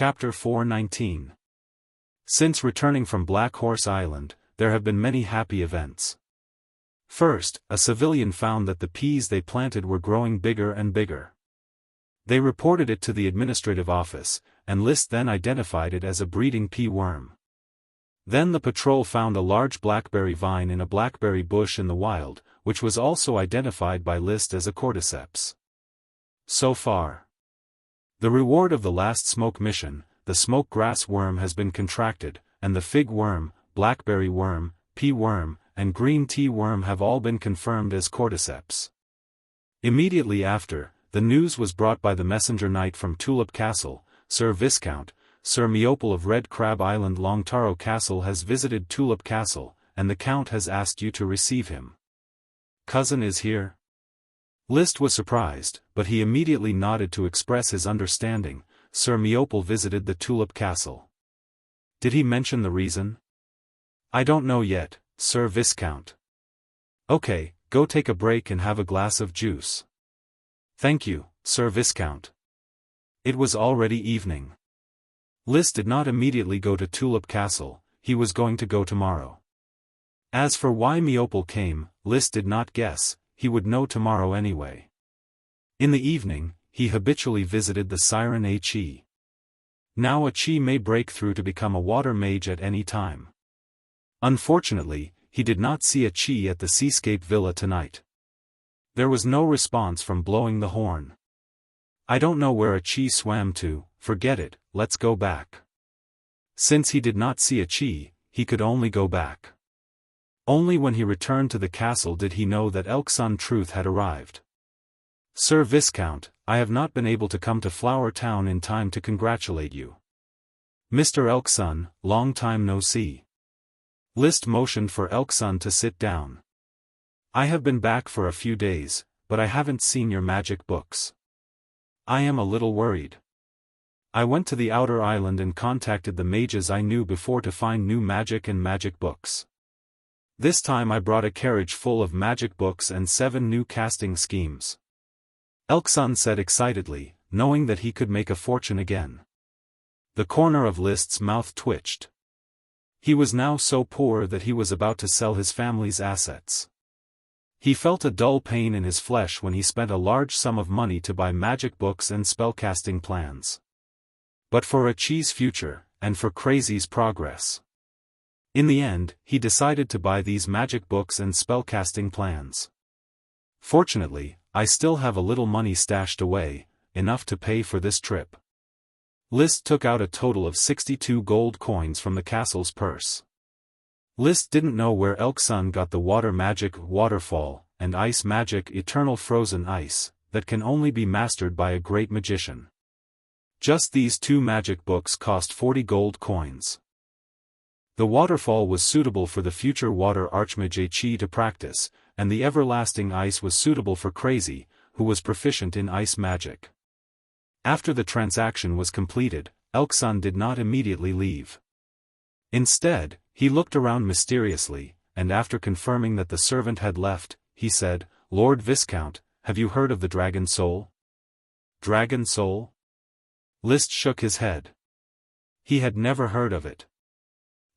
Chapter 419. Since returning from Black Horse Island, there have been many happy events. First, a civilian found that the peas they planted were growing bigger and bigger. They reported it to the administrative office, and List then identified it as a breeding pea worm. Then the patrol found a large blackberry vine in a blackberry bush in the wild, which was also identified by List as a cordyceps. So far, the reward of the last smoke mission, the smoke grass worm, has been contracted, and the fig worm, blackberry worm, pea worm, and green tea worm have all been confirmed as cordyceps. Immediately after, the news was brought by the messenger knight from Tulip Castle. Sir Viscount, Sir Meopal of Red Crab Island Longtaro Castle has visited Tulip Castle, and the Count has asked you to receive him. Cousin is here? List was surprised, but he immediately nodded to express his understanding. Sir Meopal visited the Tulip Castle. Did he mention the reason? I don't know yet, Sir Viscount. Okay, go take a break and have a glass of juice. Thank you, Sir Viscount. It was already evening. List did not immediately go to Tulip Castle, he was going to go tomorrow. As for why Meopal came, List did not guess, he would know tomorrow anyway. In the evening, he habitually visited the siren Chi. Now a Chi may break through to become a water mage at any time. Unfortunately, he did not see a Chi at the Seascape Villa tonight. There was no response from blowing the horn. I don't know where a Chi swam to, forget it, let's go back. Since he did not see a Chi, he could only go back. Only when he returned to the castle did he know that Elksun Truth had arrived. Sir Viscount, I have not been able to come to Flower Town in time to congratulate you. Mr. Elksun, long time no see. List motioned for Elksun to sit down. I have been back for a few days, but I haven't seen your magic books. I am a little worried. I went to the outer island and contacted the mages I knew before to find new magic and magic books. This time I brought a carriage full of magic books and 7 new casting schemes. Elksun said excitedly, knowing that he could make a fortune again. The corner of List's mouth twitched. He was now so poor that he was about to sell his family's assets. He felt a dull pain in his flesh when he spent a large sum of money to buy magic books and spellcasting plans. But for a Chi's future, and for Crazy's progress. In the end, he decided to buy these magic books and spellcasting plans. Fortunately, I still have a little money stashed away, enough to pay for this trip. List took out a total of 62 gold coins from the castle's purse. List didn't know where Elksun got the water magic waterfall, and ice magic eternal frozen ice, that can only be mastered by a great magician. Just these 2 magic books cost 40 gold coins. The waterfall was suitable for the future water archmage Chi to practice, and the everlasting ice was suitable for Crazy, who was proficient in ice magic. After the transaction was completed, Elksun did not immediately leave. Instead, he looked around mysteriously, and after confirming that the servant had left, he said, Lord Viscount, have you heard of the Dragon Soul? Dragon Soul? List shook his head. He had never heard of it.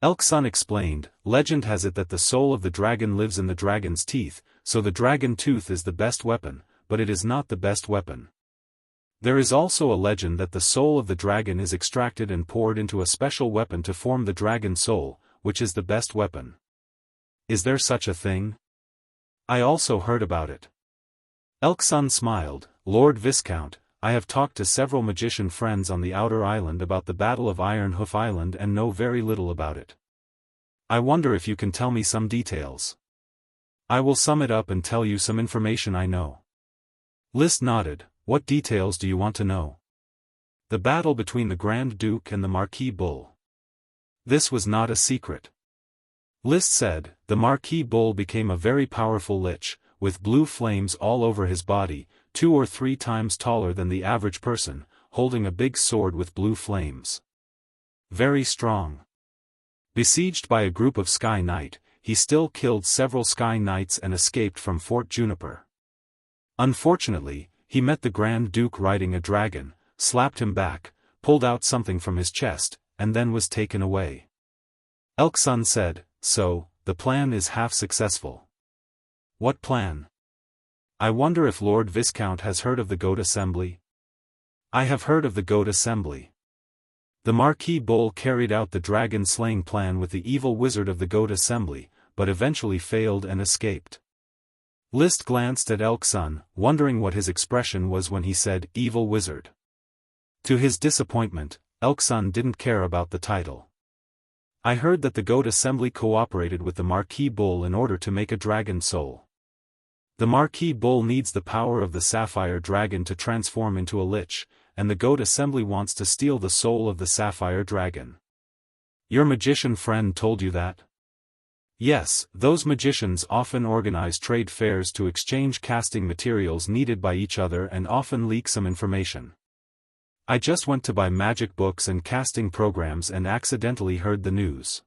Elksun explained, legend has it that the soul of the dragon lives in the dragon's teeth, so the dragon tooth is the best weapon, but it is not the best weapon. There is also a legend that the soul of the dragon is extracted and poured into a special weapon to form the dragon soul, which is the best weapon. Is there such a thing? I also heard about it. Elksun smiled, Lord Viscount, I have talked to several magician friends on the outer island about the Battle of Ironhoof Island and know very little about it. I wonder if you can tell me some details. I will sum it up and tell you some information I know. List nodded, what details do you want to know? The battle between the Grand Duke and the Marquis Bull. This was not a secret. List said, the Marquis Bull became a very powerful lich, with blue flames all over his body, 2 or 3 times taller than the average person, holding a big sword with blue flames. Very strong. Besieged by a group of Sky Knight, he still killed several Sky Knights and escaped from Fort Juniper. Unfortunately, he met the Grand Duke riding a dragon, slapped him back, pulled out something from his chest, and then was taken away. Elksun said, "So, the plan is half successful." "What plan?" "I wonder if Lord Viscount has heard of the Goat Assembly?" "I have heard of the Goat Assembly. The Marquis Bull carried out the dragon-slaying plan with the evil wizard of the Goat Assembly, but eventually failed and escaped." List glanced at Elksun, wondering what his expression was when he said, "evil wizard." To his disappointment, Elksun didn't care about the title. "I heard that the Goat Assembly cooperated with the Marquis Bull in order to make a dragon soul. The Marquis Bull needs the power of the Sapphire Dragon to transform into a lich, and the Goat Assembly wants to steal the soul of the Sapphire Dragon." "Your magician friend told you that?" "Yes, those magicians often organize trade fairs to exchange casting materials needed by each other and often leak some information. I just went to buy magic books and casting programs and accidentally heard the news.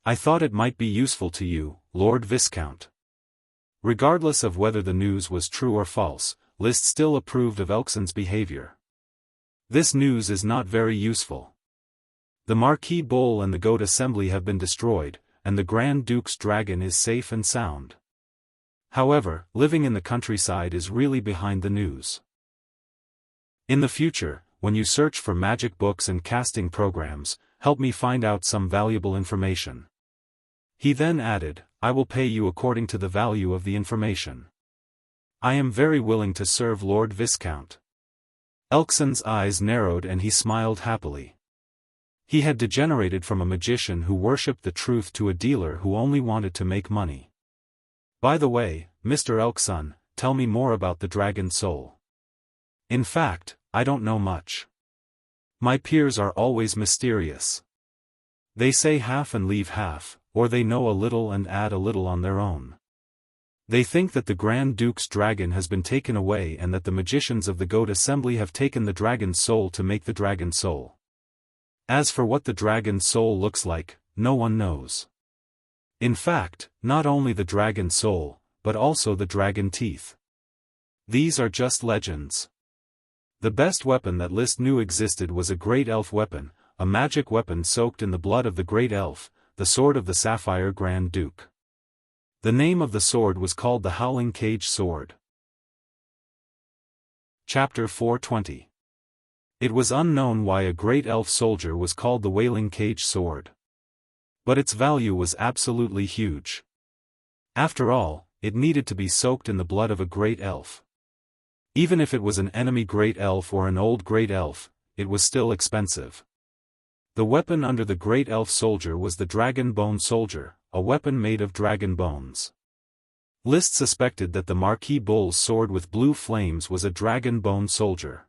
I thought it might be useful to you, Lord Viscount." Regardless of whether the news was true or false, List still approved of Elksun's behavior. "This news is not very useful. The Marquis Bull and the Goat Assembly have been destroyed, and the Grand Duke's dragon is safe and sound. However, living in the countryside is really behind the news. In the future, when you search for magic books and casting programs, help me find out some valuable information." He then added, "I will pay you according to the value of the information. I am very willing to serve Lord Viscount." Elksun's eyes narrowed and he smiled happily. He had degenerated from a magician who worshipped the truth to a dealer who only wanted to make money. "By the way, Mr. Elksun, tell me more about the dragon soul." "In fact, I don't know much. My peers are always mysterious. They say half and leave half, or they know a little and add a little on their own. They think that the Grand Duke's dragon has been taken away and that the magicians of the Goat Assembly have taken the dragon's soul to make the dragon soul. As for what the dragon's soul looks like, no one knows. In fact, not only the dragon soul, but also the dragon teeth. These are just legends. The best weapon that List knew existed was a great elf weapon, a magic weapon soaked in the blood of the great elf, the sword of the Sapphire Grand Duke. The name of the sword was called the Howling Cage Sword." Chapter 420. It was unknown why a great elf soldier was called the Wailing Cage Sword. But its value was absolutely huge. After all, it needed to be soaked in the blood of a great elf. Even if it was an enemy great elf or an old great elf, it was still expensive. The weapon under the great elf soldier was the Dragon Bone Soldier, a weapon made of dragon bones. List suspected that the Marquis Bull's sword with blue flames was a Dragon Bone Soldier.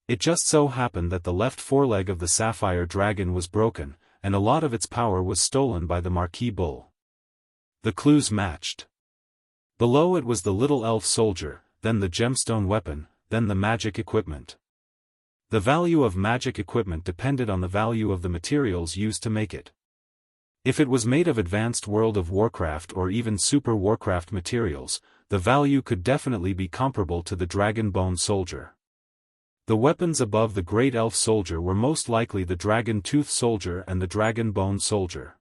It just so happened that the left foreleg of the Sapphire Dragon was broken, and a lot of its power was stolen by the Marquis Bull. The clues matched. Below it was the little elf soldier, then the gemstone weapon, then the magic equipment. The value of magic equipment depended on the value of the materials used to make it. If it was made of advanced World of Warcraft or even Super Warcraft materials, the value could definitely be comparable to the Dragon Bone Soldier. The weapons above the Great Elf Soldier were most likely the Dragon Tooth Soldier and the Dragon Bone Soldier.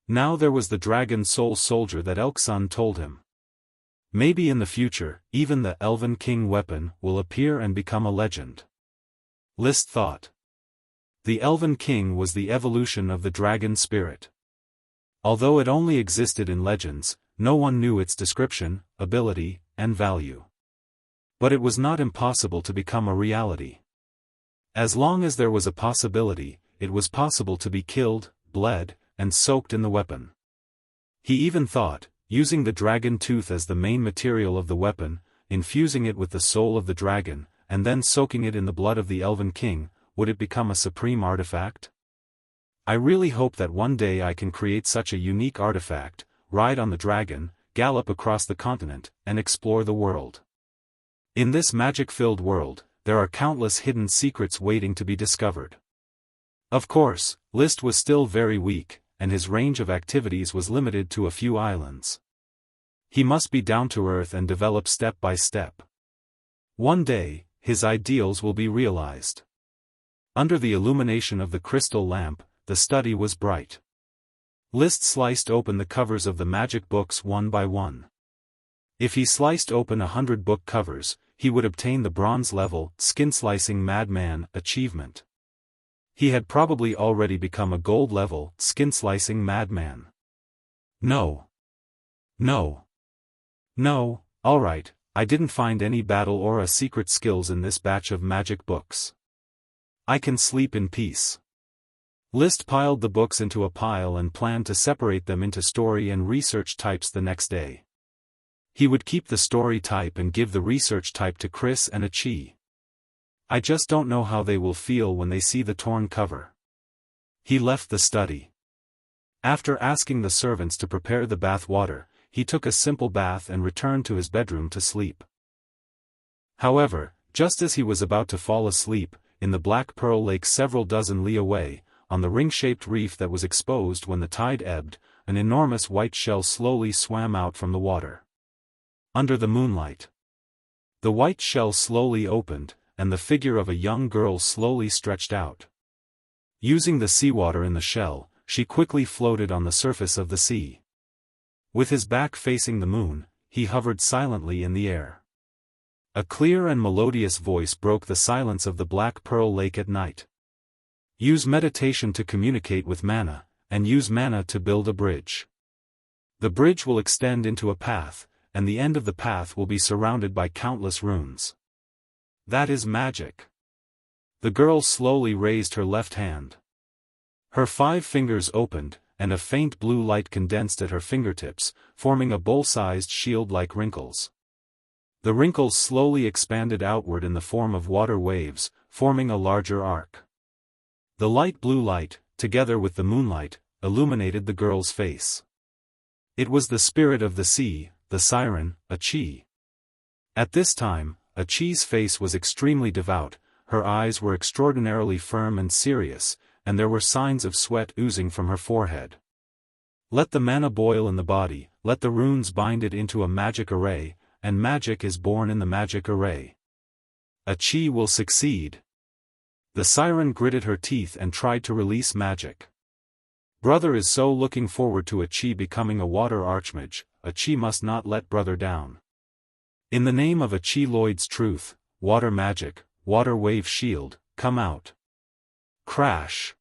Now there was the Dragon Soul Soldier that Elksun told him. Maybe in the future, even the Elven King weapon will appear and become a legend. List thought. The Elven King was the evolution of the dragon spirit. Although it only existed in legends, no one knew its description, ability, and value. But it was not impossible to become a reality. As long as there was a possibility, it was possible to be killed, bled, and soaked in the weapon. He even thought, using the dragon tooth as the main material of the weapon, infusing it with the soul of the dragon, and then soaking it in the blood of the Elven King, would it become a supreme artifact? I really hope that one day I can create such a unique artifact, ride on the dragon, gallop across the continent, and explore the world. In this magic-filled world, there are countless hidden secrets waiting to be discovered. Of course, List was still very weak, and his range of activities was limited to a few islands. He must be down to earth and develop step by step. One day, his ideals will be realized. Under the illumination of the crystal lamp, the study was bright. List sliced open the covers of the magic books one by one. If he sliced open 100 book covers, he would obtain the bronze-level, skin-slicing madman achievement. He had probably already become a gold-level, skin-slicing madman. No. No. No, alright, I didn't find any battle or a secret skills in this batch of magic books. I can sleep in peace. List piled the books into a pile and planned to separate them into story and research types the next day. He would keep the story type and give the research type to Chris and Achi. I just don't know how they will feel when they see the torn cover. He left the study. After asking the servants to prepare the bath water, he took a simple bath and returned to his bedroom to sleep. However, just as he was about to fall asleep, in the Black Pearl Lake several dozen li away, on the ring-shaped reef that was exposed when the tide ebbed, an enormous white shell slowly swam out from the water. Under the moonlight, the white shell slowly opened, and the figure of a young girl slowly stretched out. Using the seawater in the shell, she quickly floated on the surface of the sea. With his back facing the moon, he hovered silently in the air. A clear and melodious voice broke the silence of the Black Pearl Lake at night. Use meditation to communicate with mana, and use mana to build a bridge. The bridge will extend into a path, and the end of the path will be surrounded by countless runes. That is magic. The girl slowly raised her left hand. Her 5 fingers opened, and a faint blue light condensed at her fingertips, forming a bowl-sized shield like wrinkles. The wrinkles slowly expanded outward in the form of water waves, forming a larger arc. The light blue light, together with the moonlight, illuminated the girl's face. It was the spirit of the sea, the siren, Achi. At this time, Achi's face was extremely devout, her eyes were extraordinarily firm and serious, and there were signs of sweat oozing from her forehead. Let the mana boil in the body, let the runes bind it into a magic array, and magic is born in the magic array. Achi will succeed. The siren gritted her teeth and tried to release magic. Brother is so looking forward to Achi becoming a water archmage, Achi must not let brother down. In the name of Achi Lloyd's truth, water magic, water wave shield, come out. Crash.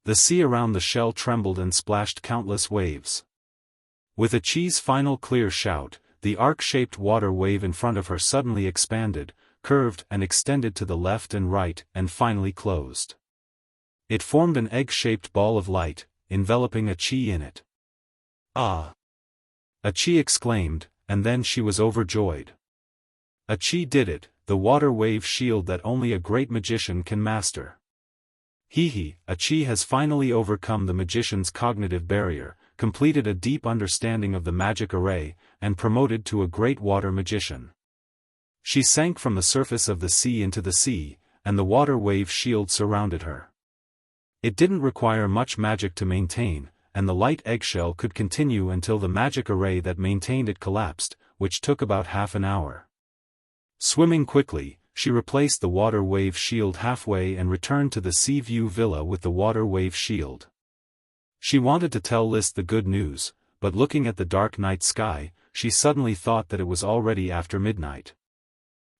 The sea around the shell trembled and splashed countless waves. With Achi's final clear shout, the arc-shaped water wave in front of her suddenly expanded, curved and extended to the left and right, and finally closed. It formed an egg-shaped ball of light, enveloping Achi in it. Ah! Achi exclaimed, and then she was overjoyed. Achi did it, the water wave shield that only a great magician can master. Achi has finally overcome the magician's cognitive barrier, completed a deep understanding of the magic array, and promoted to a great water magician. She sank from the surface of the sea into the sea, and the water wave shield surrounded her. It didn't require much magic to maintain, and the light eggshell could continue until the magic array that maintained it collapsed, which took about half an hour. Swimming quickly, she replaced the water wave shield halfway and returned to the Sea View Villa with the water wave shield. She wanted to tell List the good news, but looking at the dark night sky, she suddenly thought that it was already after midnight.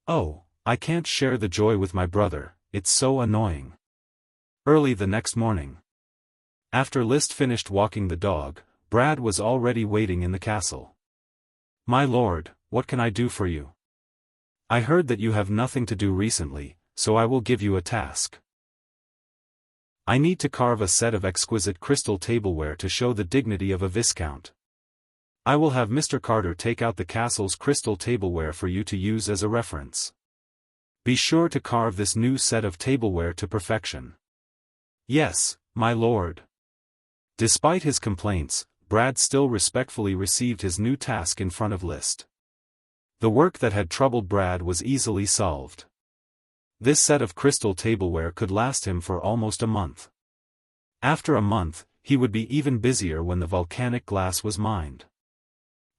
Oh, I can't share the joy with my brother, it's so annoying. Early the next morning, after List finished walking the dog, Brad was already waiting in the castle. My lord, what can I do for you? I heard that you have nothing to do recently, so I will give you a task. I need to carve a set of exquisite crystal tableware to show the dignity of a viscount. I will have Mr. Carter take out the castle's crystal tableware for you to use as a reference. Be sure to carve this new set of tableware to perfection. Yes, my lord. Despite his complaints, Brad still respectfully received his new task in front of List. The work that had troubled Brad was easily solved. This set of crystal tableware could last him for almost a month. After a month, he would be even busier when the volcanic glass was mined.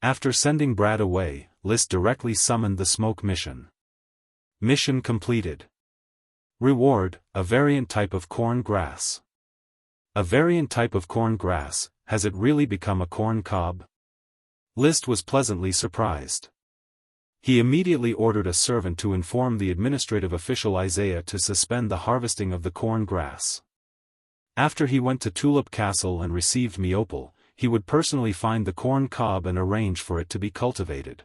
After sending Brad away, List directly summoned the smoke mission. Mission completed. Reward, a variant type of corn grass. A variant type of corn grass, has it really become a corn cob? List was pleasantly surprised. He immediately ordered a servant to inform the administrative official Isaiah to suspend the harvesting of the corn grass. After he went to Tulip Castle and received Meopal, he would personally find the corn cob and arrange for it to be cultivated.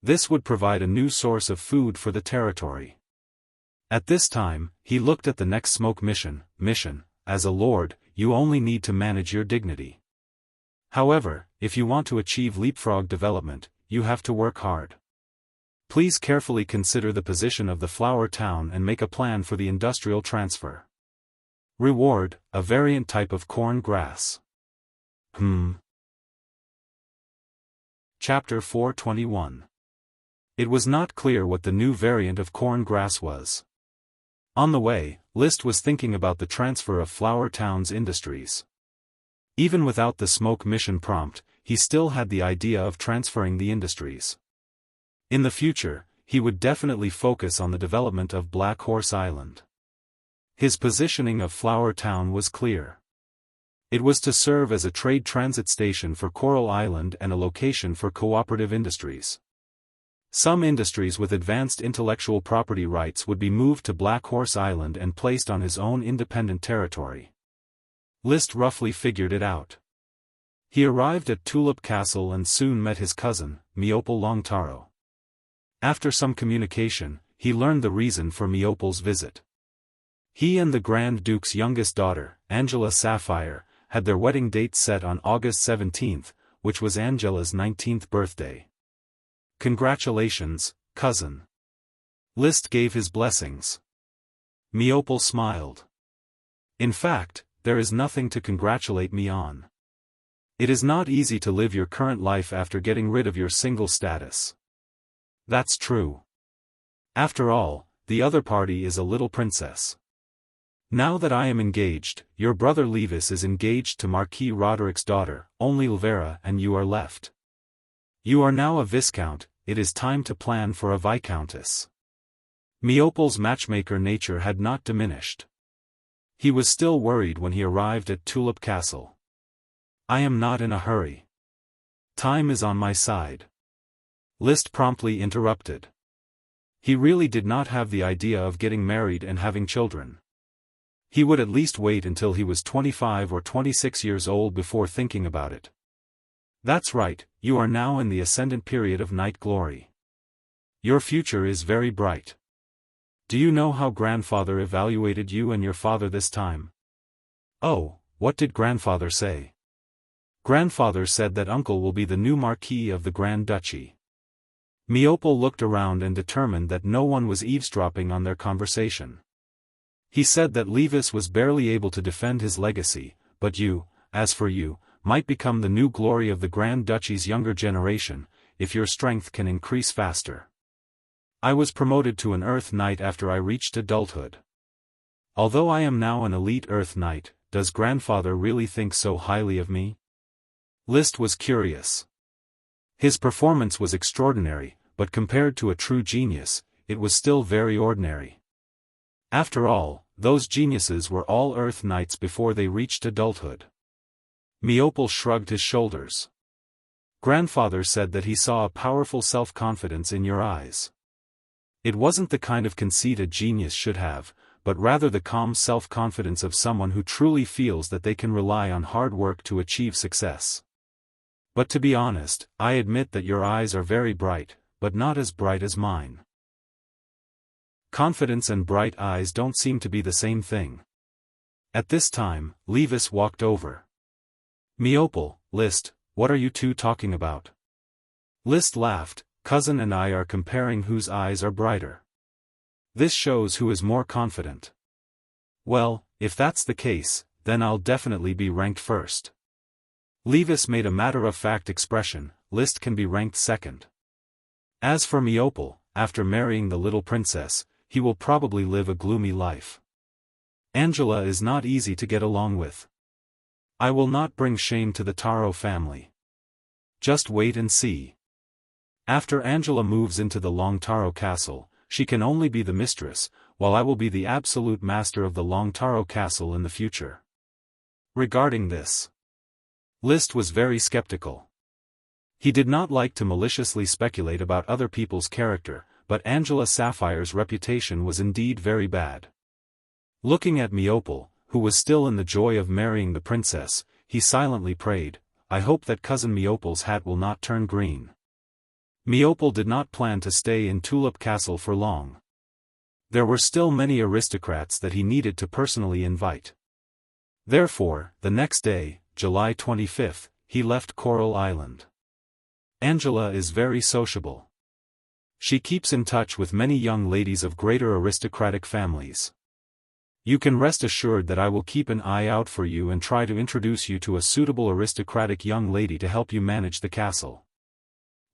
This would provide a new source of food for the territory. At this time, he looked at the next smoke mission, as a lord, you only need to manage your dignity. However, if you want to achieve leapfrog development, you have to work hard. Please carefully consider the position of the flower town and make a plan for the industrial transfer. Reward, a variant type of corn grass. Chapter 421. It was not clear what the new variant of corn grass was. On the way, List was thinking about the transfer of Flower Town's industries. Even without the smoke mission prompt, he still had the idea of transferring the industries. In the future, he would definitely focus on the development of Black Horse Island. His positioning of Flower Town was clear. It was to serve as a trade transit station for Coral Island and a location for cooperative industries. Some industries with advanced intellectual property rights would be moved to Black Horse Island and placed on his own independent territory. List roughly figured it out. He arrived at Tulip Castle and soon met his cousin, Meopal Longtaro. After some communication, he learned the reason for Meopal's visit. He and the Grand Duke's youngest daughter, Angela Sapphire, had their wedding date set on August 17th, which was Angela's 19th birthday. Congratulations, cousin. List gave his blessings. Meopal smiled. In fact, there is nothing to congratulate me on. It is not easy to live your current life after getting rid of your single status. That's true. After all, the other party is a little princess. Now that I am engaged, your brother Levis is engaged to Marquis Roderick's daughter, only Elvira and you are left. You are now a viscount, it is time to plan for a viscountess. Meopal's matchmaker nature had not diminished. He was still worried when he arrived at Tulip Castle. I am not in a hurry. Time is on my side. List promptly interrupted. He really did not have the idea of getting married and having children. He would at least wait until he was 25 or 26 years old before thinking about it. That's right, you are now in the ascendant period of night glory. Your future is very bright. Do you know how grandfather evaluated you and your father this time? Oh, what did grandfather say? Grandfather said that uncle will be the new Marquis of the Grand Duchy. Meopal looked around and determined that no one was eavesdropping on their conversation. He said that Levis was barely able to defend his legacy, but you, as for you, might become the new glory of the Grand Duchy's younger generation, if your strength can increase faster. I was promoted to an Earth Knight after I reached adulthood. Although I am now an elite Earth Knight, does grandfather really think so highly of me? List was curious. His performance was extraordinary, but compared to a true genius, it was still very ordinary. After all, those geniuses were all Earth Knights before they reached adulthood. Meopal shrugged his shoulders. Grandfather said that he saw a powerful self-confidence in your eyes. It wasn't the kind of conceit a genius should have, but rather the calm self-confidence of someone who truly feels that they can rely on hard work to achieve success. But to be honest, I admit that your eyes are very bright, but not as bright as mine. Confidence and bright eyes don't seem to be the same thing. At this time, Levis walked over. Meopal, List, what are you two talking about? List laughed. Cousin and I are comparing whose eyes are brighter. This shows who is more confident. Well, if that's the case, then I'll definitely be ranked first. Levis made a matter-of-fact expression, List can be ranked second. As for Meopal, after marrying the little princess, he will probably live a gloomy life. Angela is not easy to get along with. I will not bring shame to the Taro family. Just wait and see. After Angela moves into the Long Taro castle, she can only be the mistress, while I will be the absolute master of the Longtaro Castle in the future. Regarding this, Liszt was very skeptical. He did not like to maliciously speculate about other people's character, but Angela Sapphire's reputation was indeed very bad. Looking at Meopel, who was still in the joy of marrying the princess, he silently prayed, "I hope that cousin Meopel's hat will not turn green." Meopel did not plan to stay in Tulip Castle for long. There were still many aristocrats that he needed to personally invite. Therefore, the next day, July 25th, he left Coral Island. Angela is very sociable. She keeps in touch with many young ladies of greater aristocratic families. You can rest assured that I will keep an eye out for you and try to introduce you to a suitable aristocratic young lady to help you manage the castle.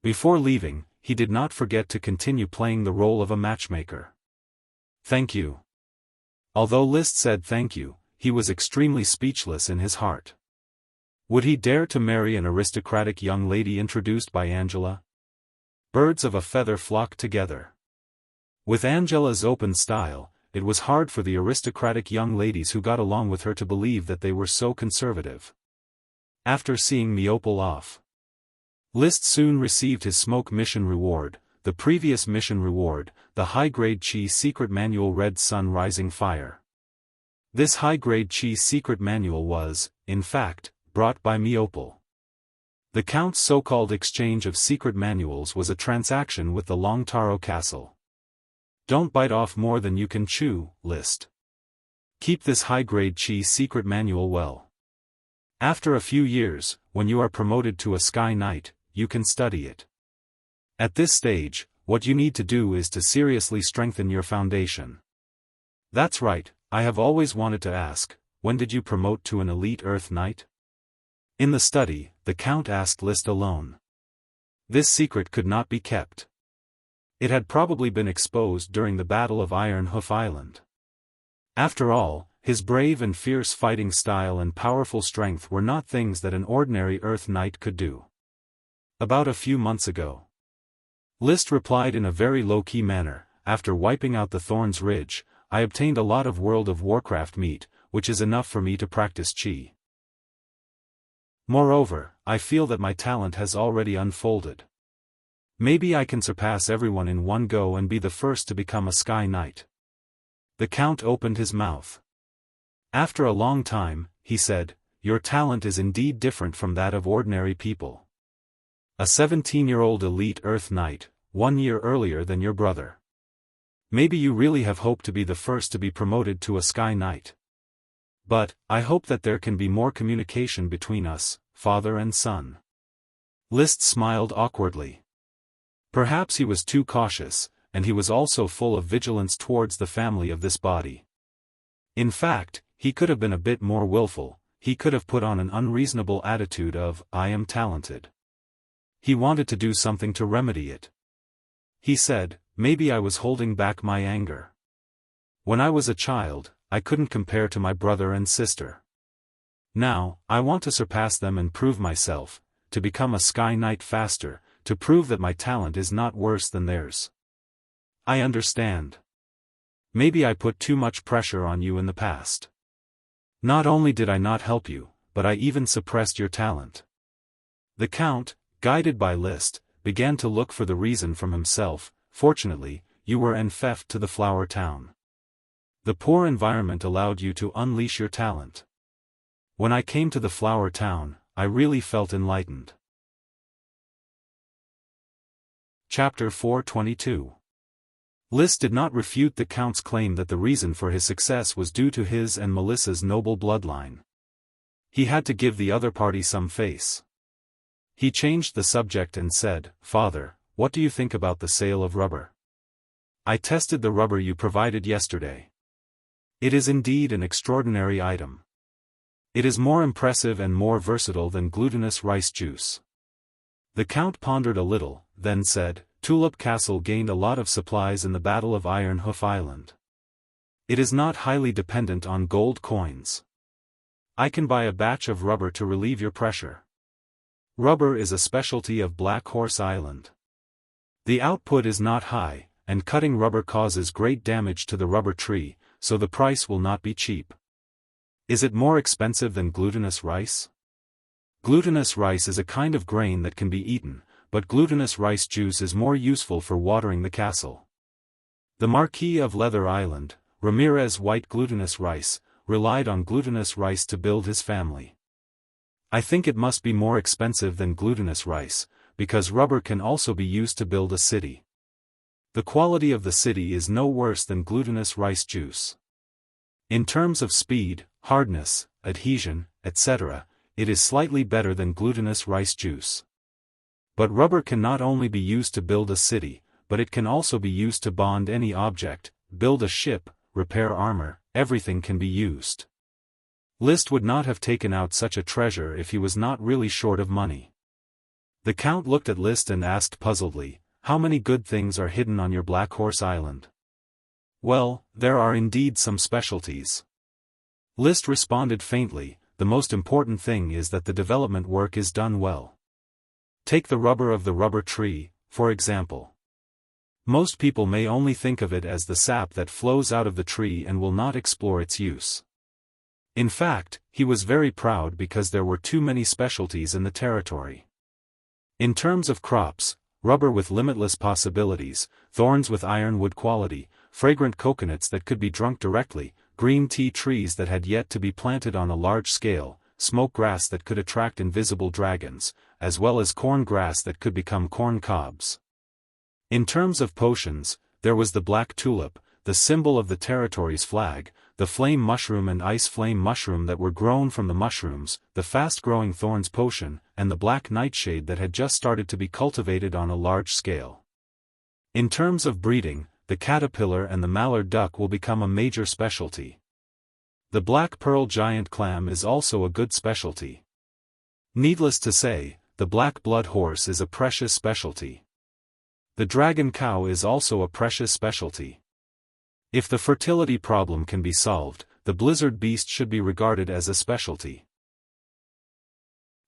Before leaving, he did not forget to continue playing the role of a matchmaker. Thank you. Although Liszt said thank you, he was extremely speechless in his heart. Would he dare to marry an aristocratic young lady introduced by Angela? Birds of a feather flock together. With Angela's open style, it was hard for the aristocratic young ladies who got along with her to believe that they were so conservative. After seeing Meopel off, Liszt soon received his smoke mission reward, the previous mission reward, the high-grade Qi secret manual Red Sun Rising Fire. This high-grade Qi secret manual was, in fact, brought by Meopel. The Count's so-called exchange of secret manuals was a transaction with the Longtaro Castle. Don't bite off more than you can chew, Liszt. Keep this high-grade Qi secret manual well. After a few years, when you are promoted to a Sky Knight, you can study it. At this stage, what you need to do is to seriously strengthen your foundation. That's right, I have always wanted to ask, when did you promote to an elite Earth Knight? In the study, the Count asked Liszt alone. This secret could not be kept. It had probably been exposed during the Battle of Iron Hoof Island. After all, his brave and fierce fighting style and powerful strength were not things that an ordinary Earth Knight could do. About a few months ago, Liszt replied in a very low-key manner, after wiping out the Thorn's Ridge, I obtained a lot of World of Warcraft meat, which is enough for me to practice Qi. Moreover, I feel that my talent has already unfolded. Maybe I can surpass everyone in one go and be the first to become a Sky Knight. The Count opened his mouth. After a long time, he said, your talent is indeed different from that of ordinary people. A 17-year-old elite Earth Knight, 1 year earlier than your brother. Maybe you really have hoped to be the first to be promoted to a Sky Knight. But, I hope that there can be more communication between us, father and son. Liszt smiled awkwardly. Perhaps he was too cautious, and he was also full of vigilance towards the family of this body. In fact, he could have been a bit more willful, he could have put on an unreasonable attitude of, I am talented. He wanted to do something to remedy it. He said, maybe I was holding back my anger. When I was a child, I couldn't compare to my brother and sister. Now, I want to surpass them and prove myself, to become a Sky Knight faster, to prove that my talent is not worse than theirs. I understand. Maybe I put too much pressure on you in the past. Not only did I not help you, but I even suppressed your talent. The Count, guided by Liszt, began to look for the reason from himself. Fortunately, you were enfeoffed to the Flower Town. The poor environment allowed you to unleash your talent. When I came to the Flower Town, I really felt enlightened. Chapter 422. Liszt did not refute the Count's claim that the reason for his success was due to his and Melissa's noble bloodline. He had to give the other party some face. He changed the subject and said, Father, what do you think about the sale of rubber? I tested the rubber you provided yesterday. It is indeed an extraordinary item. It is more impressive and more versatile than glutinous rice juice. The Count pondered a little, then said, Tulip Castle gained a lot of supplies in the Battle of Iron Hoof Island. It is not highly dependent on gold coins. I can buy a batch of rubber to relieve your pressure. Rubber is a specialty of Black Horse Island. The output is not high, and cutting rubber causes great damage to the rubber tree, so the price will not be cheap. Is it more expensive than glutinous rice? Glutinous rice is a kind of grain that can be eaten, but glutinous rice juice is more useful for watering the castle. The Marquis of Leather Island, Ramirez White glutinous rice, relied on glutinous rice to build his family. I think it must be more expensive than glutinous rice, because rubber can also be used to build a city. The quality of the city is no worse than glutinous rice juice. In terms of speed, hardness, adhesion, etc., it is slightly better than glutinous rice juice. But rubber can not only be used to build a city, but it can also be used to bond any object, build a ship, repair armor, everything can be used. Liszt would not have taken out such a treasure if he was not really short of money. The Count looked at Liszt and asked puzzledly, "How many good things are hidden on your Black Horse Island?" "Well, there are indeed some specialties." Liszt responded faintly, "The most important thing is that the development work is done well. Take the rubber of the rubber tree, for example. Most people may only think of it as the sap that flows out of the tree and will not explore its use." In fact, he was very proud because there were too many specialties in the territory. In terms of crops, rubber with limitless possibilities, thorns with ironwood quality, fragrant coconuts that could be drunk directly, green tea trees that had yet to be planted on a large scale, smoke grass that could attract invisible dragons, as well as corn grass that could become corn cobs. In terms of potions, there was the black tulip, the symbol of the territory's flag, the flame mushroom and ice flame mushroom that were grown from the mushrooms, the fast-growing thorns potion, and the black nightshade that had just started to be cultivated on a large scale. In terms of breeding, the caterpillar and the mallard duck will become a major specialty. The black pearl giant clam is also a good specialty. Needless to say, the black blood horse is a precious specialty. The dragon cow is also a precious specialty. If the fertility problem can be solved, the blizzard beast should be regarded as a specialty.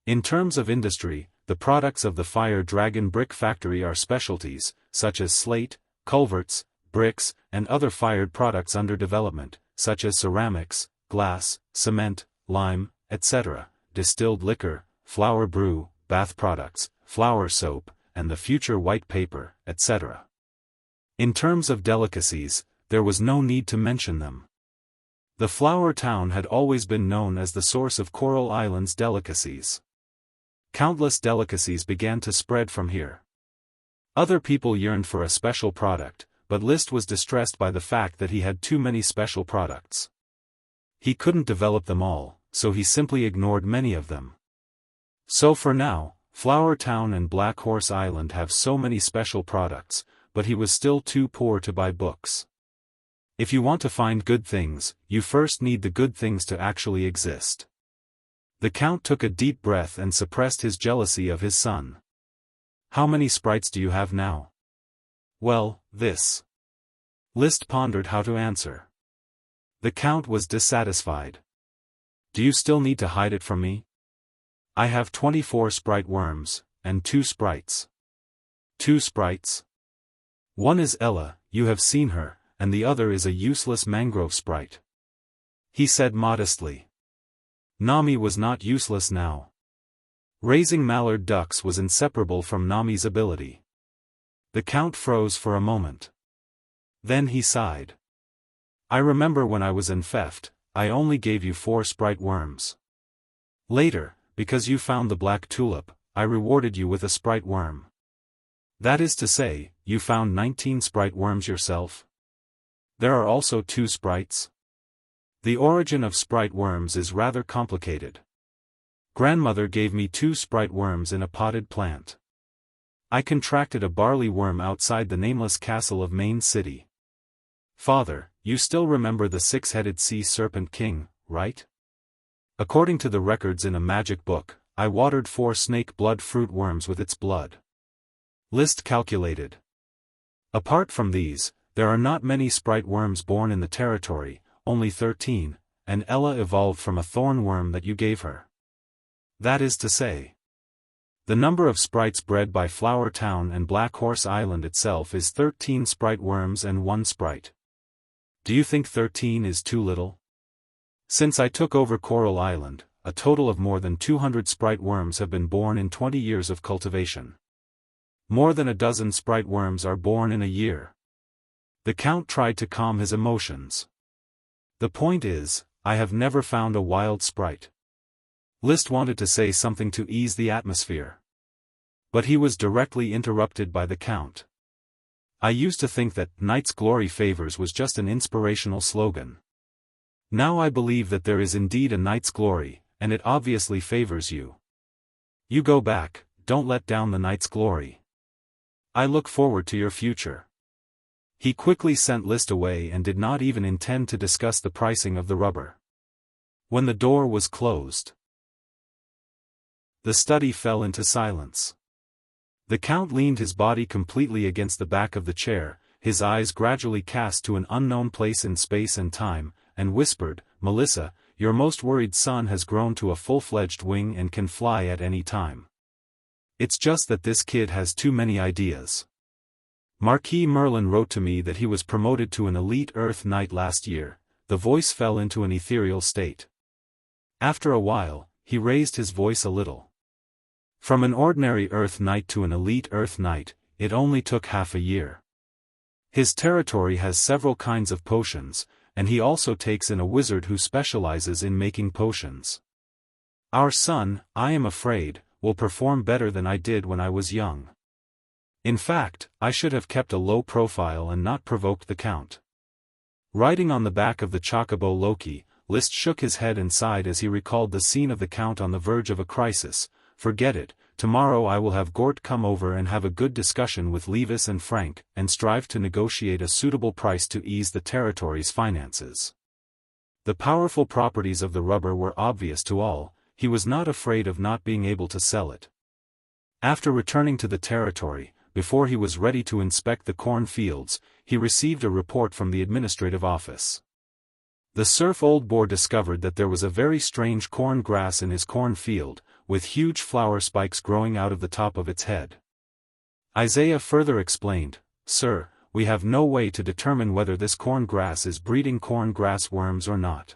In terms of industry, the products of the Fire Dragon Brick Factory are specialties, such as slate, culverts, bricks, and other fired products under development, such as ceramics, glass, cement, lime, etc., distilled liquor, flour brew, bath products, flour soap, and the future white paper, etc. In terms of delicacies, there was no need to mention them. The flower town had always been known as the source of Coral Island's delicacies. Countless delicacies began to spread from here. Other people yearned for a special product, but Liszt was distressed by the fact that he had too many special products. He couldn't develop them all, so he simply ignored many of them. So for now, Flower Town and Black Horse Island have so many special products, but he was still too poor to buy books. If you want to find good things, you first need the good things to actually exist. The Count took a deep breath and suppressed his jealousy of his son. "How many sprites do you have now?" "Well, this." Liszt pondered how to answer. The Count was dissatisfied. "Do you still need to hide it from me?" "I have 24 sprite worms, and 2 sprites." "2 sprites? One is Ella, you have seen her, and the other is a useless mangrove sprite," he said modestly. Nami was not useless now. Raising mallard ducks was inseparable from Nami's ability. The Count froze for a moment. Then he sighed. "I remember when I was in theft, I only gave you 4 sprite worms. Later, because you found the black tulip, I rewarded you with a sprite worm. That is to say, you found 19 sprite worms yourself. There are also 2 sprites. The origin of sprite worms is rather complicated. Grandmother gave me 2 sprite worms in a potted plant. I contracted a barley worm outside the nameless castle of Main City. Father, you still remember the 6-headed sea serpent king, right? According to the records in a magic book, I watered 4 snake blood fruit worms with its blood." Liszt calculated. "Apart from these, there are not many sprite worms born in the territory, only 13, and Ella evolved from a thorn worm that you gave her. That is to say." The number of sprites bred by Flower Town and Black Horse Island itself is 13 sprite worms and 1 sprite. Do you think 13 is too little? Since I took over Coral Island, a total of more than 200 sprite worms have been born in 20 years of cultivation. More than a dozen sprite worms are born in a year. The Count tried to calm his emotions. The point is, I have never found a wild sprite. Liszt wanted to say something to ease the atmosphere. But he was directly interrupted by the Count. I used to think that "Knight's Glory Favors" was just an inspirational slogan. Now I believe that there is indeed a Knight's Glory, and it obviously favors you. You go back, don't let down the Knight's Glory. I look forward to your future. He quickly sent Liszt away and did not even intend to discuss the pricing of the rubber. When the door was closed, the study fell into silence. The Count leaned his body completely against the back of the chair, his eyes gradually cast to an unknown place in space and time, and whispered, "Melissa, your most worried son has grown to a full-fledged wing and can fly at any time. It's just that this kid has too many ideas. Marquis Merlin wrote to me that he was promoted to an elite Earth Knight last year." The voice fell into an ethereal state. After a while, he raised his voice a little. From an ordinary Earth Knight to an elite Earth Knight, it only took half a year. His territory has several kinds of potions, and he also takes in a wizard who specializes in making potions. Our son, I am afraid, will perform better than I did when I was young. In fact, I should have kept a low profile and not provoked the Count. Riding on the back of the chocobo Loki, Liszt shook his head and sighed as he recalled the scene of the Count on the verge of a crisis. "Forget it, tomorrow I will have Gort come over and have a good discussion with Levis and Frank, and strive to negotiate a suitable price to ease the territory's finances." The powerful properties of the rubber were obvious to all. He was not afraid of not being able to sell it. After returning to the territory, before he was ready to inspect the corn fields, he received a report from the administrative office. The serf Old Boar discovered that there was a very strange corn grass in his corn field, with huge flower spikes growing out of the top of its head. Isaiah further explained, "Sir, we have no way to determine whether this corn grass is breeding corn grass worms or not.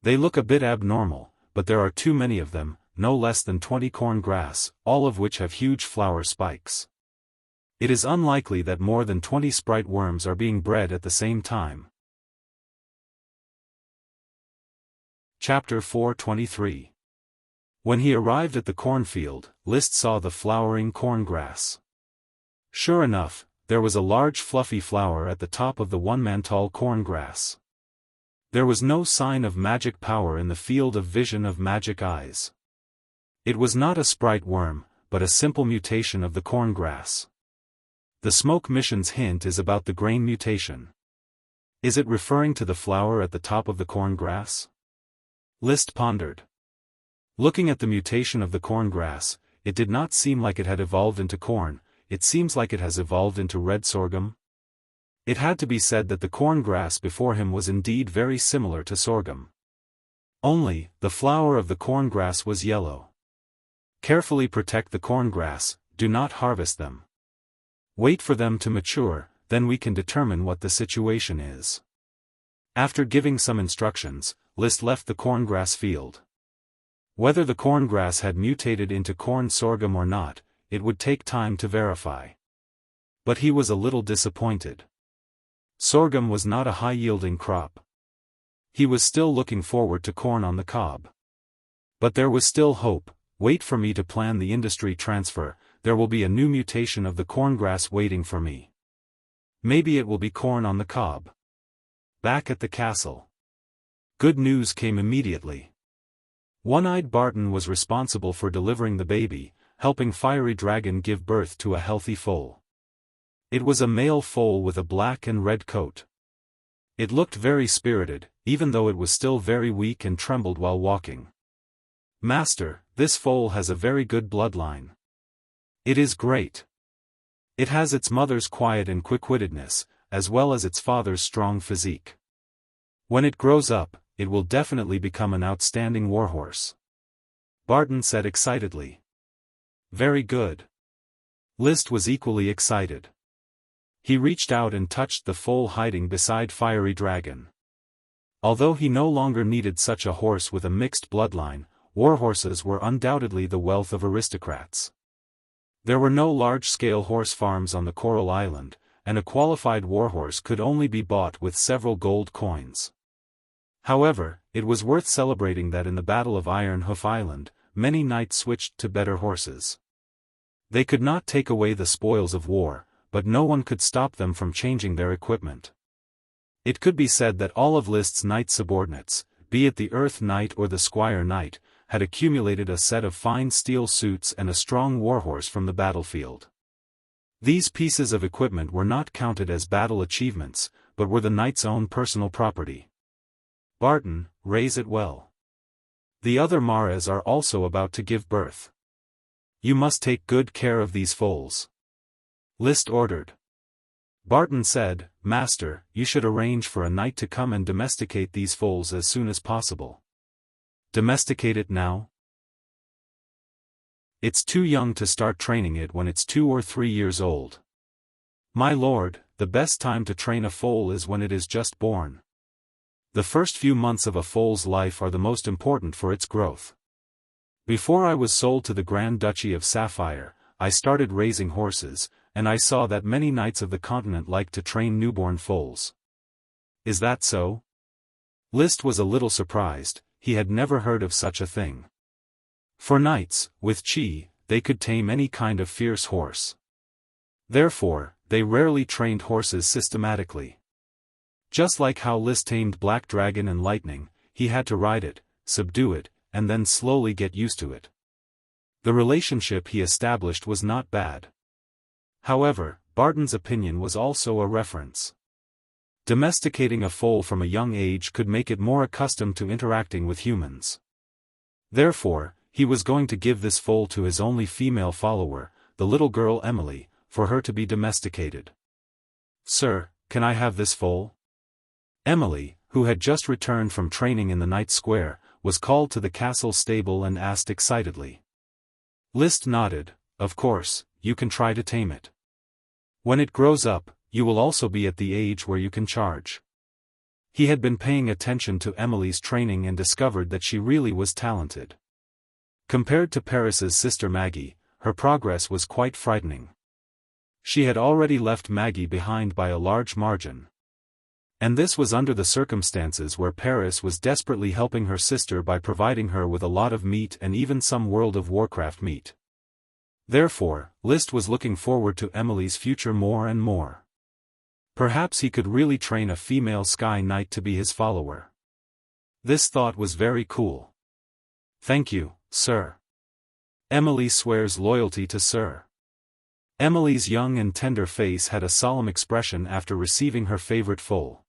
They look a bit abnormal, but there are too many of them, no less than 20 corn grass, all of which have huge flower spikes. It is unlikely that more than 20 sprite worms are being bred at the same time." Chapter 423. When he arrived at the cornfield, Liszt saw the flowering corn grass. Sure enough, there was a large fluffy flower at the top of the one-man-tall corn grass. There was no sign of magic power in the field of vision of magic eyes. It was not a sprite worm, but a simple mutation of the corn grass. The smoke mission's hint is about the grain mutation. Is it referring to the flower at the top of the corn grass? Liszt pondered. Looking at the mutation of the corn grass, it did not seem like it had evolved into corn. It seems like it has evolved into red sorghum. It had to be said that the corn grass before him was indeed very similar to sorghum. Only, the flower of the corn grass was yellow. Carefully protect the corn grass, do not harvest them. Wait for them to mature, then we can determine what the situation is. After giving some instructions, Liszt left the corngrass field. Whether the corngrass had mutated into corn sorghum or not, it would take time to verify. But he was a little disappointed. Sorghum was not a high-yielding crop. He was still looking forward to corn on the cob. But there was still hope. Wait for me to plan the industry transfer, there will be a new mutation of the corngrass waiting for me. Maybe it will be corn on the cob. Back at the castle, good news came immediately. One-Eyed Barton was responsible for delivering the baby, helping Fiery Dragon give birth to a healthy foal. It was a male foal with a black and red coat. It looked very spirited, even though it was still very weak and trembled while walking. "Master, this foal has a very good bloodline." "It is great. It has its mother's quiet and quick-wittedness, as well as its father's strong physique. When it grows up, it will definitely become an outstanding warhorse," Barton said excitedly. Very good. List was equally excited. He reached out and touched the foal hiding beside Fiery Dragon. Although he no longer needed such a horse with a mixed bloodline, warhorses were undoubtedly the wealth of aristocrats. There were no large-scale horse farms on the Coral Island, and a qualified warhorse could only be bought with several gold coins. However, it was worth celebrating that in the Battle of Iron Hoof Island, many knights switched to better horses. They could not take away the spoils of war, but no one could stop them from changing their equipment. It could be said that all of List's knight subordinates, be it the Earth Knight or the Squire Knight, had accumulated a set of fine steel suits and a strong warhorse from the battlefield. These pieces of equipment were not counted as battle achievements, but were the knight's own personal property. Barton, raise it well. The other Maras are also about to give birth. You must take good care of these foals. List ordered. Barton said, Master, you should arrange for a knight to come and domesticate these foals as soon as possible. Domesticate it now? It's too young to start training it when it's 2 or 3 years old. My lord, the best time to train a foal is when it is just born. The first few months of a foal's life are the most important for its growth. Before I was sold to the Grand Duchy of Sapphire, I started raising horses, and I saw that many knights of the continent like to train newborn foals. Is that so? List was a little surprised, he had never heard of such a thing. For knights, with chi, they could tame any kind of fierce horse. Therefore, they rarely trained horses systematically. Just like how List tamed Black Dragon and Lightning, he had to ride it, subdue it, and then slowly get used to it. The relationship he established was not bad. However, Barton's opinion was also a reference. Domesticating a foal from a young age could make it more accustomed to interacting with humans. Therefore, he was going to give this foal to his only female follower, the little girl Emily, for her to be domesticated. Sir, can I have this foal? Emily, who had just returned from training in the Knight Square, was called to the castle stable and asked excitedly. List nodded, of course, you can try to tame it. When it grows up, you will also be at the age where you can charge. He had been paying attention to Emily's training and discovered that she really was talented. Compared to Paris's sister Maggie, her progress was quite frightening. She had already left Maggie behind by a large margin. And this was under the circumstances where Paris was desperately helping her sister by providing her with a lot of meat and even some World of Warcraft meat. Therefore, List was looking forward to Emily's future more and more. Perhaps he could really train a female Sky Knight to be his follower. This thought was very cool. Thank you, sir. Emily swears loyalty to Sir. Emily's young and tender face had a solemn expression after receiving her favorite foal.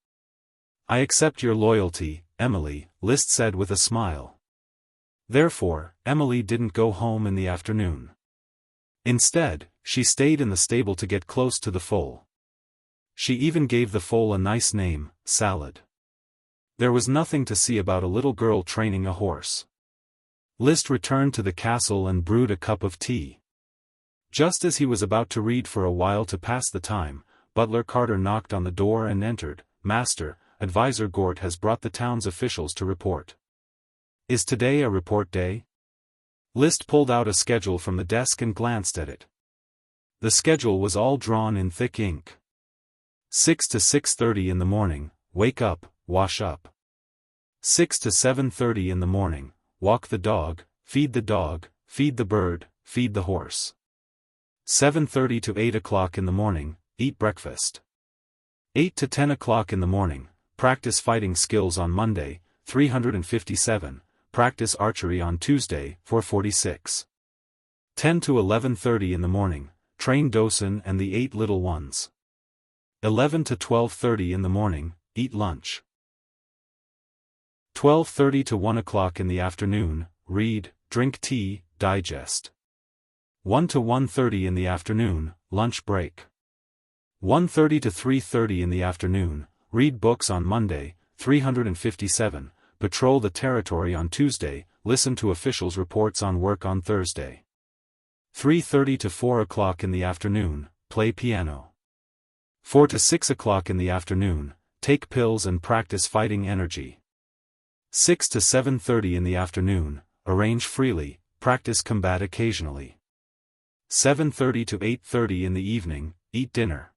I accept your loyalty, Emily, List said with a smile. Therefore, Emily didn't go home in the afternoon. Instead, she stayed in the stable to get close to the foal. She even gave the foal a nice name, Salad. There was nothing to see about a little girl training a horse. List returned to the castle and brewed a cup of tea. Just as he was about to read for a while to pass the time, Butler Carter knocked on the door and entered. Master, Advisor Gort has brought the town's officials to report. Is today a report day? List pulled out a schedule from the desk and glanced at it. The schedule was all drawn in thick ink. 6 to 6:30 in the morning, wake up, wash up. 6 to 7:30 in the morning, walk the dog, feed the bird, feed the horse. 7:30 to 8 o'clock in the morning, eat breakfast. 8 to 10 o'clock in the morning, practice fighting skills on Monday, 357, practice archery on Tuesday, 446. 10 to 11:30 in the morning, train Dosen and the 8 little ones. 11 to 12:30 in the morning, eat lunch. 12:30 to 1 o'clock in the afternoon, read, drink tea, digest. 1 to 1:30 in the afternoon, lunch break. 1:30 to 3:30 in the afternoon, read books on Monday, 357, patrol the territory on Tuesday, listen to officials' reports on work on Thursday. 3:30 to 4 o'clock in the afternoon, play piano. 4 to 6 o'clock in the afternoon, take pills and practice fighting energy. 6 to 7:30 in the afternoon, arrange freely, practice combat occasionally. 7:30 to 8:30 in the evening, eat dinner.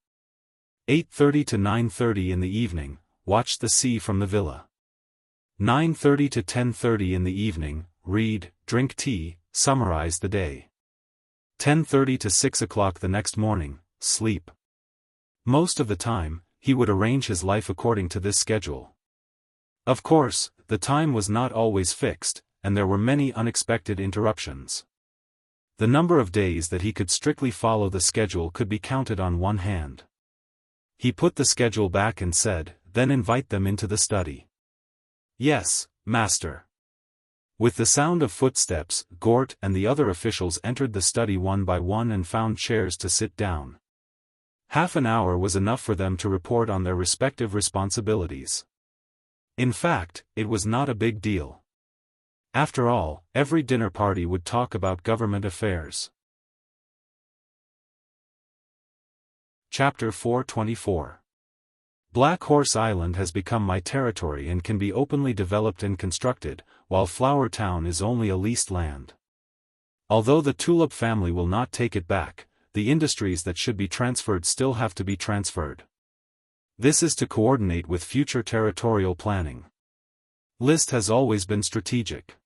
8:30 to 9:30 in the evening, watch the sea from the villa. 9:30 to 10:30 in the evening, read, drink tea, summarize the day. 10:30 to 6 o'clock the next morning, sleep. Most of the time, he would arrange his life according to this schedule. Of course, the time was not always fixed, and there were many unexpected interruptions. The number of days that he could strictly follow the schedule could be counted on one hand. He put the schedule back and said, "Then invite them into the study." "Yes, master." With the sound of footsteps, Gort and the other officials entered the study one by one and found chairs to sit down. Half an hour was enough for them to report on their respective responsibilities. In fact, it was not a big deal. After all, every dinner party would talk about government affairs. Chapter 424. Black Horse Island has become my territory and can be openly developed and constructed, while Flower Town is only a leased land. Although the Tulip family will not take it back, the industries that should be transferred still have to be transferred. This is to coordinate with future territorial planning. List has always been strategic.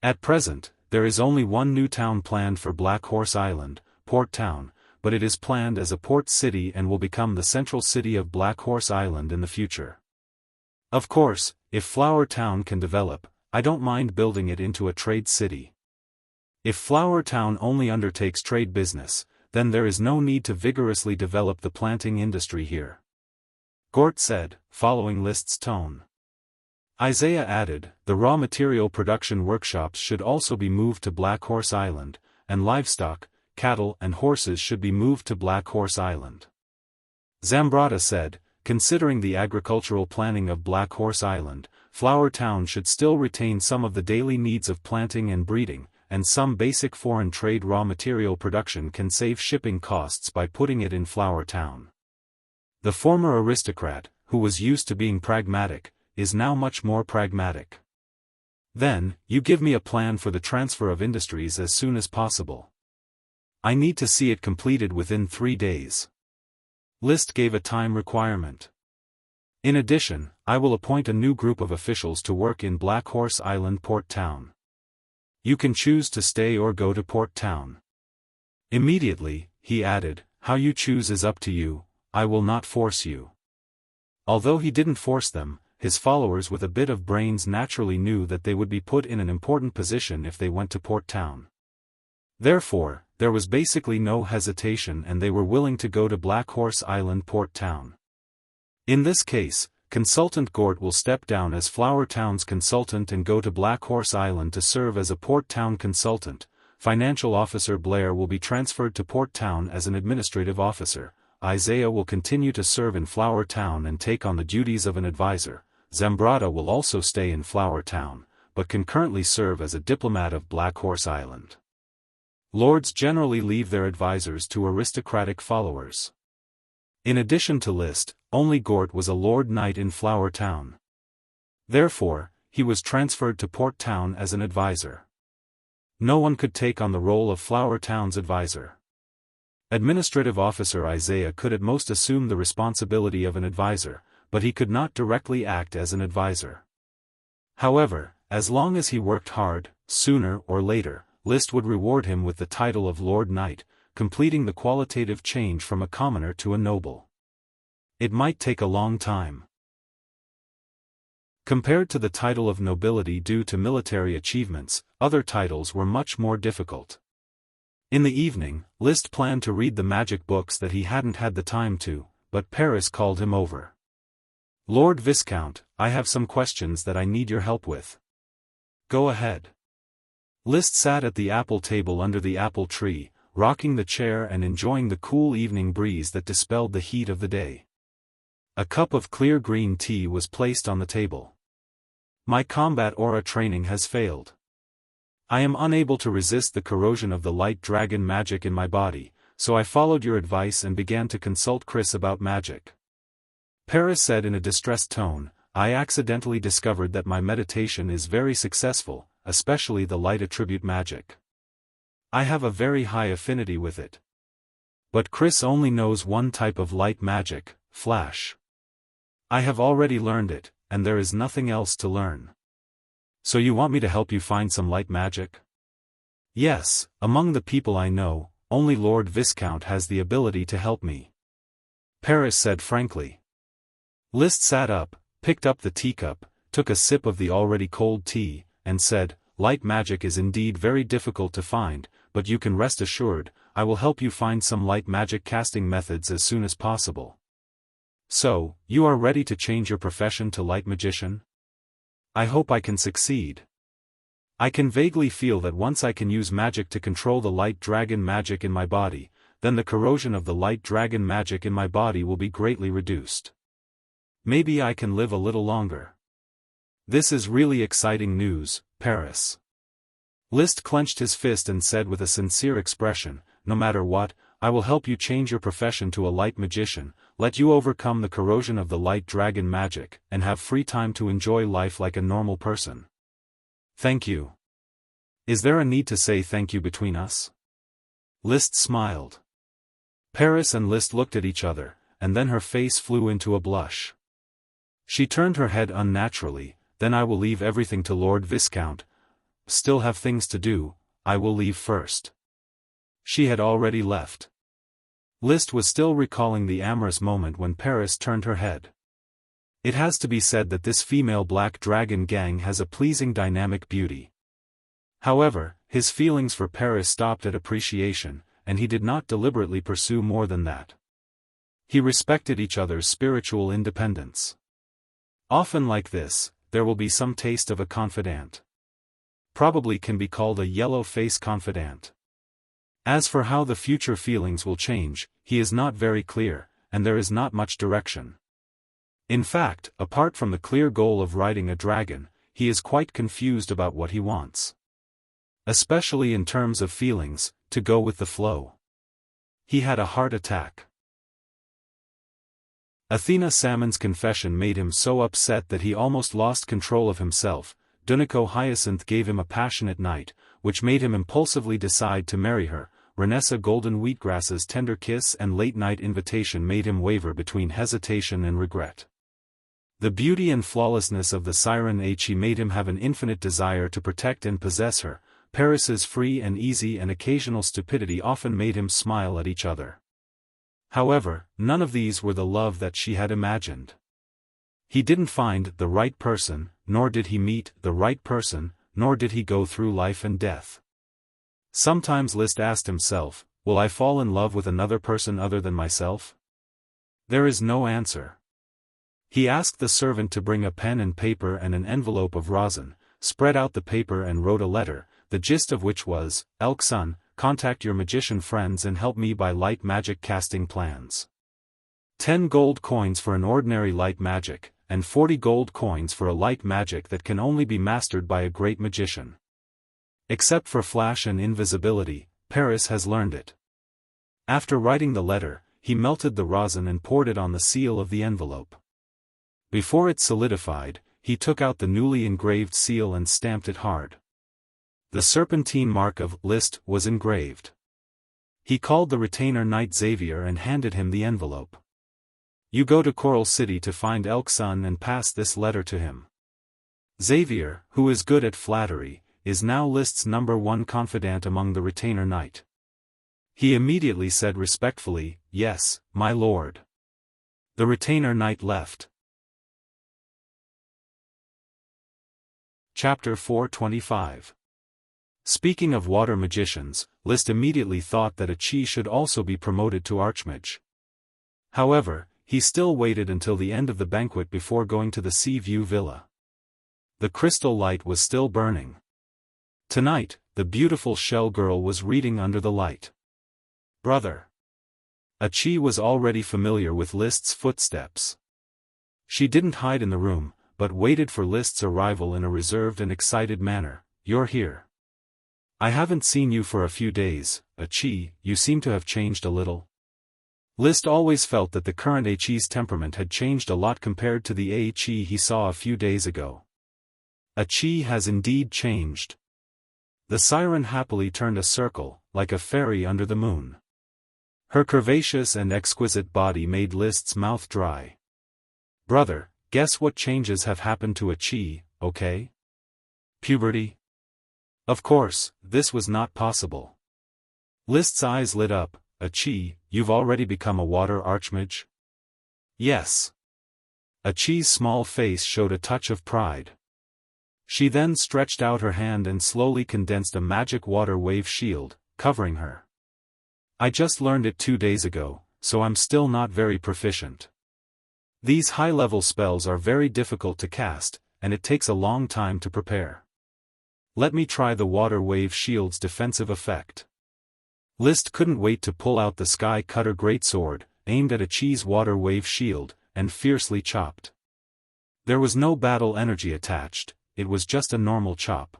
At present, there is only one new town planned for Black Horse Island, Port Town, but it is planned as a port city and will become the central city of Black Horse Island in the future. Of course, if Flower Town can develop, I don't mind building it into a trade city. If Flower Town only undertakes trade business, then there is no need to vigorously develop the planting industry here. Gort said, following List's tone. Isaiah added, the raw material production workshops should also be moved to Black Horse Island, and livestock, cattle and horses should be moved to Black Horse Island. Zambrata said, considering the agricultural planning of Black Horse Island, Flower Town should still retain some of the daily needs of planting and breeding, and some basic foreign trade raw material production can save shipping costs by putting it in Flower Town. The former aristocrat, who was used to being pragmatic, is now much more pragmatic. Then, you give me a plan for the transfer of industries as soon as possible. I need to see it completed within 3 days. List gave a time requirement. In addition, I will appoint a new group of officials to work in Black Horse Island Port Town. You can choose to stay or go to Port Town. Immediately, he added, how you choose is up to you, I will not force you. Although he didn't force them, his followers with a bit of brains naturally knew that they would be put in an important position if they went to Port Town. Therefore, there was basically no hesitation and they were willing to go to Black Horse Island Port Town. In this case, Consultant Gort will step down as Flower Town's consultant and go to Black Horse Island to serve as a Port Town consultant. Financial Officer Blair will be transferred to Port Town as an administrative officer. Isaiah will continue to serve in Flower Town and take on the duties of an advisor. Zambrata will also stay in Flower Town, but can currently serve as a diplomat of Black Horse Island. Lords generally leave their advisors to aristocratic followers. In addition to List, only Gort was a Lord Knight in Flower Town. Therefore, he was transferred to Port Town as an advisor. No one could take on the role of Flower Town's advisor. Administrative Officer Isaiah could at most assume the responsibility of an advisor, but he could not directly act as an advisor. However, as long as he worked hard, sooner or later, List would reward him with the title of Lord Knight, completing the qualitative change from a commoner to a noble. It might take a long time. Compared to the title of nobility due to military achievements, other titles were much more difficult. In the evening, List planned to read the magic books that he hadn't had the time to, but Paris called him over. Lord Viscount, I have some questions that I need your help with. Go ahead. List sat at the apple table under the apple tree, rocking the chair and enjoying the cool evening breeze that dispelled the heat of the day. A cup of clear green tea was placed on the table. My combat aura training has failed. I am unable to resist the corrosion of the light dragon magic in my body, so I followed your advice and began to consult Chris about magic. Paris said in a distressed tone, I accidentally discovered that my meditation is very successful, especially the light attribute magic. I have a very high affinity with it. But Chris only knows one type of light magic, flash. I have already learned it, and there is nothing else to learn. So you want me to help you find some light magic? Yes, among the people I know, only Lord Viscount has the ability to help me. Paris said frankly. Liszt sat up, picked up the teacup, took a sip of the already cold tea, and said, light magic is indeed very difficult to find, but you can rest assured, I will help you find some light magic casting methods as soon as possible. So, you are ready to change your profession to light magician? I hope I can succeed. I can vaguely feel that once I can use magic to control the light dragon magic in my body, then the corrosion of the light dragon magic in my body will be greatly reduced. Maybe I can live a little longer. This is really exciting news, Paris. Liszt clenched his fist and said with a sincere expression, no matter what, I will help you change your profession to a light magician, let you overcome the corrosion of the light dragon magic, and have free time to enjoy life like a normal person. Thank you. Is there a need to say thank you between us? Liszt smiled. Paris and Liszt looked at each other, and then her face flew into a blush. She turned her head unnaturally, then I will leave everything to Lord Viscount. Still have things to do, I will leave first. She had already left. Liszt was still recalling the amorous moment when Paris turned her head. It has to be said that this female black dragon gang has a pleasing dynamic beauty. However, his feelings for Paris stopped at appreciation, and he did not deliberately pursue more than that. He respected each other's spiritual independence. Often like this, there will be some taste of a confidant. Probably can be called a yellow-face confidant. As for how the future feelings will change, he is not very clear, and there is not much direction. In fact, apart from the clear goal of riding a dragon, he is quite confused about what he wants. Especially in terms of feelings, to go with the flow. He had a heart attack. Athena Salmon's confession made him so upset that he almost lost control of himself. Dunico Hyacinth gave him a passionate night, which made him impulsively decide to marry her. Renessa Golden Wheatgrass's tender kiss and late-night invitation made him waver between hesitation and regret. The beauty and flawlessness of the siren Achi made him have an infinite desire to protect and possess her. Paris's free and easy and occasional stupidity often made him smile at each other. However, none of these were the love that she had imagined. He didn't find the right person, nor did he meet the right person, nor did he go through life and death. Sometimes Liszt asked himself, will I fall in love with another person other than myself? There is no answer. He asked the servant to bring a pen and paper and an envelope of rosin, spread out the paper and wrote a letter, the gist of which was, Elk-san, contact your magician friends and help me buy light magic casting plans. 10 gold coins for an ordinary light magic, and 40 gold coins for a light magic that can only be mastered by a great magician. Except for flash and invisibility, Paris has learned it. After writing the letter, he melted the rosin and poured it on the seal of the envelope. Before it solidified, he took out the newly engraved seal and stamped it hard. The serpentine mark of Liszt was engraved. He called the retainer knight Xavier and handed him the envelope. You go to Coral City to find Elk-san and pass this letter to him. Xavier, who is good at flattery, is now Liszt's #1 confidant among the retainer knight. He immediately said respectfully, yes, my lord. The retainer knight left. Chapter 425. Speaking of water magicians, Liszt immediately thought that Achi should also be promoted to archmage. However, he still waited until the end of the banquet before going to the Sea View Villa. The crystal light was still burning. Tonight, the beautiful shell girl was reading under the light. Brother. Achi was already familiar with Liszt's footsteps. She didn't hide in the room, but waited for Liszt's arrival in a reserved and excited manner. You're here. I haven't seen you for a few days, Achi, you seem to have changed a little. List always felt that the current Achi's temperament had changed a lot compared to the Achi he saw a few days ago. Achi has indeed changed. The siren happily turned a circle, like a fairy under the moon. Her curvaceous and exquisite body made List's mouth dry. Brother, guess what changes have happened to Achi, okay? Puberty? Of course, this was not possible. List's eyes lit up. Achi, you've already become a water archmage? Yes. Achi's small face showed a touch of pride. She then stretched out her hand and slowly condensed a magic water wave shield, covering her. I just learned it 2 days ago, so I'm still not very proficient. These high-level spells are very difficult to cast, and it takes a long time to prepare. Let me try the water wave shield's defensive effect. List couldn't wait to pull out the Sky Cutter greatsword, aimed at Achi's water wave shield, and fiercely chopped. There was no battle energy attached, it was just a normal chop.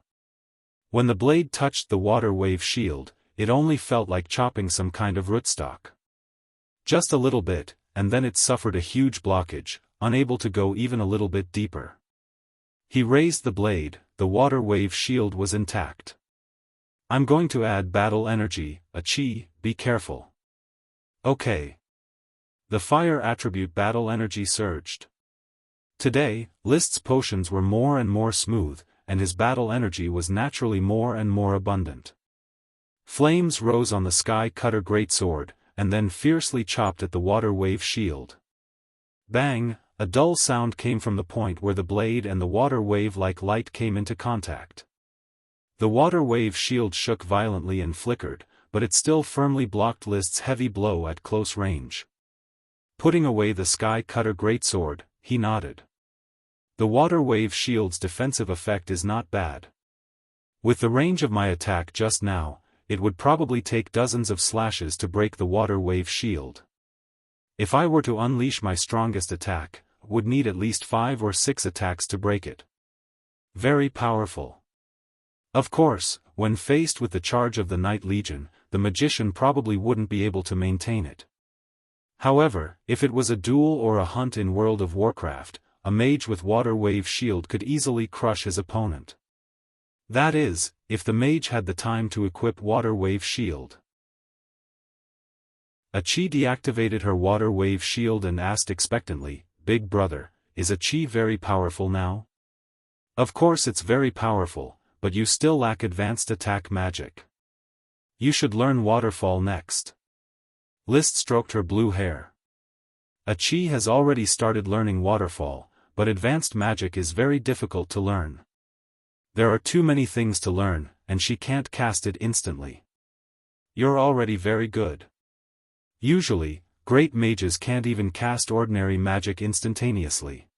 When the blade touched the water wave shield, it only felt like chopping some kind of rootstock. Just a little bit, and then it suffered a huge blockage, unable to go even a little bit deeper. He raised the blade, the water wave shield was intact. I'm going to add battle energy, Achi, be careful. Okay. The fire attribute battle energy surged. Today, List's potions were more and more smooth, and his battle energy was naturally more and more abundant. Flames rose on the Sky Cutter greatsword, and then fiercely chopped at the water wave shield. Bang, a dull sound came from the point where the blade and the water wave-like light came into contact. The water wave shield shook violently and flickered, but it still firmly blocked List's heavy blow at close range. Putting away the Sky Cutter greatsword, he nodded. The water wave shield's defensive effect is not bad. With the range of my attack just now, it would probably take dozens of slashes to break the water wave shield. If I were to unleash my strongest attack, would need at least 5 or 6 attacks to break it. Very powerful. Of course, when faced with the charge of the Night Legion, the magician probably wouldn't be able to maintain it. However, if it was a duel or a hunt in World of Warcraft, a mage with water wave shield could easily crush his opponent. That is, if the mage had the time to equip water wave shield. Achi deactivated her water wave shield and asked expectantly, Big brother, is Achi very powerful now? Of course it's very powerful, but you still lack advanced attack magic. You should learn Waterfall next. List stroked her blue hair. Achi has already started learning Waterfall, but advanced magic is very difficult to learn. There are too many things to learn, and she can't cast it instantly. You're already very good. Usually, great mages can't even cast ordinary magic instantaneously.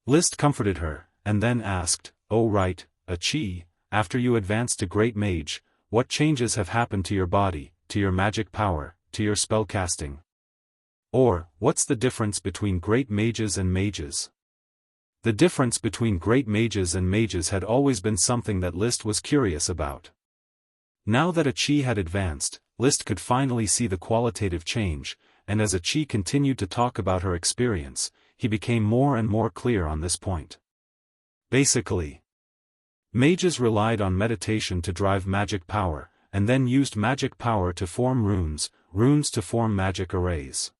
List comforted her, and then asked, Oh right, Achi, after you advance to great mage, what changes have happened to your body, to your magic power, to your spellcasting? Or, what's the difference between great mages and mages? The difference between great mages and mages had always been something that List was curious about. Now that Achi had advanced, List could finally see the qualitative change, and as Achi continued to talk about her experience, he became more and more clear on this point. Basically, mages relied on meditation to drive magic power, and then used magic power to form runes, runes to form magic arrays.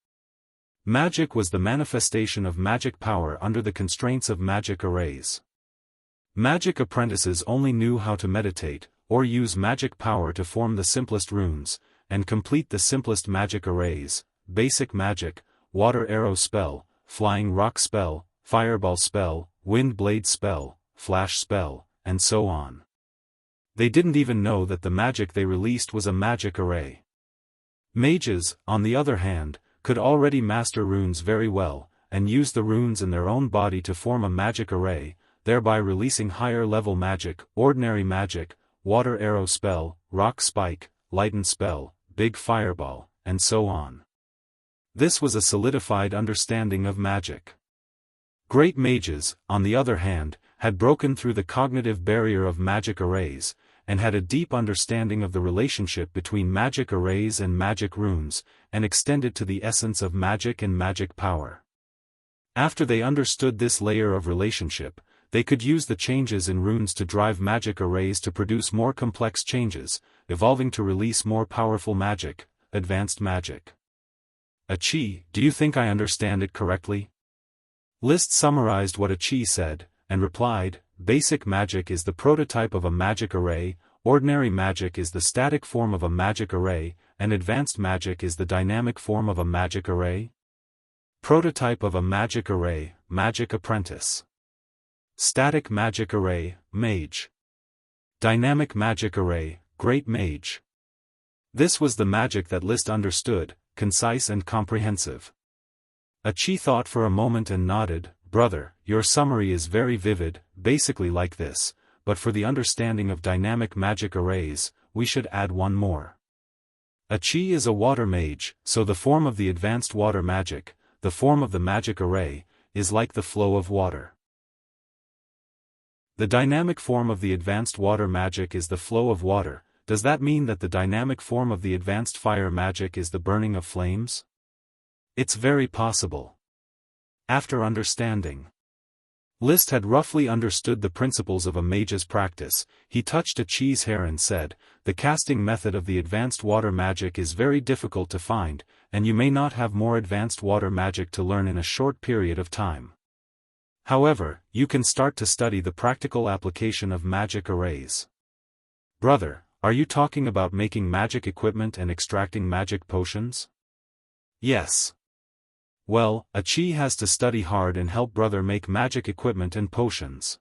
Magic was the manifestation of magic power under the constraints of magic arrays. Magic apprentices only knew how to meditate, or use magic power to form the simplest runes, and complete the simplest magic arrays: basic magic, water arrow spell, flying rock spell, fireball spell, wind blade spell, flash spell, and so on. They didn't even know that the magic they released was a magic array. Mages, on the other hand, could already master runes very well, and use the runes in their own body to form a magic array, thereby releasing higher-level magic, ordinary magic, water arrow spell, rock spike, lighten spell, big fireball, and so on. This was a solidified understanding of magic. Great mages, on the other hand, had broken through the cognitive barrier of magic arrays, and had a deep understanding of the relationship between magic arrays and magic runes, and extended to the essence of magic and magic power. After they understood this layer of relationship, they could use the changes in runes to drive magic arrays to produce more complex changes, evolving to release more powerful magic, advanced magic. Achi, do you think I understand it correctly? Liszt summarized what Achi said, and replied, basic magic is the prototype of a magic array, ordinary magic is the static form of a magic array, and advanced magic is the dynamic form of a magic array. Prototype of a magic array, magic apprentice. Static magic array, mage. Dynamic magic array, great mage. This was the magic that Liszt understood, concise and comprehensive. Achi thought for a moment and nodded, brother, your summary is very vivid, basically like this, but for the understanding of dynamic magic arrays, we should add one more. Achi is a water mage, so the form of the advanced water magic, the form of the magic array, is like the flow of water. The dynamic form of the advanced water magic is the flow of water. Does that mean that the dynamic form of the advanced fire magic is the burning of flames? It's very possible. After understanding, Liszt had roughly understood the principles of a mage's practice. He touched Achi's hair and said, the casting method of the advanced water magic is very difficult to find, and you may not have more advanced water magic to learn in a short period of time. However, you can start to study the practical application of magic arrays. Brother, are you talking about making magic equipment and extracting magic potions? Yes. Well, Achi has to study hard and help brother make magic equipment and potions.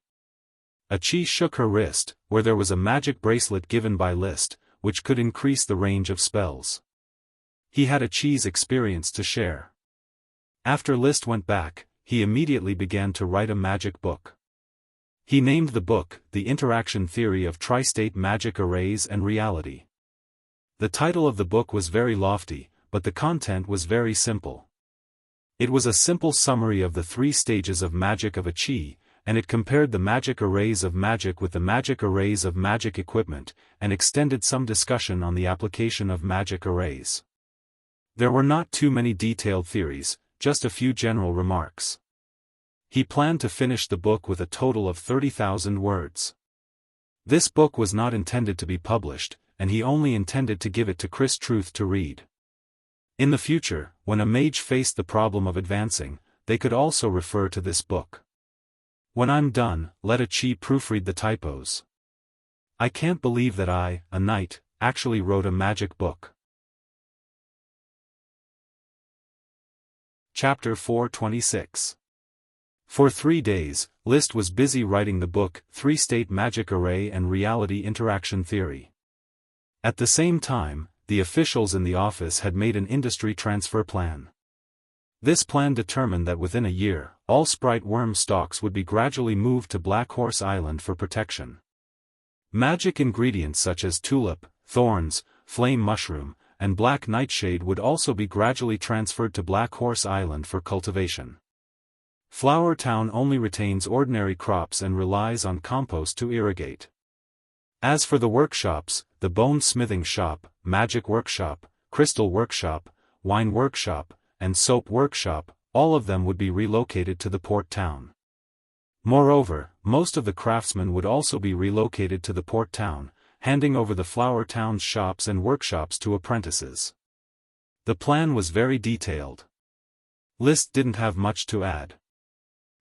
Achi shook her wrist, where there was a magic bracelet given by Liszt, which could increase the range of spells. He had Achi's experience to share. After Liszt went back, he immediately began to write a magic book. He named the book, The Interaction Theory of Tri-State Magic Arrays and Reality. The title of the book was very lofty, but the content was very simple. It was a simple summary of the 3 stages of magic of Achi, and it compared the magic arrays of magic with the magic arrays of magic equipment, and extended some discussion on the application of magic arrays. There were not too many detailed theories, just a few general remarks. He planned to finish the book with a total of 30,000 words. This book was not intended to be published, and he only intended to give it to Chris Truth to read. In the future, when a mage faced the problem of advancing, they could also refer to this book. When I'm done, let Achi proofread the typos. I can't believe that I, a knight, actually wrote a magic book. Chapter 426. For 3 days, Liszt was busy writing the book, 3-State Magic Array and Reality Interaction Theory. At the same time, the officials in the office had made an industry transfer plan. This plan determined that within a year, all sprite worm stocks would be gradually moved to Black Horse Island for protection. Magic ingredients such as tulip, thorns, flame mushroom, and black nightshade would also be gradually transferred to Black Horse Island for cultivation. Flower Town only retains ordinary crops and relies on compost to irrigate. As for the workshops, the bone smithing shop, magic workshop, crystal workshop, wine workshop, and soap workshop, all of them would be relocated to the port town. Moreover, most of the craftsmen would also be relocated to the port town, handing over the Flower Town's shops and workshops to apprentices. The plan was very detailed. Liszt didn't have much to add.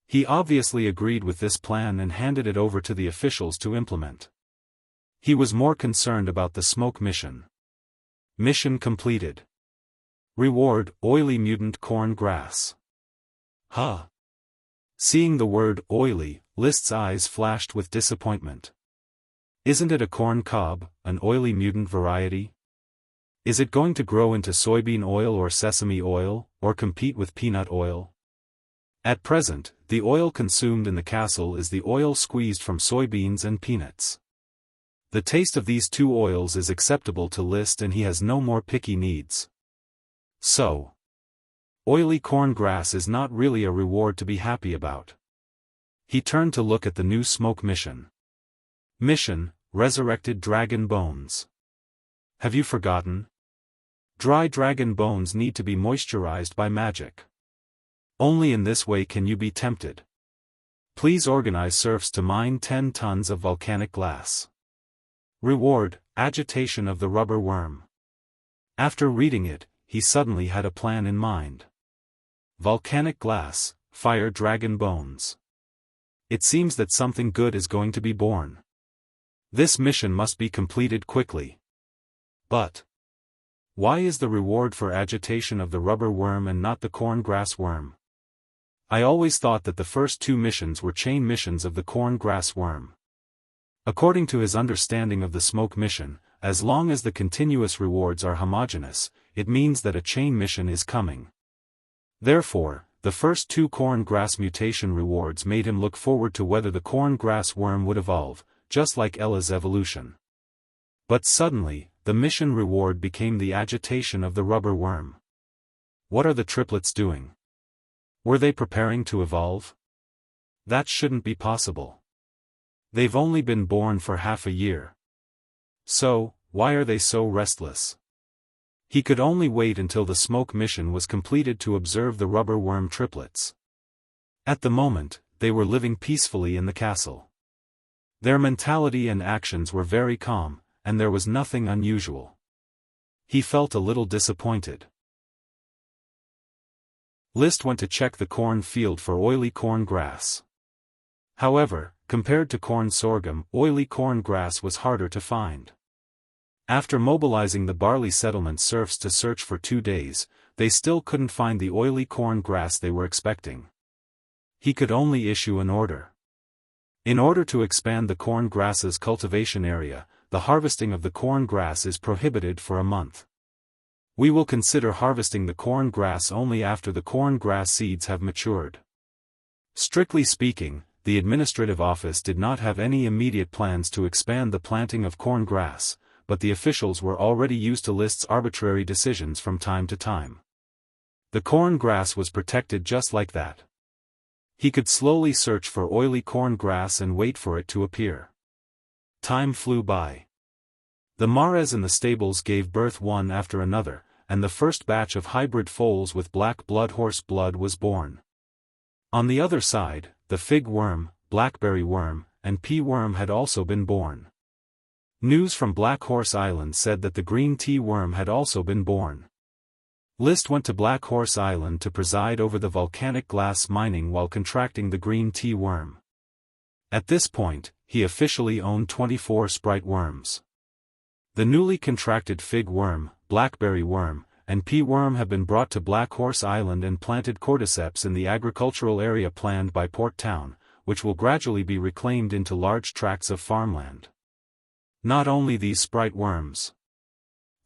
He obviously agreed with this plan and handed it over to the officials to implement. He was more concerned about the smoke mission. Mission completed. Reward, oily mutant corn grass. Huh. Seeing the word oily, Liszt's eyes flashed with disappointment. Isn't it a corn cob, an oily mutant variety? Is it going to grow into soybean oil or sesame oil, or compete with peanut oil? At present, the oil consumed in the castle is the oil squeezed from soybeans and peanuts. The taste of these 2 oils is acceptable to Liszt and he has no more picky needs. So, oily corn grass is not really a reward to be happy about. He turned to look at the new smoke mission. Mission, resurrected dragon bones. Have you forgotten? Dry dragon bones need to be moisturized by magic. Only in this way can you be tempted. Please organize serfs to mine 10 tons of volcanic glass. Reward, agitation of the rubber worm. After reading it, he suddenly had a plan in mind. Volcanic glass, fire dragon bones. It seems that something good is going to be born. This mission must be completed quickly. But why is the reward for agitation of the rubber worm and not the corn grass worm? I always thought that the first 2 missions were chain missions of the corn grass worm. According to his understanding of the smoke mission, as long as the continuous rewards are homogeneous, it means that a chain mission is coming. Therefore, the first 2 corn grass mutation rewards made him look forward to whether the corn grass worm would evolve, just like Ella's evolution. But suddenly, the mission reward became the agitation of the rubber worm. What are the triplets doing? Were they preparing to evolve? That shouldn't be possible. They've only been born for half a year. So, why are they so restless? He could only wait until the smoke mission was completed to observe the rubber worm triplets. At the moment, they were living peacefully in the castle. Their mentality and actions were very calm, and there was nothing unusual. He felt a little disappointed. List went to check the corn field for oily corn grass. However, compared to corn sorghum, oily corn grass was harder to find. After mobilizing the barley settlement serfs to search for 2 days, they still couldn't find the oily corn grass they were expecting. He could only issue an order. In order to expand the corn grass's cultivation area, the harvesting of the corn grass is prohibited for a month. We will consider harvesting the corn grass only after the corn grass seeds have matured. Strictly speaking, the administrative office did not have any immediate plans to expand the planting of corn grass, but the officials were already used to List's arbitrary decisions from time to time. The corn grass was protected just like that. He could slowly search for oily corn grass and wait for it to appear. Time flew by. The mares in the stables gave birth one after another, and the first batch of hybrid foals with black blood horse blood was born. On the other side, the fig worm, blackberry worm, and pea worm had also been born. News from Black Horse Island said that the green tea worm had also been born. List went to Black Horse Island to preside over the volcanic glass mining while contracting the green tea worm. At this point, he officially owned 24 sprite worms. The newly contracted fig worm, blackberry worm, and pea worm have been brought to Black Horse Island and planted cordyceps in the agricultural area planned by Port Town, which will gradually be reclaimed into large tracts of farmland. Not only these sprite worms.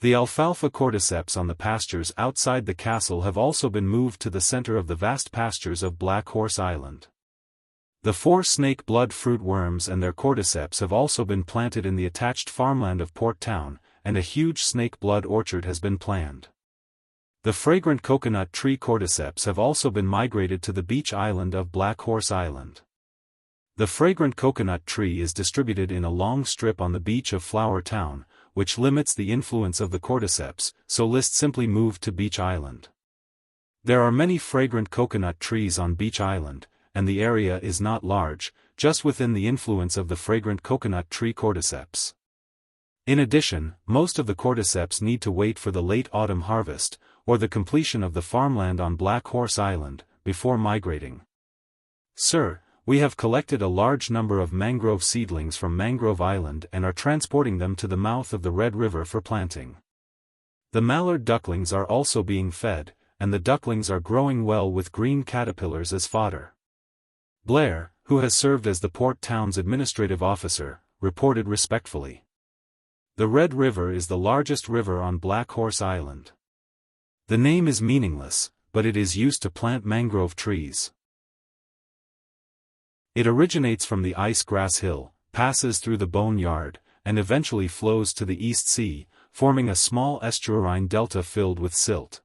The alfalfa cordyceps on the pastures outside the castle have also been moved to the center of the vast pastures of Black Horse Island. The 4 snake blood fruit worms and their cordyceps have also been planted in the attached farmland of Port Town, and a huge snake blood orchard has been planned. The fragrant coconut tree cordyceps have also been migrated to the beach island of Black Horse Island. The fragrant coconut tree is distributed in a long strip on the beach of Flower Town, which limits the influence of the cordyceps, so List simply moved to Beach Island. There are many fragrant coconut trees on Beach Island, and the area is not large, just within the influence of the fragrant coconut tree cordyceps. In addition, most of the cordyceps need to wait for the late autumn harvest, or the completion of the farmland on Black Horse Island, before migrating. Sir, we have collected a large number of mangrove seedlings from Mangrove Island and are transporting them to the mouth of the Red River for planting. The mallard ducklings are also being fed, and the ducklings are growing well with green caterpillars as fodder. Blair, who has served as the Port Town's administrative officer, reported respectfully. The Red River is the largest river on Black Horse Island. The name is meaningless, but it is used to plant mangrove trees. It originates from the Ice Grass Hill, passes through the Bone Yard, and eventually flows to the East Sea, forming a small estuarine delta filled with silt.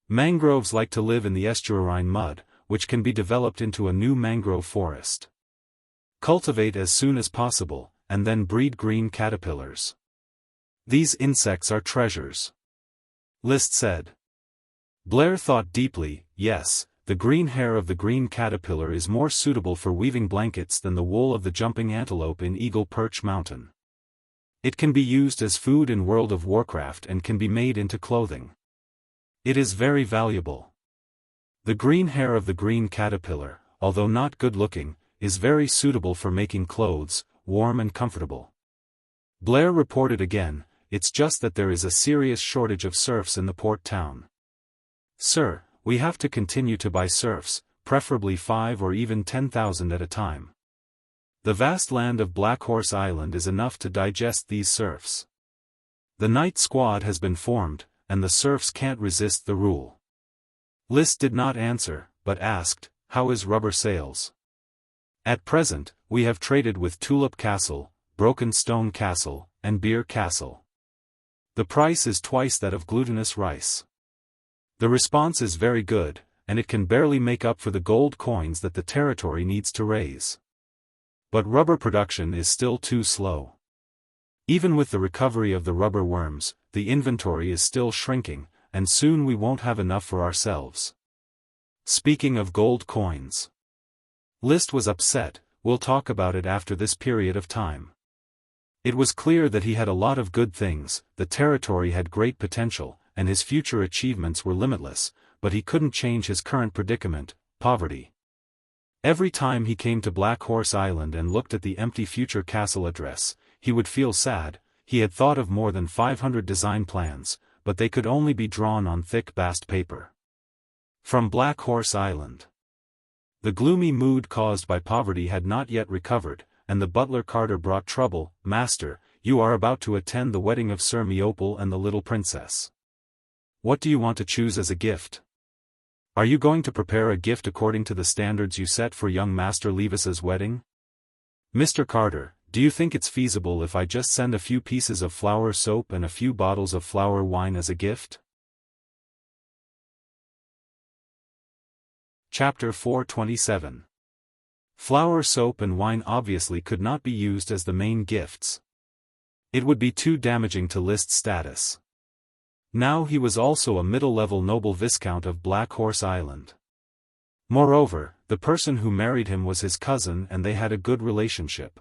Mangroves like to live in the estuarine mud, which can be developed into a new mangrove forest. Cultivate as soon as possible, and then breed green caterpillars. These insects are treasures. List said. Blair thought deeply. Yes, the green hair of the green caterpillar is more suitable for weaving blankets than the wool of the jumping antelope in Eagle Perch Mountain. It can be used as food in World of Warcraft and can be made into clothing. It is very valuable. The green hair of the green caterpillar, although not good-looking, is very suitable for making clothes, warm and comfortable. Blair reported again, it's just that there is a serious shortage of serfs in the port town. Sir, we have to continue to buy serfs, preferably 5 or even 10,000 at a time. The vast land of Black Horse Island is enough to digest these serfs. The night squad has been formed, and the serfs can't resist the rule. List did not answer, but asked, how is rubber sales? At present, we have traded with Tulip Castle, Broken Stone Castle, and Beer Castle. The price is twice that of glutinous rice. The response is very good, and it can barely make up for the gold coins that the territory needs to raise. But rubber production is still too slow. Even with the recovery of the rubber worms, the inventory is still shrinking, and soon we won't have enough for ourselves. Speaking of gold coins. List was upset. We'll talk about it after this period of time. It was clear that he had a lot of good things, the territory had great potential, and his future achievements were limitless, but he couldn't change his current predicament, poverty. Every time he came to Black Horse Island and looked at the empty future castle address, he would feel sad. He had thought of more than 500 design plans, but they could only be drawn on thick bast paper. From Black Horse Island. The gloomy mood caused by poverty had not yet recovered, and the butler Carter brought trouble. Master, you are about to attend the wedding of Sir Meopal and the little princess. What do you want to choose as a gift? Are you going to prepare a gift according to the standards you set for young Master Levis's wedding? Mr. Carter, do you think it's feasible if I just send a few pieces of flour soap and a few bottles of flour wine as a gift? Chapter 427. Flour soap and wine obviously could not be used as the main gifts. It would be too damaging to List's status. Now he was also a middle-level noble viscount of Black Horse Island. Moreover, the person who married him was his cousin and they had a good relationship.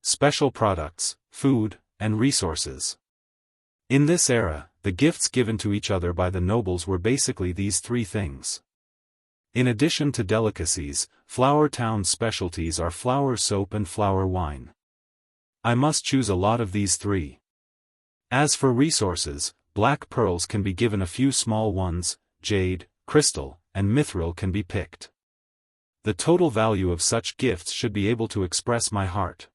Special products, food, and resources. In this era, the gifts given to each other by the nobles were basically these three things. In addition to delicacies, Flower Town's specialties are flour soap and flour wine. I must choose a lot of these three. As for resources, black pearls can be given, a few small ones, jade, crystal, and mithril can be picked. The total value of such gifts should be able to express my heart.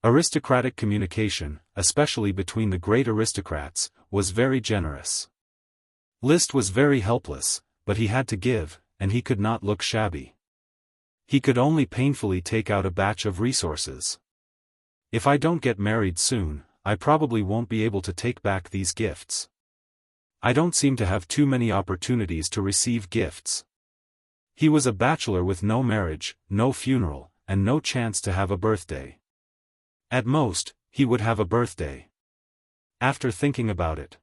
Aristocratic communication, especially between the great aristocrats, was very generous. List was very helpless, but he had to give, and he could not look shabby. He could only painfully take out a batch of resources. If I don't get married soon, I probably won't be able to take back these gifts. I don't seem to have too many opportunities to receive gifts. He was a bachelor with no marriage, no funeral, and no chance to have a birthday. At most, he would have a birthday. After thinking about it,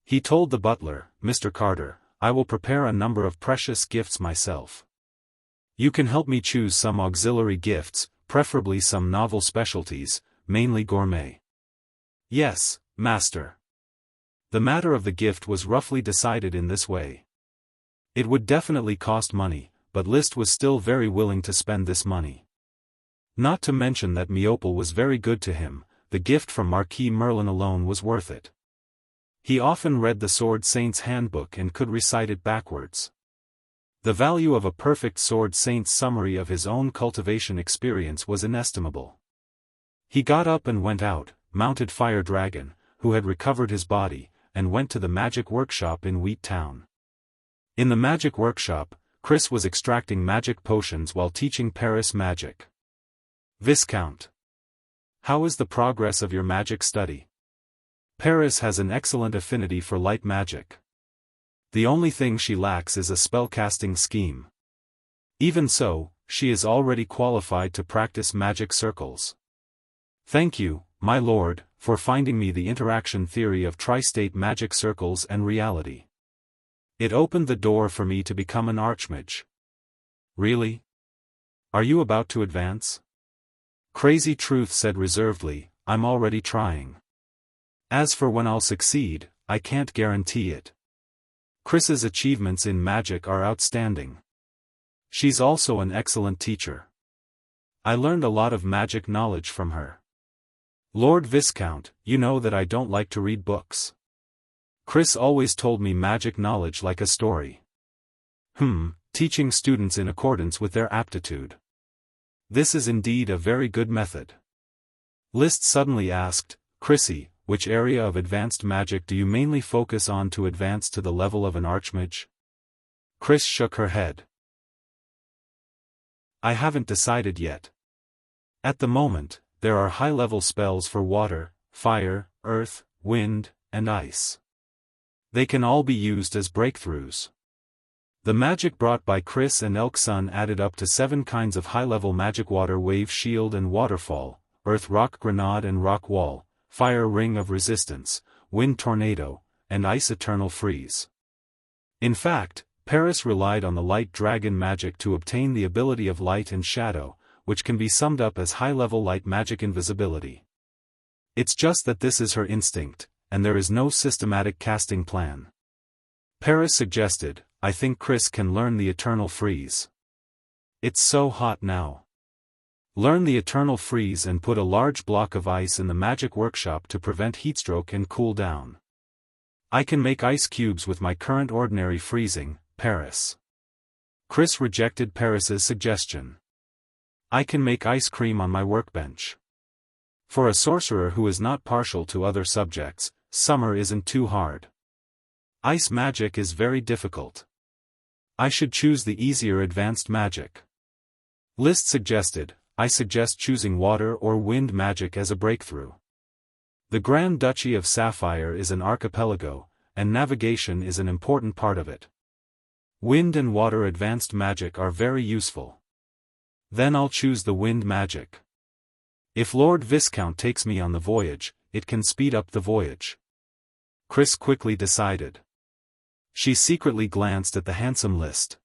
he told the butler, Mr. Carter, I will prepare a number of precious gifts myself. You can help me choose some auxiliary gifts, preferably some novel specialties, mainly gourmet. Yes, master. The matter of the gift was roughly decided in this way. It would definitely cost money, but List was still very willing to spend this money. Not to mention that Meopal was very good to him, the gift from Marquis Merlin alone was worth it. He often read the Sword Saint's handbook and could recite it backwards. The value of a perfect Sword Saint's summary of his own cultivation experience was inestimable. He got up and went out, mounted Fire Dragon, who had recovered his body, and went to the magic workshop in Wheat Town. In the magic workshop, Chris was extracting magic potions while teaching Paris magic. Viscount. How is the progress of your magic study? Paris has an excellent affinity for light magic. The only thing she lacks is a spellcasting scheme. Even so, she is already qualified to practice magic circles. Thank you, my lord, for finding me the interaction theory of tri-state magic circles and reality. It opened the door for me to become an archmage. Really? Are you about to advance? Crazy Truth said reservedly, I'm already trying. As for when I'll succeed, I can't guarantee it. Chris's achievements in magic are outstanding. She's also an excellent teacher. I learned a lot of magic knowledge from her. Lord Viscount, you know that I don't like to read books. Chris always told me magic knowledge like a story. Teaching students in accordance with their aptitude. This is indeed a very good method. List suddenly asked, Chrissy, which area of advanced magic do you mainly focus on to advance to the level of an archmage? Chris shook her head. I haven't decided yet. At the moment, there are high-level spells for water, fire, earth, wind, and ice. They can all be used as breakthroughs. The magic brought by Chris and Elk Sun added up to 7 kinds of high-level magic: water wave shield and waterfall, earth rock grenade and rock wall, fire ring of resistance, wind tornado, and ice eternal freeze. In fact, Paris relied on the light dragon magic to obtain the ability of light and shadow, which can be summed up as high-level light magic invisibility. It's just that this is her instinct, and there is no systematic casting plan. Paris suggested, I think Chris can learn the eternal freeze. It's so hot now. Learn the eternal freeze and put a large block of ice in the magic workshop to prevent heatstroke and cool down. I can make ice cubes with my current ordinary freezing, Paris. Chris rejected Paris's suggestion. I can make ice cream on my workbench. For a sorcerer who is not partial to other subjects, summer isn't too hard. Ice magic is very difficult. I should choose the easier advanced magic. List suggested, I suggest choosing water or wind magic as a breakthrough. The Grand Duchy of Sapphire is an archipelago, and navigation is an important part of it. Wind and water advanced magic are very useful. Then I'll choose the wind magic. If Lord Viscount takes me on the voyage, it can speed up the voyage. Chris quickly decided. She secretly glanced at the handsome List.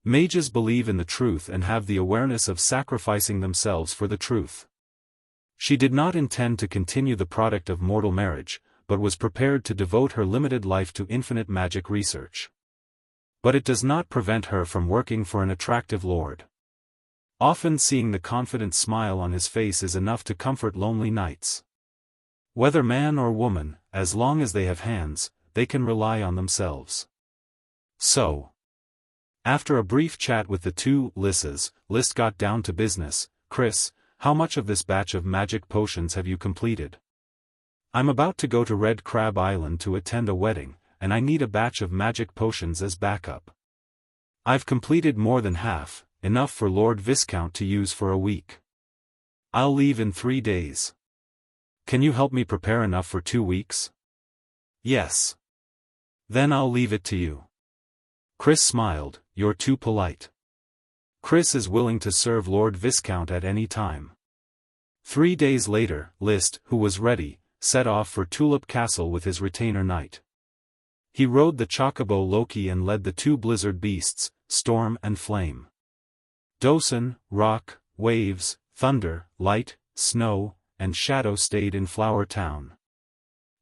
Mages believe in the truth and have the awareness of sacrificing themselves for the truth. She did not intend to continue the product of mortal marriage, but was prepared to devote her limited life to infinite magic research. But it does not prevent her from working for an attractive lord. Often seeing the confident smile on his face is enough to comfort lonely nights. Whether man or woman, as long as they have hands, they can rely on themselves. So, after a brief chat with the two Lisses, List got down to business. Chris, how much of this batch of magic potions have you completed? I'm about to go to Red Crab Island to attend a wedding, and I need a batch of magic potions as backup. I've completed more than half, enough for Lord Viscount to use for a week. I'll leave in 3 days. Can you help me prepare enough for 2 weeks? Yes. Then I'll leave it to you. Chris smiled, you're too polite. Chris is willing to serve Lord Viscount at any time. 3 days later, List, who was ready, set off for Tulip Castle with his retainer knight. He rode the chocobo Loki and led the 2 blizzard beasts, Storm and Flame. Dosen, Rock, Waves, Thunder, Light, Snow, and Shadow stayed in Flower Town.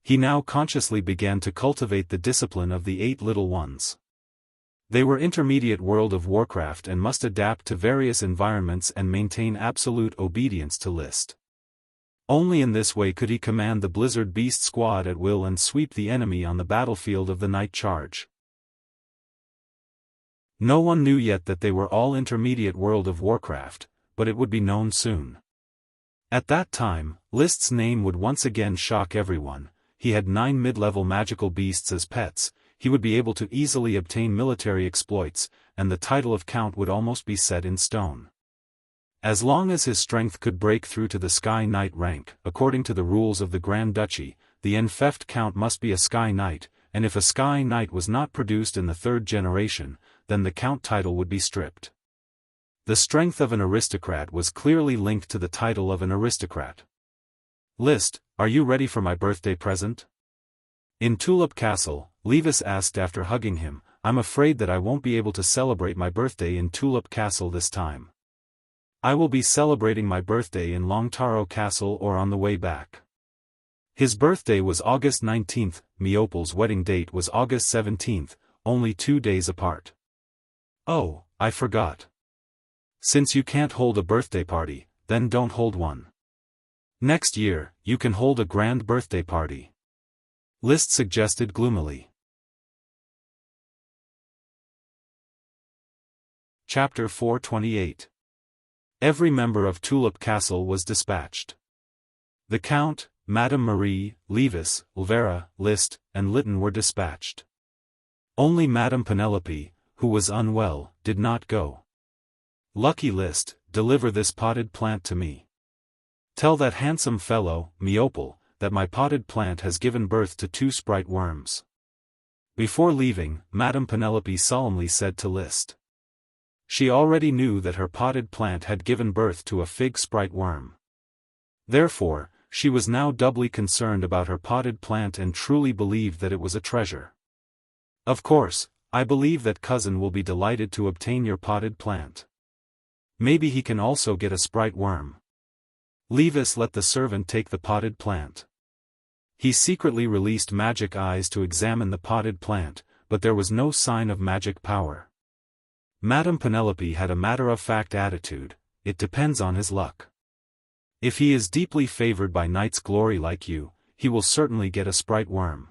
He now consciously began to cultivate the discipline of the 8 little ones. They were intermediate World of Warcraft and must adapt to various environments and maintain absolute obedience to List. Only in this way could he command the Blizzard Beast squad at will and sweep the enemy on the battlefield of the night charge. No one knew yet that they were all intermediate World of Warcraft, but it would be known soon. At that time, List's name would once again shock everyone. He had 9 mid-level magical beasts as pets. He would be able to easily obtain military exploits, and the title of Count would almost be set in stone. As long as his strength could break through to the Sky Knight rank, according to the rules of the Grand Duchy, the Enfeft Count must be a Sky Knight, and if a Sky Knight was not produced in the 3rd generation, then the Count title would be stripped. The strength of an aristocrat was clearly linked to the title of an aristocrat. List, are you ready for my birthday present? In Tulip Castle, Levis asked after hugging him, I'm afraid that I won't be able to celebrate my birthday in Tulip Castle this time. I will be celebrating my birthday in Longtaro Castle or on the way back. His birthday was August 19th, Meople's wedding date was August 17th, only 2 days apart. Oh, I forgot. Since you can't hold a birthday party, then don't hold one. Next year, you can hold a grand birthday party. List suggested gloomily. Chapter 428. Every member of Tulip Castle was dispatched. The Count, Madame Marie, Levis, Elvira, List, and Lytton were dispatched. Only Madame Penelope, who was unwell, did not go. Lucky List, deliver this potted plant to me. Tell that handsome fellow, Meople, that my potted plant has given birth to 2 sprite worms. Before leaving, Madame Penelope solemnly said to List. She already knew that her potted plant had given birth to a fig sprite worm. Therefore, she was now doubly concerned about her potted plant and truly believed that it was a treasure. Of course, I believe that cousin will be delighted to obtain your potted plant. Maybe he can also get a sprite worm. Levis let the servant take the potted plant. He secretly released magic eyes to examine the potted plant, but there was no sign of magic power. Madame Penelope had a matter-of-fact attitude, it depends on his luck. If he is deeply favored by knight's glory like you, he will certainly get a sprite worm.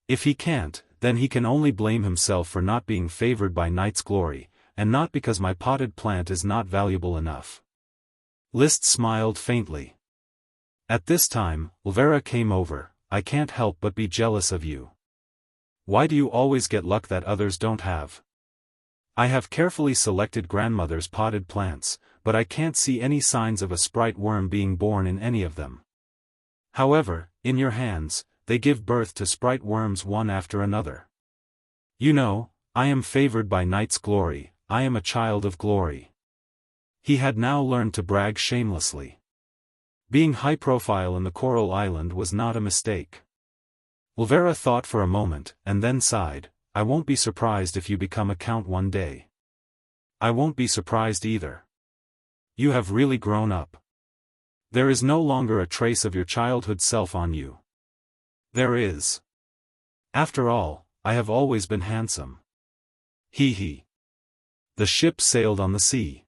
If he can't, then he can only blame himself for not being favored by knight's glory, and not because my potted plant is not valuable enough. List smiled faintly. At this time, Elvira came over, I can't help but be jealous of you. Why do you always get luck that others don't have? I have carefully selected grandmother's potted plants, but I can't see any signs of a sprite worm being born in any of them. However, in your hands, they give birth to sprite worms one after another. You know, I am favored by knight's glory, I am a child of glory. He had now learned to brag shamelessly. Being high profile in the Coral Island was not a mistake. Elvira thought for a moment, and then sighed, I won't be surprised if you become a count one day. I won't be surprised either. You have really grown up. There is no longer a trace of your childhood self on you. There is. After all, I have always been handsome. Hee hee. The ship sailed on the sea.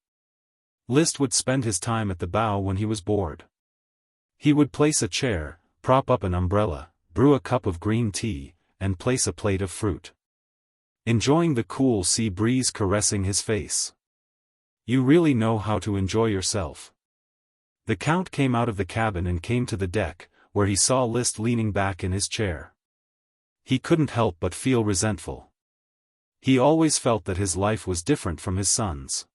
List would spend his time at the bow when he was bored. He would place a chair, prop up an umbrella, brew a cup of green tea, and place a plate of fruit. Enjoying the cool sea breeze caressing his face. You really know how to enjoy yourself. The Count came out of the cabin and came to the deck, where he saw List leaning back in his chair. He couldn't help but feel resentful. He always felt that his life was different from his son's.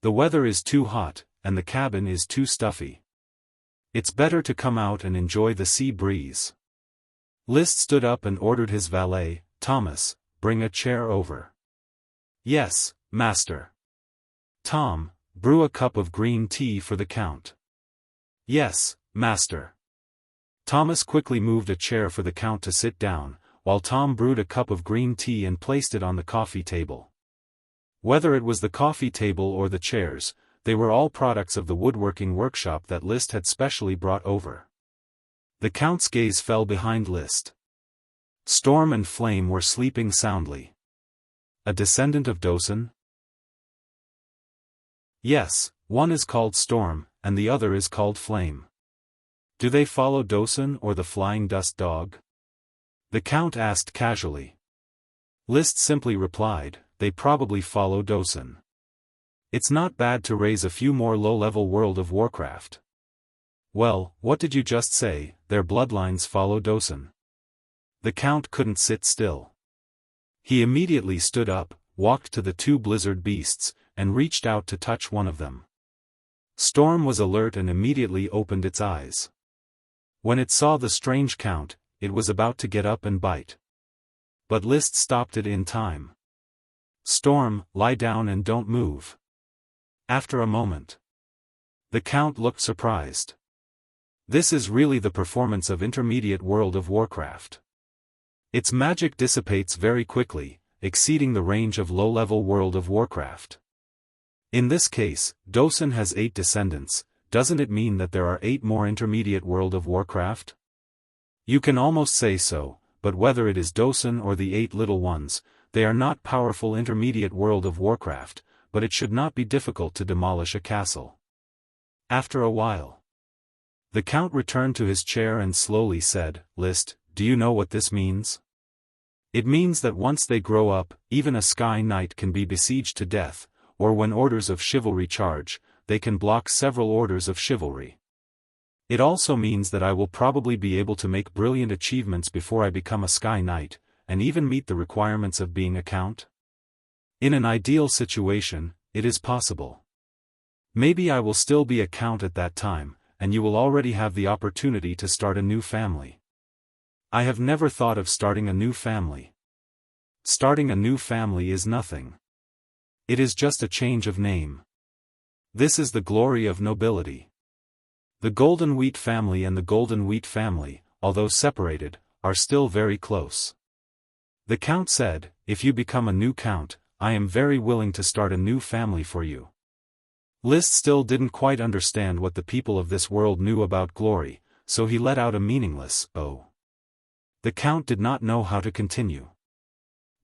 The weather is too hot, and the cabin is too stuffy. It's better to come out and enjoy the sea breeze. List stood up and ordered his valet, Thomas, bring a chair over. Yes, master. Tom, brew a cup of green tea for the Count. Yes, master. Thomas quickly moved a chair for the Count to sit down, while Tom brewed a cup of green tea and placed it on the coffee table. Whether it was the coffee table or the chairs, they were all products of the woodworking workshop that List had specially brought over. The Count's gaze fell behind List. Storm and Flame were sleeping soundly. A descendant of Dosen? Yes, one is called Storm, and the other is called Flame. Do they follow Dosen or the flying dust dog? The Count asked casually. List simply replied, they probably follow Dosen. It's not bad to raise a few more low-level World of Warcraft. Well, what did you just say, their bloodlines follow Dosen? The Count couldn't sit still. He immediately stood up, walked to the 2 blizzard beasts, and reached out to touch one of them. Storm was alert and immediately opened its eyes. When it saw the strange Count, it was about to get up and bite. But List stopped it in time. Storm, lie down and don't move. After a moment, the Count looked surprised. This is really the performance of intermediate World of Warcraft. Its magic dissipates very quickly, exceeding the range of low-level World of Warcraft. In this case, Dosun has 8 descendants. Doesn't it mean that there are 8 more intermediate World of Warcraft? You can almost say so, but whether it is Dosun or the 8 little ones, they are not powerful intermediate World of Warcraft, but it should not be difficult to demolish a castle. After a while, the Count returned to his chair and slowly said, "List, do you know what this means? It means that once they grow up, even a Sky Knight can be besieged to death, or when orders of chivalry charge, they can block several orders of chivalry. It also means that I will probably be able to make brilliant achievements before I become a Sky Knight, and even meet the requirements of being a Count. In an ideal situation, it is possible. Maybe I will still be a Count at that time, and you will already have the opportunity to start a new family. I have never thought of starting a new family. Starting a new family is nothing. It is just a change of name. This is the glory of nobility. The Golden Wheat family and the Golden Wheat family, although separated, are still very close." The Count said, "If you become a new Count, I am very willing to start a new family for you." List still didn't quite understand what the people of this world knew about glory, so he let out a meaningless, "Oh." The Count did not know how to continue.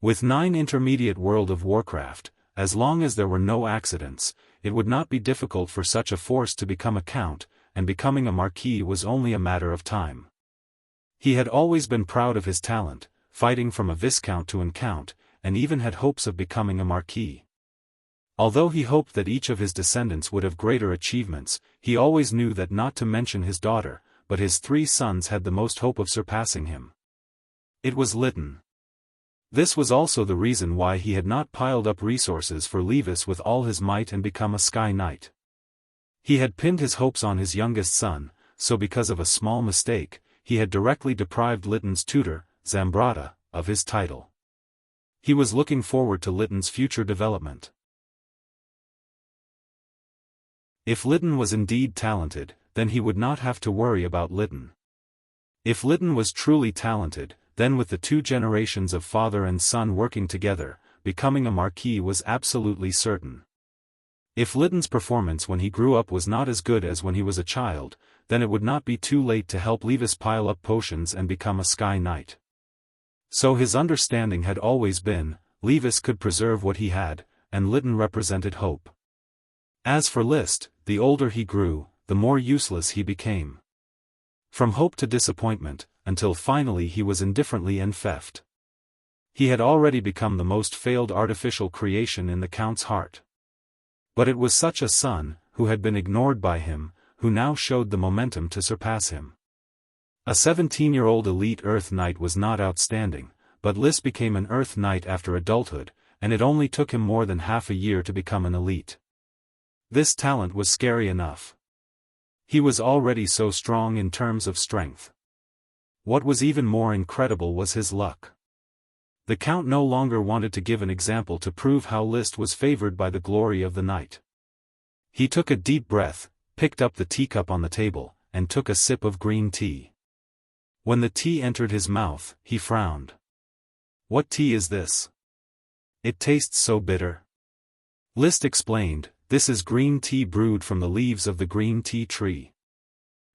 With 9 intermediate World of Warcraft, as long as there were no accidents, it would not be difficult for such a force to become a Count, and becoming a Marquis was only a matter of time. He had always been proud of his talent, fighting from a Viscount to an Count, and even had hopes of becoming a Marquis. Although he hoped that each of his descendants would have greater achievements, he always knew that not to mention his daughter, but his 3 sons had the most hope of surpassing him. It was Lytton. This was also the reason why he had not piled up resources for Levis with all his might and become a Sky Knight. He had pinned his hopes on his youngest son, so because of a small mistake, he had directly deprived Lytton's tutor, Zambrata, of his title. He was looking forward to Lytton's future development. If Lytton was indeed talented, then he would not have to worry about Lytton. If Lytton was truly talented, then with the 2 generations of father and son working together, becoming a Marquis was absolutely certain. If Lytton's performance when he grew up was not as good as when he was a child, then it would not be too late to help Levis pile up potions and become a Sky Knight. So his understanding had always been, Levis could preserve what he had, and Lytton represented hope. As for List, the older he grew, the more useless he became. From hope to disappointment, until finally he was indifferently enfeoffed. He had already become the most failed artificial creation in the Count's heart. But it was such a son, who had been ignored by him, who now showed the momentum to surpass him. A 17-year-old elite Earth Knight was not outstanding, but List became an Earth Knight after adulthood, and it only took him more than half a year to become an elite. This talent was scary enough. He was already so strong in terms of strength. What was even more incredible was his luck. The Count no longer wanted to give an example to prove how List was favored by the glory of the night. He took a deep breath, picked up the teacup on the table, and took a sip of green tea. When the tea entered his mouth, he frowned. "What tea is this? It tastes so bitter." List explained, "This is green tea brewed from the leaves of the green tea tree.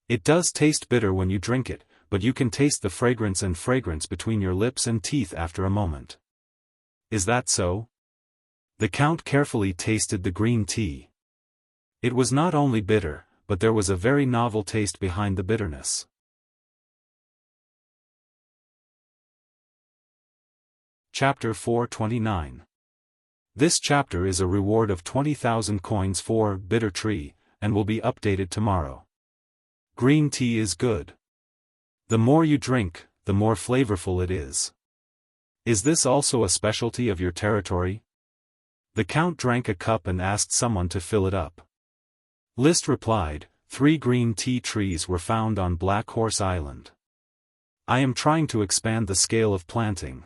It does taste bitter when you drink it, but you can taste the fragrance between your lips and teeth after a moment." "Is that so?" The Count carefully tasted the green tea. It was not only bitter, but there was a very novel taste behind the bitterness. Chapter 429. This chapter is a reward of 20,000 coins for Bitter Tree, and will be updated tomorrow. Green tea is good. The more you drink, the more flavorful it is. Is this also a specialty of your territory? The Count drank a cup and asked someone to fill it up. List replied, 3 green tea trees were found on Black Horse Island. I am trying to expand the scale of planting.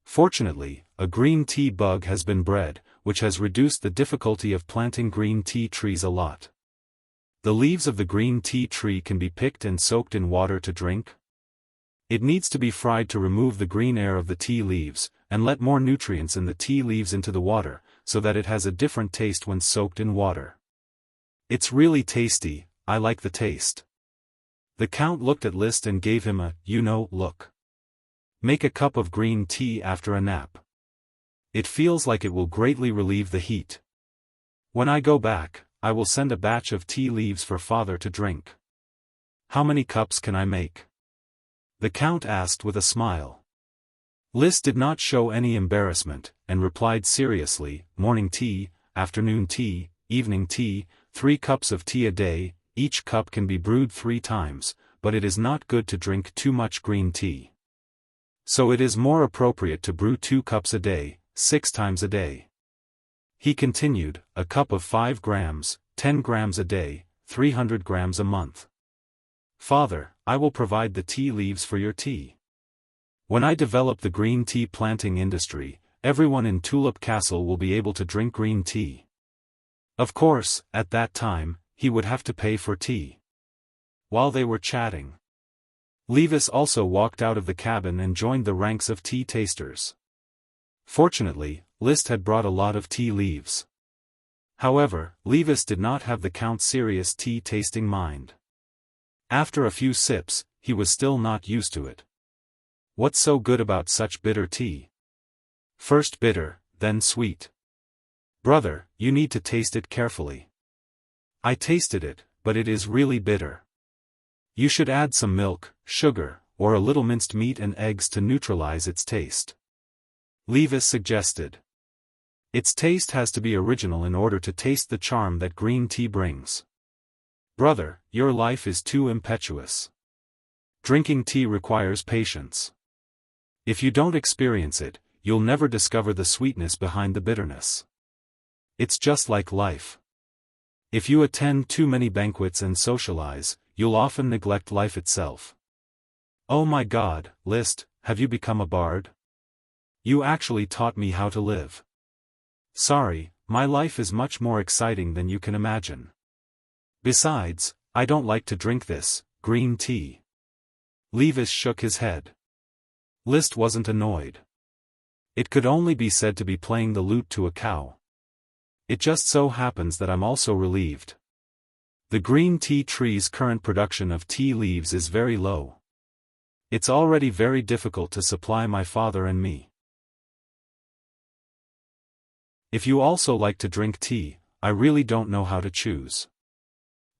Fortunately, a green tea bug has been bred, which has reduced the difficulty of planting green tea trees a lot. The leaves of the green tea tree can be picked and soaked in water to drink. It needs to be fried to remove the green air of the tea leaves, and let more nutrients in the tea leaves into the water, so that it has a different taste when soaked in water. It's really tasty, I like the taste. The Count looked at Liszt and gave him a, look. Make a cup of green tea after a nap. It feels like it will greatly relieve the heat. When I go back, I will send a batch of tea leaves for father to drink. How many cups can I make? The Count asked with a smile. Liszt did not show any embarrassment, and replied seriously, morning tea, afternoon tea, evening tea, 3 cups of tea a day. Each cup can be brewed 3 times, but it is not good to drink too much green tea. So it is more appropriate to brew 2 cups a day, 6 times a day. He continued, a cup of 5 grams, 10 grams a day, 300 grams a month. Father, I will provide the tea leaves for your tea. When I develop the green tea planting industry, everyone in Tulip Castle will be able to drink green tea. Of course, at that time, he would have to pay for tea. While they were chatting, Levis also walked out of the cabin and joined the ranks of tea tasters. Fortunately, Liszt had brought a lot of tea leaves. However, Levis did not have the Count's serious tea-tasting mind. After a few sips, he was still not used to it. What's so good about such bitter tea? First bitter, then sweet. Brother, you need to taste it carefully. I tasted it, but it is really bitter. You should add some milk, sugar, or a little minced meat and eggs to neutralize its taste. Levis suggested. Its taste has to be original in order to taste the charm that green tea brings. Brother, your life is too impetuous. Drinking tea requires patience. If you don't experience it, you'll never discover the sweetness behind the bitterness. It's just like life. If you attend too many banquets and socialize, you'll often neglect life itself. Oh my God, Liszt, have you become a bard? You actually taught me how to live. Sorry, my life is much more exciting than you can imagine. Besides, I don't like to drink this, green tea. Levis shook his head. Liszt wasn't annoyed. It could only be said to be playing the lute to a cow. It just so happens that I'm also relieved. The green tea tree's current production of tea leaves is very low. It's already very difficult to supply my father and me. If you also like to drink tea, I really don't know how to choose.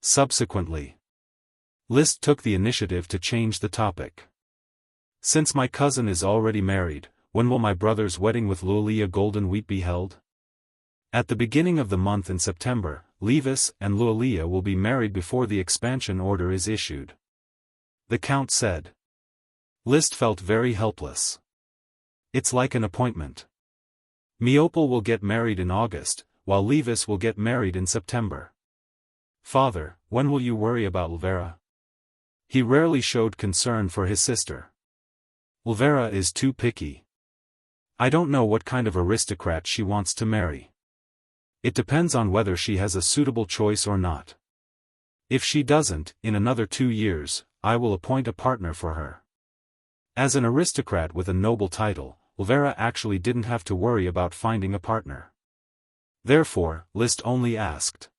Subsequently, Liszt took the initiative to change the topic. Since my cousin is already married, when will my brother's wedding with Lualia Golden Wheat be held? At the beginning of the month in September, Levis and Lualia will be married before the expansion order is issued. The Count said. Liszt felt very helpless. It's like an appointment. Miopel will get married in August, while Levis will get married in September. Father, when will you worry about Elvira? He rarely showed concern for his sister. Elvira is too picky. I don't know what kind of aristocrat she wants to marry. It depends on whether she has a suitable choice or not. If she doesn't, in another 2 years, I will appoint a partner for her. As an aristocrat with a noble title, Elvira actually didn't have to worry about finding a partner. Therefore, Liszt only asked.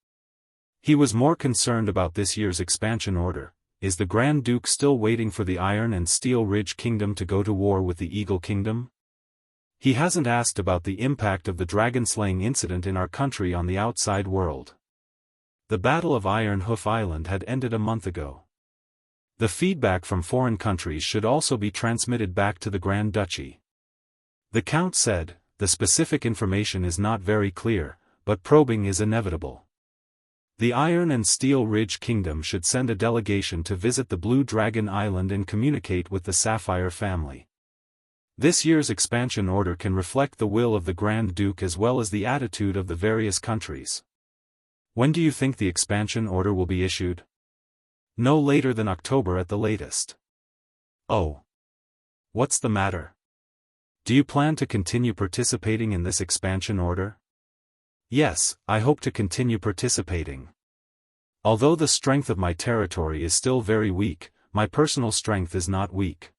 He was more concerned about this year's expansion order. Is the Grand Duke still waiting for the Iron and Steel Ridge Kingdom to go to war with the Eagle Kingdom? He hasn't asked about the impact of the dragon-slaying incident in our country on the outside world. The Battle of Iron Hoof Island had ended a month ago. The feedback from foreign countries should also be transmitted back to the Grand Duchy. The Count said, the specific information is not very clear, but probing is inevitable. The Iron and Steel Ridge Kingdom should send a delegation to visit the Blue Dragon Island and communicate with the Sapphire family. This year's expansion order can reflect the will of the Grand Duke as well as the attitude of the various countries. When do you think the expansion order will be issued? No later than October at the latest. Oh. What's the matter? Do you plan to continue participating in this expansion order? Yes, I hope to continue participating. Although the strength of my territory is still very weak, my personal strength is not weak.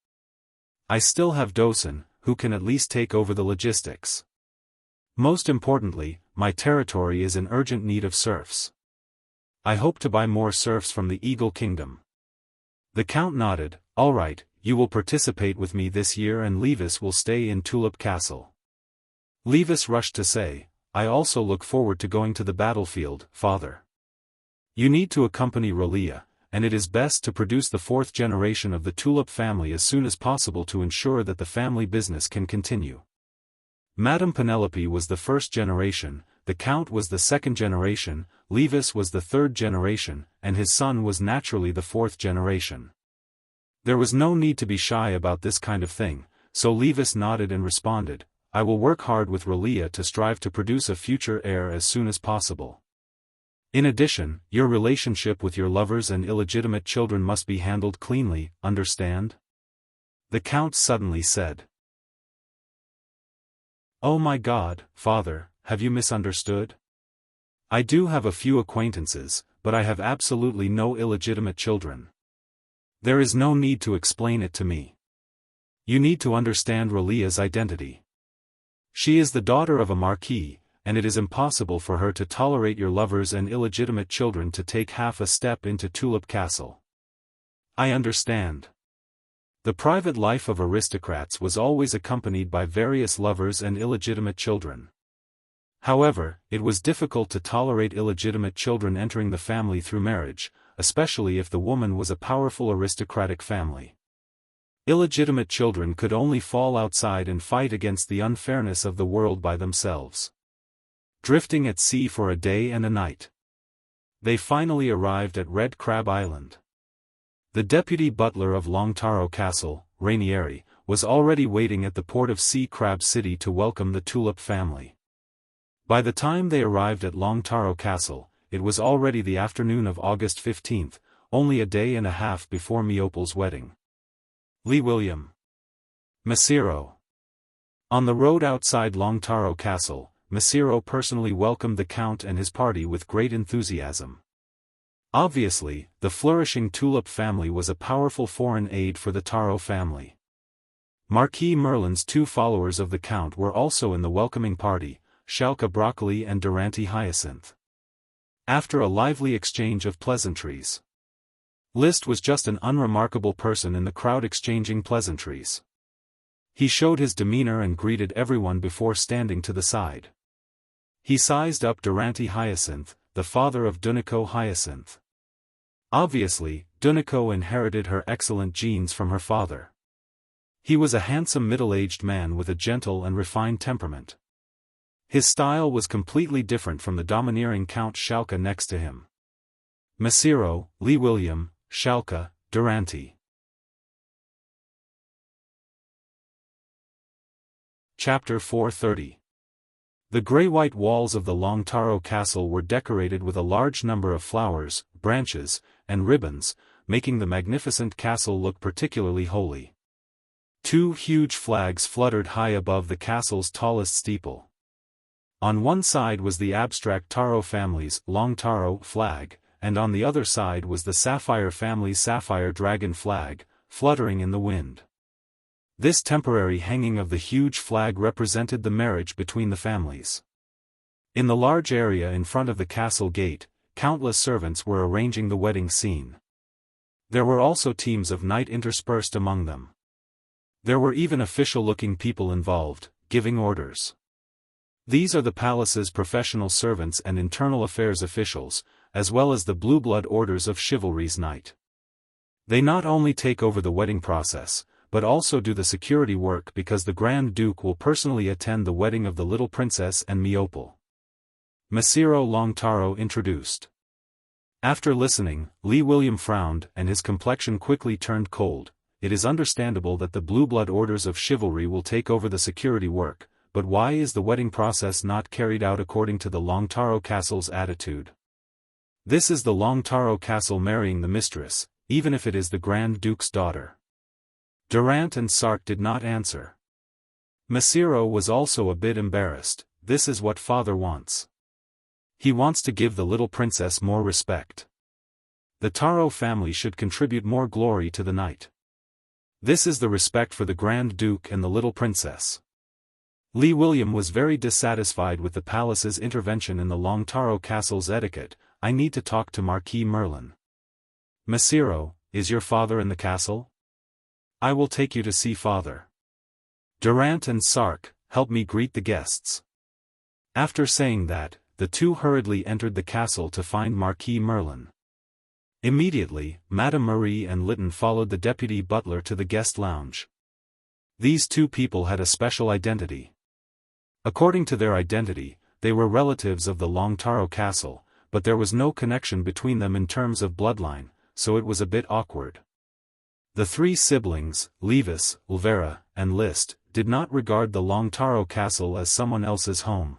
I still have Dosun, who can at least take over the logistics. Most importantly, my territory is in urgent need of serfs. I hope to buy more serfs from the Eagle Kingdom. The Count nodded. All right, you will participate with me this year and Levis will stay in Tulip Castle. Levis rushed to say, I also look forward to going to the battlefield, father. You need to accompany Rolia, and it is best to produce the fourth generation of the Tulip family as soon as possible to ensure that the family business can continue. Madame Penelope was the first generation, the Count was the second generation, Levis was the third generation, and his son was naturally the fourth generation. There was no need to be shy about this kind of thing, so Levis nodded and responded, I will work hard with Rolia to strive to produce a future heir as soon as possible. In addition, your relationship with your lovers and illegitimate children must be handled cleanly, understand? The Count suddenly said. Oh my God, father, have you misunderstood? I do have a few acquaintances, but I have absolutely no illegitimate children. There is no need to explain it to me. You need to understand Rolia's identity. She is the daughter of a marquis, and it is impossible for her to tolerate your lovers and illegitimate children to take half a step into Tulip Castle. I understand. The private life of aristocrats was always accompanied by various lovers and illegitimate children. However, it was difficult to tolerate illegitimate children entering the family through marriage, especially if the woman was a powerful aristocratic family. Illegitimate children could only fall outside and fight against the unfairness of the world by themselves. Drifting at sea for a day and a night. They finally arrived at Red Crab Island. The deputy butler of Longtaro Castle, Rainieri, was already waiting at the port of Sea Crab City to welcome the Tulip family. By the time they arrived at Longtaro Castle, it was already the afternoon of August 15th, only a day and a half before Miopol's wedding. Lee William. Masiro. On the road outside Longtaro Castle, Masiro personally welcomed the Count and his party with great enthusiasm. Obviously, the flourishing Tulip family was a powerful foreign aid for the Taro family. Marquis Merlin's two followers of the Count were also in the welcoming party, Schalke Broccoli and Durante Hyacinth. After a lively exchange of pleasantries. Liszt was just an unremarkable person in the crowd exchanging pleasantries. He showed his demeanor and greeted everyone before standing to the side. He sized up Durante Hyacinth, the father of Dunico Hyacinth. Obviously, Dunico inherited her excellent genes from her father. He was a handsome middle-aged man with a gentle and refined temperament. His style was completely different from the domineering Count Schalke next to him. Masiro, Lee William, Schalke, Durante. Chapter 430. The grey-white walls of the Longtaro Castle were decorated with a large number of flowers, branches, and ribbons, making the magnificent castle look particularly holy. Two huge flags fluttered high above the castle's tallest steeple. On one side was the abstract Taro family's Longtaro flag, and on the other side was the Sapphire family's Sapphire Dragon flag, fluttering in the wind. This temporary hanging of the huge flag represented the marriage between the families. In the large area in front of the castle gate, countless servants were arranging the wedding scene. There were also teams of knights interspersed among them. There were even official-looking people involved, giving orders. These are the palace's professional servants and internal affairs officials, as well as the blue blood orders of chivalry's knight. They not only take over the wedding process, but also do the security work because the Grand Duke will personally attend the wedding of the little princess and Miopol. Masiro Longtaro introduced. After listening, Lee William frowned and his complexion quickly turned cold. It is understandable that the blue blood orders of chivalry will take over the security work, but why is the wedding process not carried out according to the Longtaro Castle's attitude? This is the Longtaro Castle marrying the mistress, even if it is the Grand Duke's daughter. Durant and Sark did not answer. Masiro was also a bit embarrassed. This is what father wants. He wants to give the little princess more respect. The Taro family should contribute more glory to the night. This is the respect for the Grand Duke and the little princess. Li William was very dissatisfied with the palace's intervention in the Long Taro Castle's etiquette. I need to talk to Marquis Merlin. Masiro, is your father in the castle? I will take you to see father. Durant and Sark, help me greet the guests. After saying that, the two hurriedly entered the castle to find Marquis Merlin. Immediately, Madame Marie and Lytton followed the deputy butler to the guest lounge. These two people had a special identity. According to their identity, they were relatives of the Long Taro Castle, but there was no connection between them in terms of bloodline, so it was a bit awkward. The three siblings, Levis, Ulvera, and List, did not regard the Long Taro Castle as someone else's home.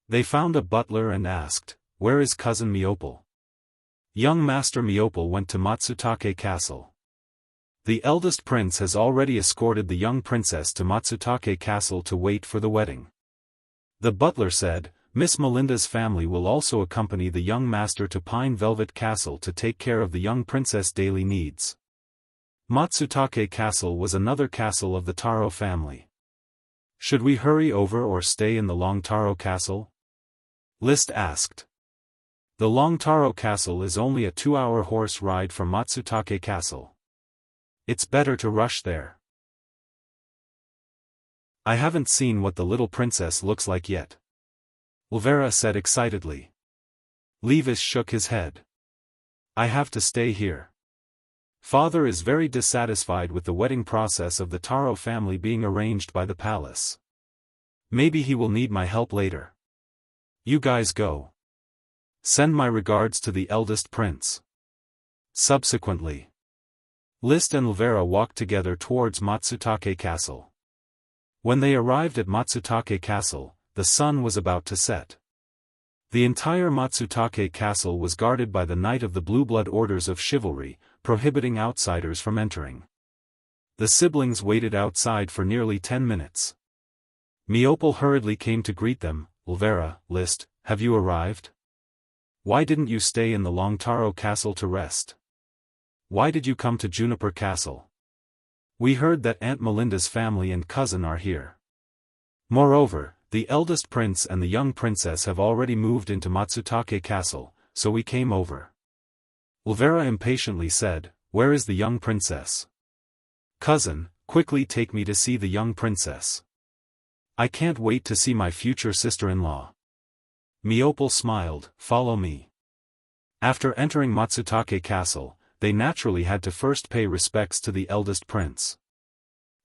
They found a butler and asked, "Where is cousin Miopal?" Young Master Miopal went to Matsutake Castle. The eldest prince has already escorted the young princess to Matsutake Castle to wait for the wedding. The butler said, Miss Melinda's family will also accompany the young master to Pine Velvet Castle to take care of the young princess' daily needs. Matsutake Castle was another castle of the Taro family. Should we hurry over or stay in the Long Taro Castle? List asked. The Long Taro Castle is only a 2-hour horse ride from Matsutake Castle. It's better to rush there. I haven't seen what the little princess looks like yet. Ulvera said excitedly. Levis shook his head. I have to stay here. Father is very dissatisfied with the wedding process of the Taro family being arranged by the palace. Maybe he will need my help later. You guys go. Send my regards to the eldest prince. Subsequently, List and Ulvera walked together towards Matsutake Castle. When they arrived at Matsutake Castle, the sun was about to set. The entire Matsutake Castle was guarded by the Knight of the Blue Blood Orders of Chivalry, prohibiting outsiders from entering. The siblings waited outside for nearly 10 minutes. Miopal hurriedly came to greet them. Ulvera, List, have you arrived? Why didn't you stay in the Long Taro Castle to rest? Why did you come to Juniper Castle? We heard that Aunt Melinda's family and cousin are here. Moreover, the eldest prince and the young princess have already moved into Matsutake Castle, so we came over. Ulvera impatiently said, Where is the young princess? Cousin, quickly take me to see the young princess. I can't wait to see my future sister-in-law. Miopal smiled, Follow me. After entering Matsutake Castle, they naturally had to first pay respects to the eldest prince.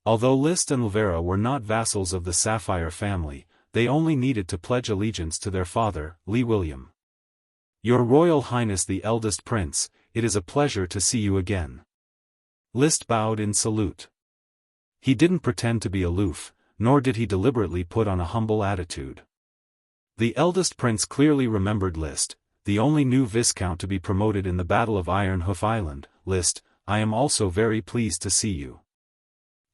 Although List and Ulvera were not vassals of the Sapphire family, they only needed to pledge allegiance to their father, Li William. Your Royal Highness the eldest prince, it is a pleasure to see you again. List bowed in salute. He didn't pretend to be aloof, nor did he deliberately put on a humble attitude. The eldest prince clearly remembered List, the only new viscount to be promoted in the Battle of Ironhoof Island. List, I am also very pleased to see you.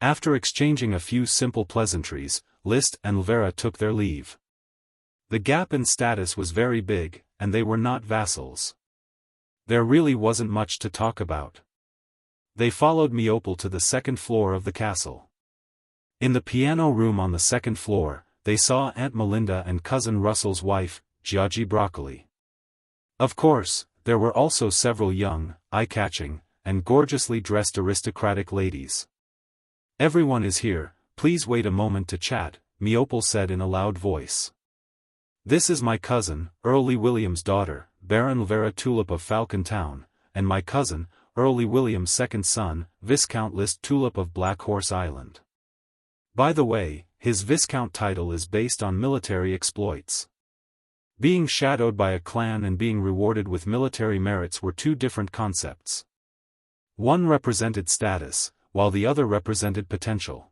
After exchanging a few simple pleasantries, List and Ulvera took their leave. The gap in status was very big, and they were not vassals. There really wasn't much to talk about. They followed Miopal to the second floor of the castle. In the piano room on the second floor, they saw Aunt Melinda and Cousin Russell's wife, Giagi Broccoli. Of course, there were also several young, eye-catching, and gorgeously dressed aristocratic ladies. Everyone is here, please wait a moment to chat, Miopal said in a loud voice. This is my cousin, Earl Li William's daughter, Baron Ulvera Tulip of Falcon Town, and my cousin, Earl Li William's second son, Viscount List Tulip of Black Horse Island. By the way, his Viscount title is based on military exploits. Being shadowed by a clan and being rewarded with military merits were two different concepts. One represented status, while the other represented potential.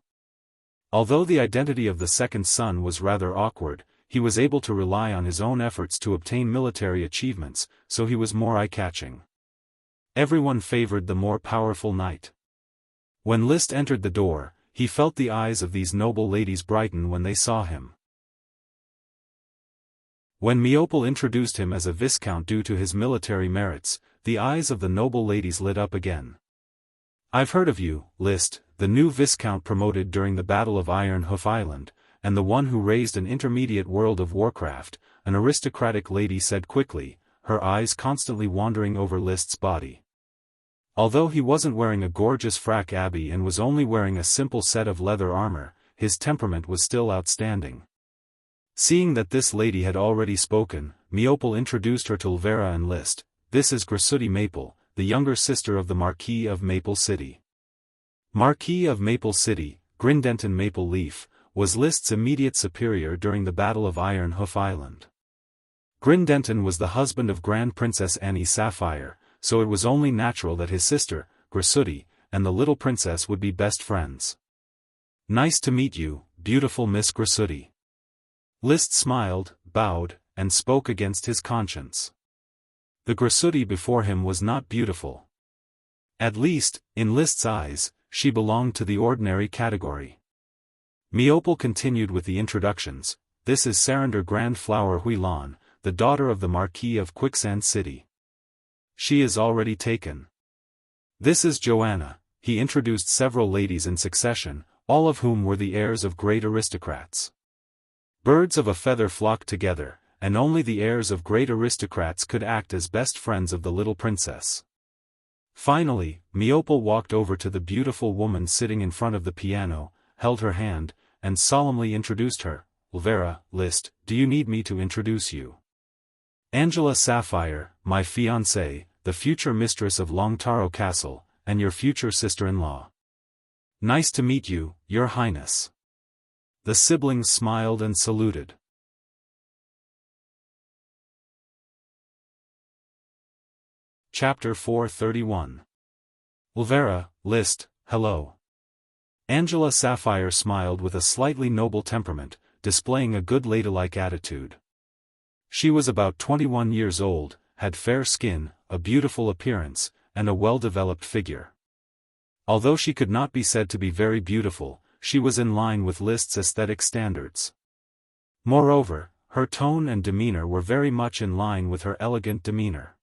Although the identity of the second son was rather awkward, he was able to rely on his own efforts to obtain military achievements, so he was more eye-catching. Everyone favored the more powerful knight. When List entered the door, he felt the eyes of these noble ladies brighten when they saw him. When Miopal introduced him as a viscount due to his military merits, the eyes of the noble ladies lit up again. "I've heard of you, List, the new Viscount promoted during the Battle of Iron Hoof Island, and the one who raised an intermediate World of Warcraft," an aristocratic lady said quickly, her eyes constantly wandering over List's body. Although he wasn't wearing a gorgeous frack abbey and was only wearing a simple set of leather armor, his temperament was still outstanding. Seeing that this lady had already spoken, Meopel introduced her to Ulvera and List. "This is Grasuti Maple, the younger sister of the Marquis of Maple City." Marquis of Maple City, Grindenton Maple Leaf, was List's immediate superior during the Battle of Iron Hoof Island. Grindenton was the husband of Grand Princess Annie Sapphire, so it was only natural that his sister, Grasuti, and the little princess would be best friends. "Nice to meet you, beautiful Miss Grasuti." List smiled, bowed, and spoke against his conscience. The Grasuti before him was not beautiful. At least, in List's eyes, she belonged to the ordinary category. Meopel continued with the introductions. "This is Sarander Grand Flower Huilan, the daughter of the Marquis of Quicksand City. She is already taken. This is Joanna." He introduced several ladies in succession, all of whom were the heirs of great aristocrats. Birds of a feather flocked together, and only the heirs of great aristocrats could act as best friends of the little princess. Finally, Meopel walked over to the beautiful woman sitting in front of the piano, held her hand, and solemnly introduced her. "Ulvera, List, do you need me to introduce you? Angela Sapphire, my fiancée, the future mistress of Longtaro Castle, and your future sister-in-law." "Nice to meet you, Your Highness." The siblings smiled and saluted. Chapter 431. "Ulvera, List, hello." Angela Sapphire smiled with a slightly noble temperament, displaying a good ladylike attitude. She was about 21 years old, had fair skin, a beautiful appearance, and a well-developed figure. Although she could not be said to be very beautiful, she was in line with List's aesthetic standards. Moreover, her tone and demeanor were very much in line with her elegant demeanor.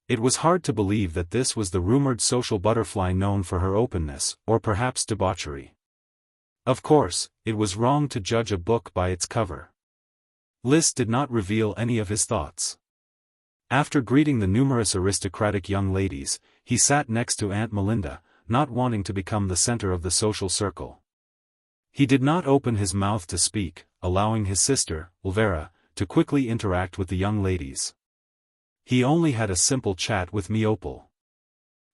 It was hard to believe that this was the rumored social butterfly known for her openness, or perhaps debauchery. Of course, it was wrong to judge a book by its cover. List did not reveal any of his thoughts. After greeting the numerous aristocratic young ladies, he sat next to Aunt Melinda, not wanting to become the center of the social circle. He did not open his mouth to speak, allowing his sister, Ulvera, to quickly interact with the young ladies. He only had a simple chat with Meopel.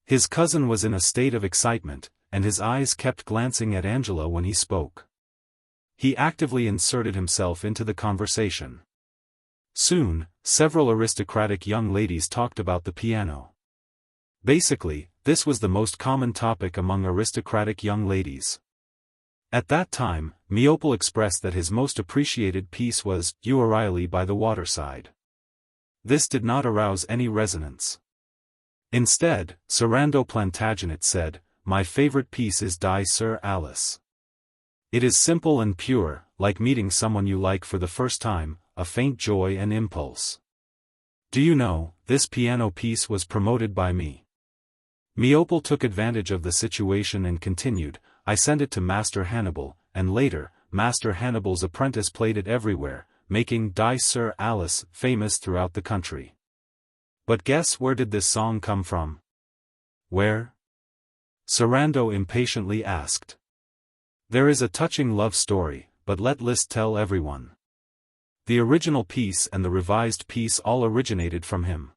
His cousin was in a state of excitement, and his eyes kept glancing at Angela when he spoke. He actively inserted himself into the conversation. Soon, several aristocratic young ladies talked about the piano. Basically, this was the most common topic among aristocratic young ladies. At that time, Meopel expressed that his most appreciated piece was "You O'Reilly by the Waterside." This did not arouse any resonance. Instead, Sarando Plantagenet said, "My favorite piece is Die Sir Alice. It is simple and pure, like meeting someone you like for the first time, a faint joy and impulse. Do you know, this piano piece was promoted by me." Meopel took advantage of the situation and continued, "I sent it to Master Hannibal, and later, Master Hannibal's apprentice played it everywhere, making Die Sir Alice famous throughout the country. But guess where did this song come from?" "Where?" Sarando impatiently asked. "There is a touching love story, but let List tell everyone. The original piece and the revised piece all originated from him."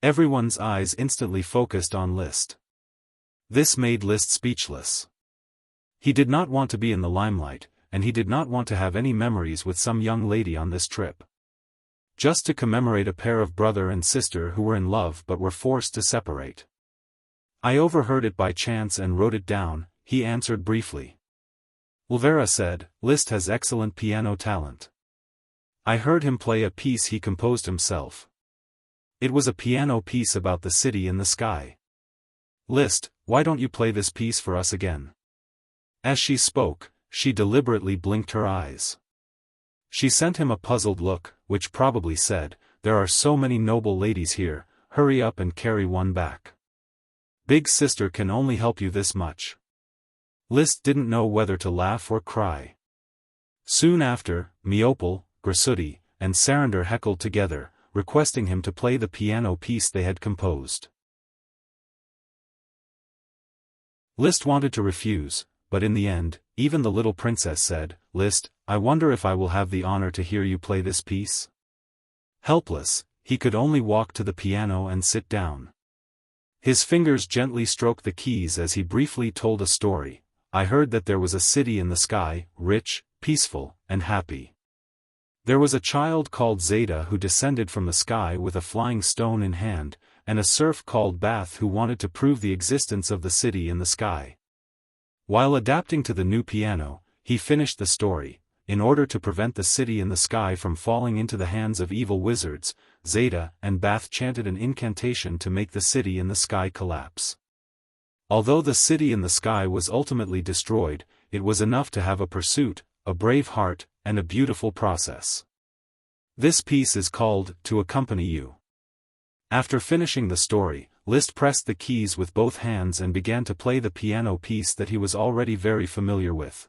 Everyone's eyes instantly focused on List. This made List speechless. He did not want to be in the limelight, and he did not want to have any memories with some young lady on this trip. Just to commemorate a pair of brother and sister who were in love but were forced to separate. "I overheard it by chance and wrote it down," he answered briefly. Ulvera said, "List has excellent piano talent. I heard him play a piece he composed himself. It was a piano piece about the city in the sky. List, why don't you play this piece for us again?" As she spoke, she deliberately blinked her eyes. She sent him a puzzled look, which probably said, "There are so many noble ladies here, hurry up and carry one back. Big sister can only help you this much. Liszt didn't know whether to laugh or cry. Soon after, Miopal, Grasuti, and Sarander heckled together, requesting him to play the piano piece they had composed. Liszt wanted to refuse, but in the end, even the little princess said, "Liszt, I wonder if I will have the honor to hear you play this piece?" Helpless, he could only walk to the piano and sit down. His fingers gently stroked the keys as he briefly told a story. "I heard that there was a city in the sky, rich, peaceful, and happy. There was a child called Zeta who descended from the sky with a flying stone in hand, and a serf called Bath who wanted to prove the existence of the city in the sky." While adapting to the new piano, he finished the story. In order to prevent the city in the sky from falling into the hands of evil wizards, Zeta and Bath chanted an incantation to make the city in the sky collapse. Although the city in the sky was ultimately destroyed, it was enough to have a pursuit, a brave heart, and a beautiful process. This piece is called "To Accompany You." After finishing the story, Liszt pressed the keys with both hands and began to play the piano piece that he was already very familiar with.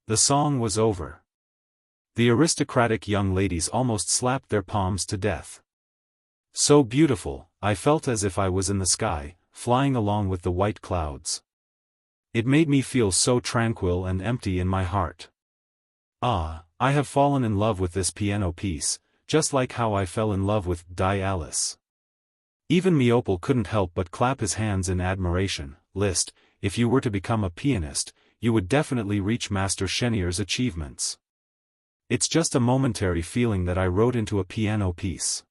The song was over. The aristocratic young ladies almost slapped their palms to death. "So beautiful, I felt as if I was in the sky, flying along with the white clouds. It made me feel so tranquil and empty in my heart. Ah, I have fallen in love with this piano piece, just like how I fell in love with Die Alice." Even Miopal couldn't help but clap his hands in admiration. "Liszt, if you were to become a pianist, you would definitely reach Master Chenier's achievements. It's just a momentary feeling that I wrote into a piano piece."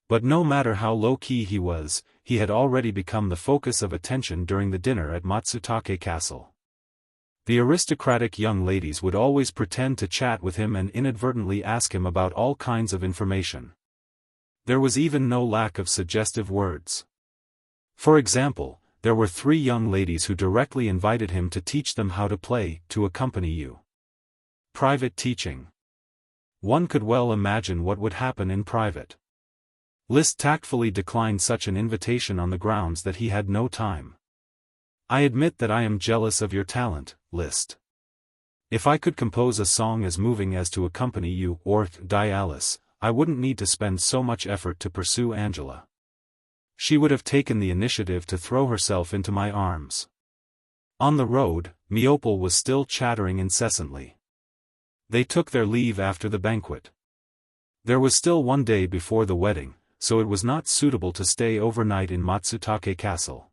But no matter how low-key he was, he had already become the focus of attention during the dinner at Matsutake Castle. The aristocratic young ladies would always pretend to chat with him and inadvertently ask him about all kinds of information. There was even no lack of suggestive words. For example, there were 3 young ladies who directly invited him to teach them how to play "To Accompany You." Private teaching. One could well imagine what would happen in private. Liszt tactfully declined such an invitation on the grounds that he had no time. "I admit that I am jealous of your talent, Liszt. If I could compose a song as moving as To Accompany You or Die Alice, I wouldn't need to spend so much effort to pursue Angela. She would have taken the initiative to throw herself into my arms." On the road, Miopal was still chattering incessantly. They took their leave after the banquet. There was still one day before the wedding, so it was not suitable to stay overnight in Matsutake Castle.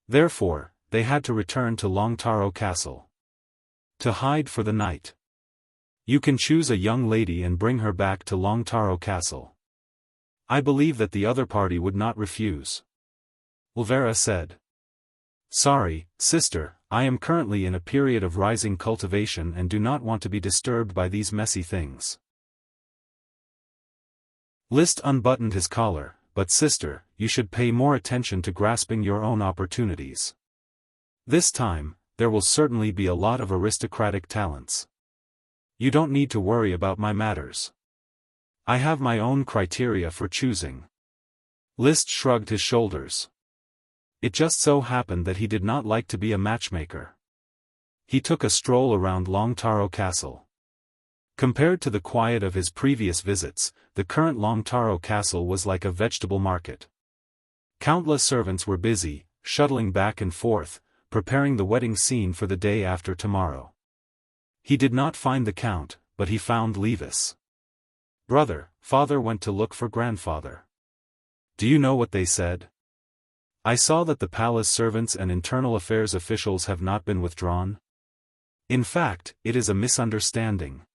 Therefore, they had to return to Longtaro Castle. To hide for the night. "You can choose a young lady and bring her back to Longtaro Castle. I believe that the other party would not refuse," Ulvera said. "Sorry, sister, I am currently in a period of rising cultivation and do not want to be disturbed by these messy things." Liszt unbuttoned his collar. "But sister, you should pay more attention to grasping your own opportunities. This time, there will certainly be a lot of aristocratic talents. You don't need to worry about my matters. I have my own criteria for choosing." Liszt shrugged his shoulders. It just so happened that he did not like to be a matchmaker. He took a stroll around Longtaro Castle. Compared to the quiet of his previous visits, the current Longtaro Castle was like a vegetable market. Countless servants were busy, shuttling back and forth, preparing the wedding scene for the day after tomorrow. He did not find the Count, but he found Levis. "Brother, father went to look for grandfather. Do you know what they said? I saw that the palace servants and internal affairs officials have not been withdrawn. In fact, it is a misunderstanding.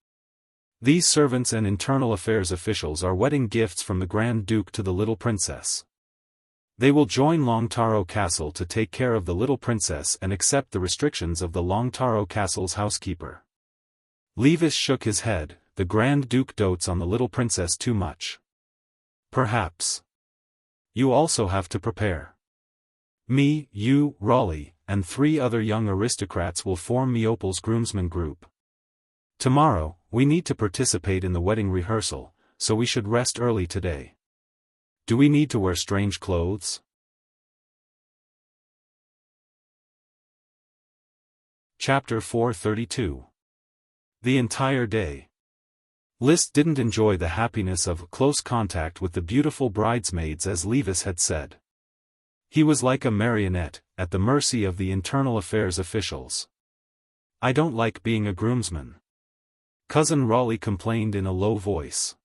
These servants and internal affairs officials are wedding gifts from the Grand Duke to the little princess. They will join Longtaro Castle to take care of the little princess and accept the restrictions of the Longtaro Castle's housekeeper." Levis shook his head. "The Grand Duke dotes on the little princess too much. Perhaps. You also have to prepare. Me, you, Raleigh, and 3 other young aristocrats will form Miopal's groomsmen group. Tomorrow, we need to participate in the wedding rehearsal, so we should rest early today. Do we need to wear strange clothes? Chapter 432. The entire day. Liszt didn't enjoy the happiness of close contact with the beautiful bridesmaids as Levis had said. He was like a marionette, at the mercy of the internal affairs officials. "I don't like being a groomsman," Cousin Raleigh complained in a low voice.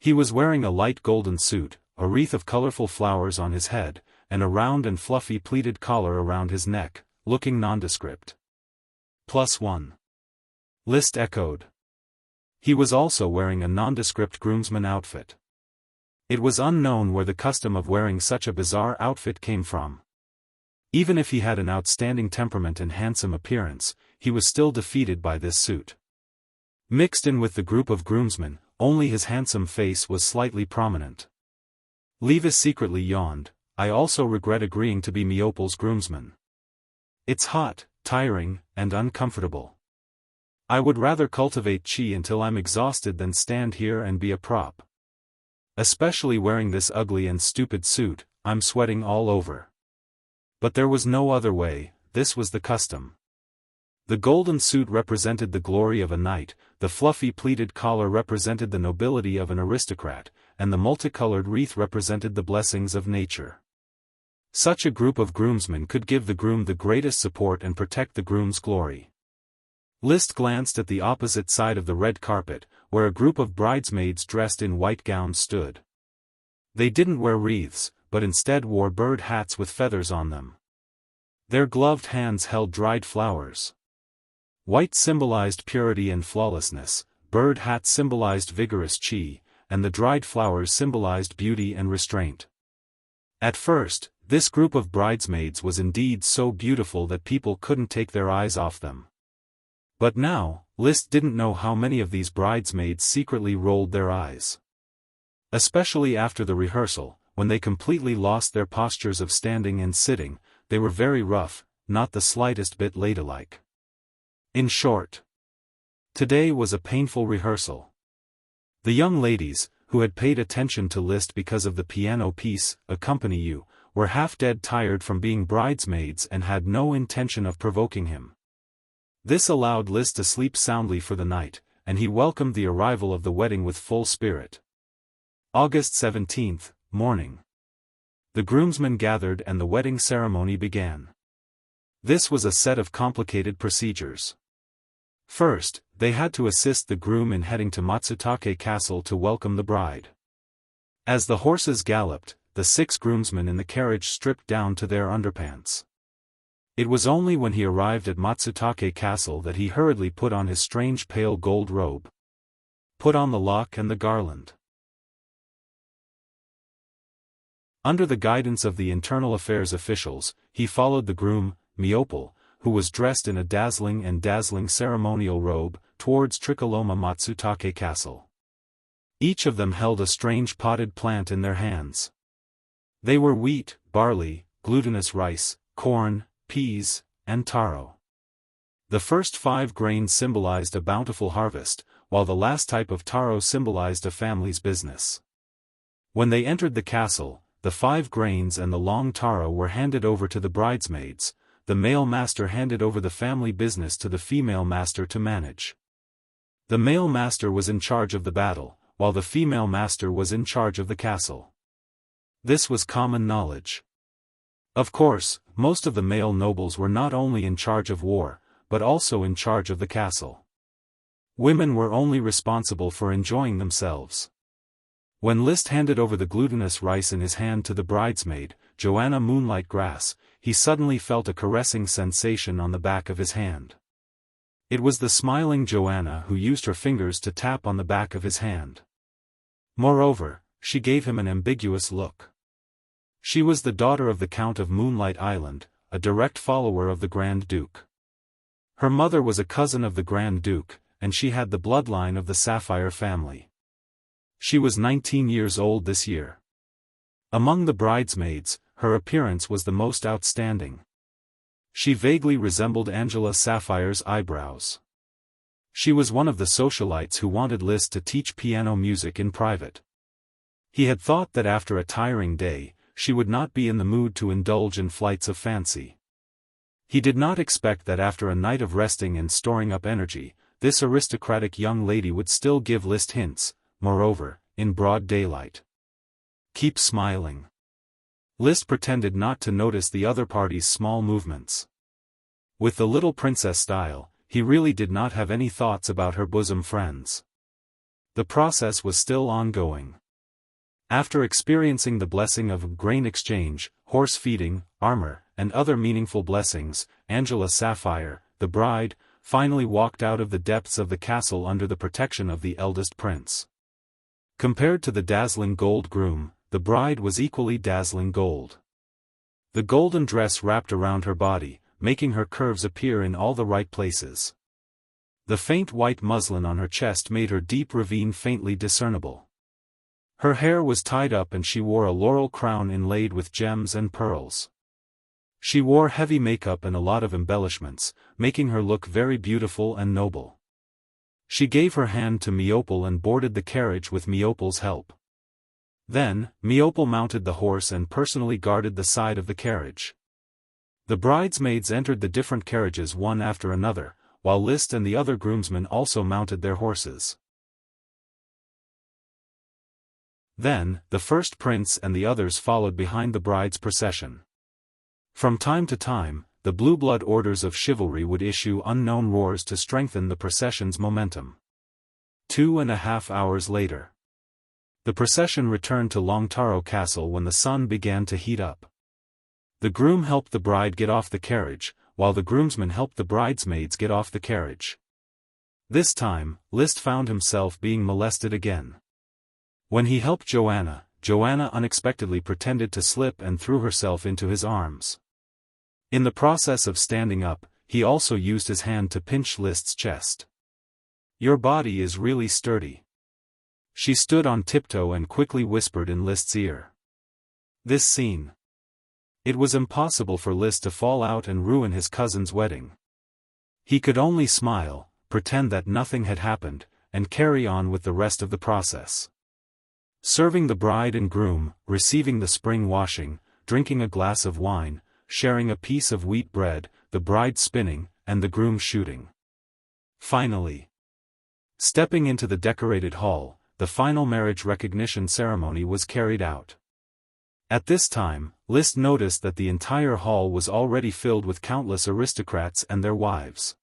He was wearing a light golden suit, a wreath of colorful flowers on his head, and a round and fluffy pleated collar around his neck, looking nondescript. +1. Liszt echoed. He was also wearing a nondescript groomsman outfit. It was unknown where the custom of wearing such a bizarre outfit came from. Even if he had an outstanding temperament and handsome appearance, he was still defeated by this suit. Mixed in with the group of groomsmen, only his handsome face was slightly prominent. Levis secretly yawned. "I also regret agreeing to be Meople's groomsman. It's hot, tiring, and uncomfortable. I would rather cultivate chi until I'm exhausted than stand here and be a prop. Especially wearing this ugly and stupid suit, I'm sweating all over." But there was no other way, this was the custom. The golden suit represented the glory of a knight, the fluffy pleated collar represented the nobility of an aristocrat, and the multicolored wreath represented the blessings of nature. Such a group of groomsmen could give the groom the greatest support and protect the groom's glory. Liszt glanced at the opposite side of the red carpet, where a group of bridesmaids dressed in white gowns stood. They didn't wear wreaths, but instead wore bird hats with feathers on them. Their gloved hands held dried flowers. White symbolized purity and flawlessness, bird hats symbolized vigorous chi, and the dried flowers symbolized beauty and restraint. At first, this group of bridesmaids was indeed so beautiful that people couldn't take their eyes off them. But now, Liszt didn't know how many of these bridesmaids secretly rolled their eyes. Especially after the rehearsal, when they completely lost their postures of standing and sitting, they were very rough, not the slightest bit ladylike. In short, today was a painful rehearsal. The young ladies, who had paid attention to Liszt because of the piano piece, Accompany You, were half-dead tired from being bridesmaids and had no intention of provoking him. This allowed Liszt to sleep soundly for the night, and he welcomed the arrival of the wedding with full spirit. August 17th, morning. The groomsmen gathered and the wedding ceremony began. This was a set of complicated procedures. First, they had to assist the groom in heading to Matsutake Castle to welcome the bride. As the horses galloped, the 6 groomsmen in the carriage stripped down to their underpants. It was only when he arrived at Matsutake Castle that he hurriedly put on his strange pale gold robe. Put on the lock and the garland. Under the guidance of the internal affairs officials, he followed the groom, Meople, who was dressed in a dazzling ceremonial robe, towards Tricholoma Matsutake Castle. Each of them held a strange potted plant in their hands. They were wheat, barley, glutinous rice, corn, peas, and taro. The first 5 grains symbolized a bountiful harvest, while the last type of taro symbolized a family's business. When they entered the castle, the 5 grains and the long taro were handed over to the bridesmaids. The male master handed over the family business to the female master to manage. The male master was in charge of the battle, while the female master was in charge of the castle. This was common knowledge. Of course, most of the male nobles were not only in charge of war, but also in charge of the castle. Women were only responsible for enjoying themselves. When Liszt handed over the glutinous rice in his hand to the bridesmaid, Joanna Moonlight Grass, he suddenly felt a caressing sensation on the back of his hand. It was the smiling Joanna who used her fingers to tap on the back of his hand. Moreover, she gave him an ambiguous look. She was the daughter of the Count of Moonlight Island, a direct follower of the Grand Duke. Her mother was a cousin of the Grand Duke, and she had the bloodline of the Sapphire family. She was 19 years old this year. Among the bridesmaids, her appearance was the most outstanding. She vaguely resembled Angela Sapphire's eyebrows. She was one of the socialites who wanted Liszt to teach piano music in private. He had thought that after a tiring day, she would not be in the mood to indulge in flights of fancy. He did not expect that after a night of resting and storing up energy, this aristocratic young lady would still give List hints, moreover, in broad daylight. Keep smiling. List pretended not to notice the other party's small movements. With the little princess style, he really did not have any thoughts about her bosom friends. The process was still ongoing. After experiencing the blessing of grain exchange, horse feeding, armor, and other meaningful blessings, Angela Sapphire, the bride, finally walked out of the depths of the castle under the protection of the eldest prince. Compared to the dazzling gold groom, the bride was equally dazzling gold. The golden dress wrapped around her body, making her curves appear in all the right places. The faint white muslin on her chest made her deep ravine faintly discernible. Her hair was tied up and she wore a laurel crown inlaid with gems and pearls. She wore heavy makeup and a lot of embellishments, making her look very beautiful and noble. She gave her hand to Meopal and boarded the carriage with Meopal's help. Then, Meopal mounted the horse and personally guarded the side of the carriage. The bridesmaids entered the different carriages one after another, while List and the other groomsmen also mounted their horses. Then, the first prince and the others followed behind the bride's procession. From time to time, the blue blood orders of chivalry would issue unknown roars to strengthen the procession's momentum. 2.5 hours later, the procession returned to Longtaro Castle when the sun began to heat up. The groom helped the bride get off the carriage, while the groomsmen helped the bridesmaids get off the carriage. This time, List found himself being molested again. When he helped Joanna, Joanna unexpectedly pretended to slip and threw herself into his arms. In the process of standing up, he also used his hand to pinch List's chest. "Your body is really sturdy." She stood on tiptoe and quickly whispered in List's ear. This scene. It was impossible for List to fall out and ruin his cousin's wedding. He could only smile, pretend that nothing had happened, and carry on with the rest of the process. Serving the bride and groom, receiving the spring washing, drinking a glass of wine, sharing a piece of wheat bread, the bride spinning, and the groom shooting. Finally, stepping into the decorated hall, the final marriage recognition ceremony was carried out. At this time, List noticed that the entire hall was already filled with countless aristocrats and their wives.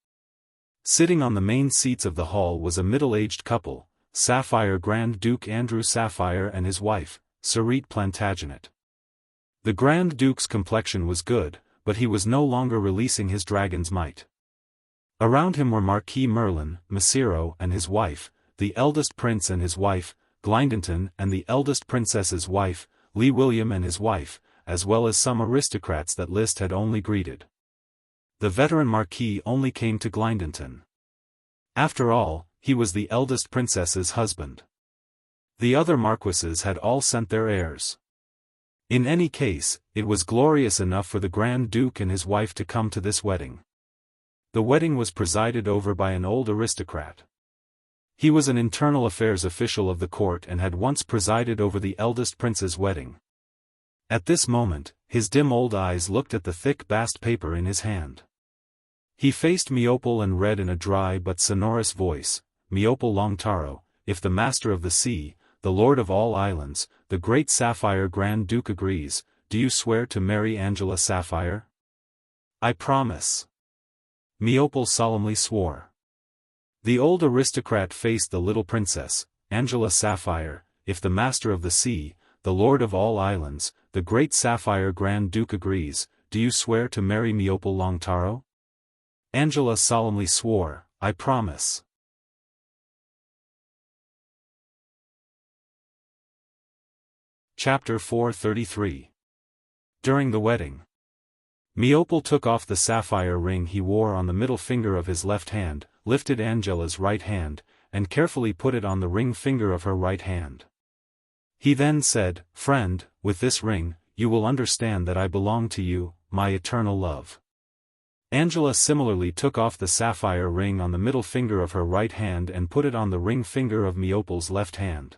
Sitting on the main seats of the hall was a middle-aged couple, Sapphire Grand Duke Andrew Sapphire and his wife, Sarit Plantagenet. The Grand Duke's complexion was good, but he was no longer releasing his dragon's might. Around him were Marquis Merlin, Macero and his wife, the eldest prince and his wife, Glindington and the eldest princess's wife, Lee William and his wife, as well as some aristocrats that List had only greeted. The veteran Marquis only came to Glindington. After all, he was the eldest princess's husband. The other marquises had all sent their heirs. In any case, it was glorious enough for the Grand Duke and his wife to come to this wedding. The wedding was presided over by an old aristocrat. He was an internal affairs official of the court and had once presided over the eldest prince's wedding. At this moment, his dim old eyes looked at the thick bast paper in his hand. He faced Meopal and read in a dry but sonorous voice, "Meopal Longtaro, if the master of the sea, the lord of all islands, the great Sapphire Grand Duke agrees, do you swear to marry Angela Sapphire?" "I promise." Meopal solemnly swore. The old aristocrat faced the little princess, "Angela Sapphire, if the master of the sea, the lord of all islands, the great Sapphire Grand Duke agrees, do you swear to marry Meopal Longtaro?" Angela solemnly swore, "I promise." Chapter 433. During the wedding, Meopal took off the sapphire ring he wore on the middle finger of his left hand, lifted Angela's right hand, and carefully put it on the ring finger of her right hand. He then said, "Friend, with this ring, you will understand that I belong to you, my eternal love." Angela similarly took off the sapphire ring on the middle finger of her right hand and put it on the ring finger of Meopal's left hand.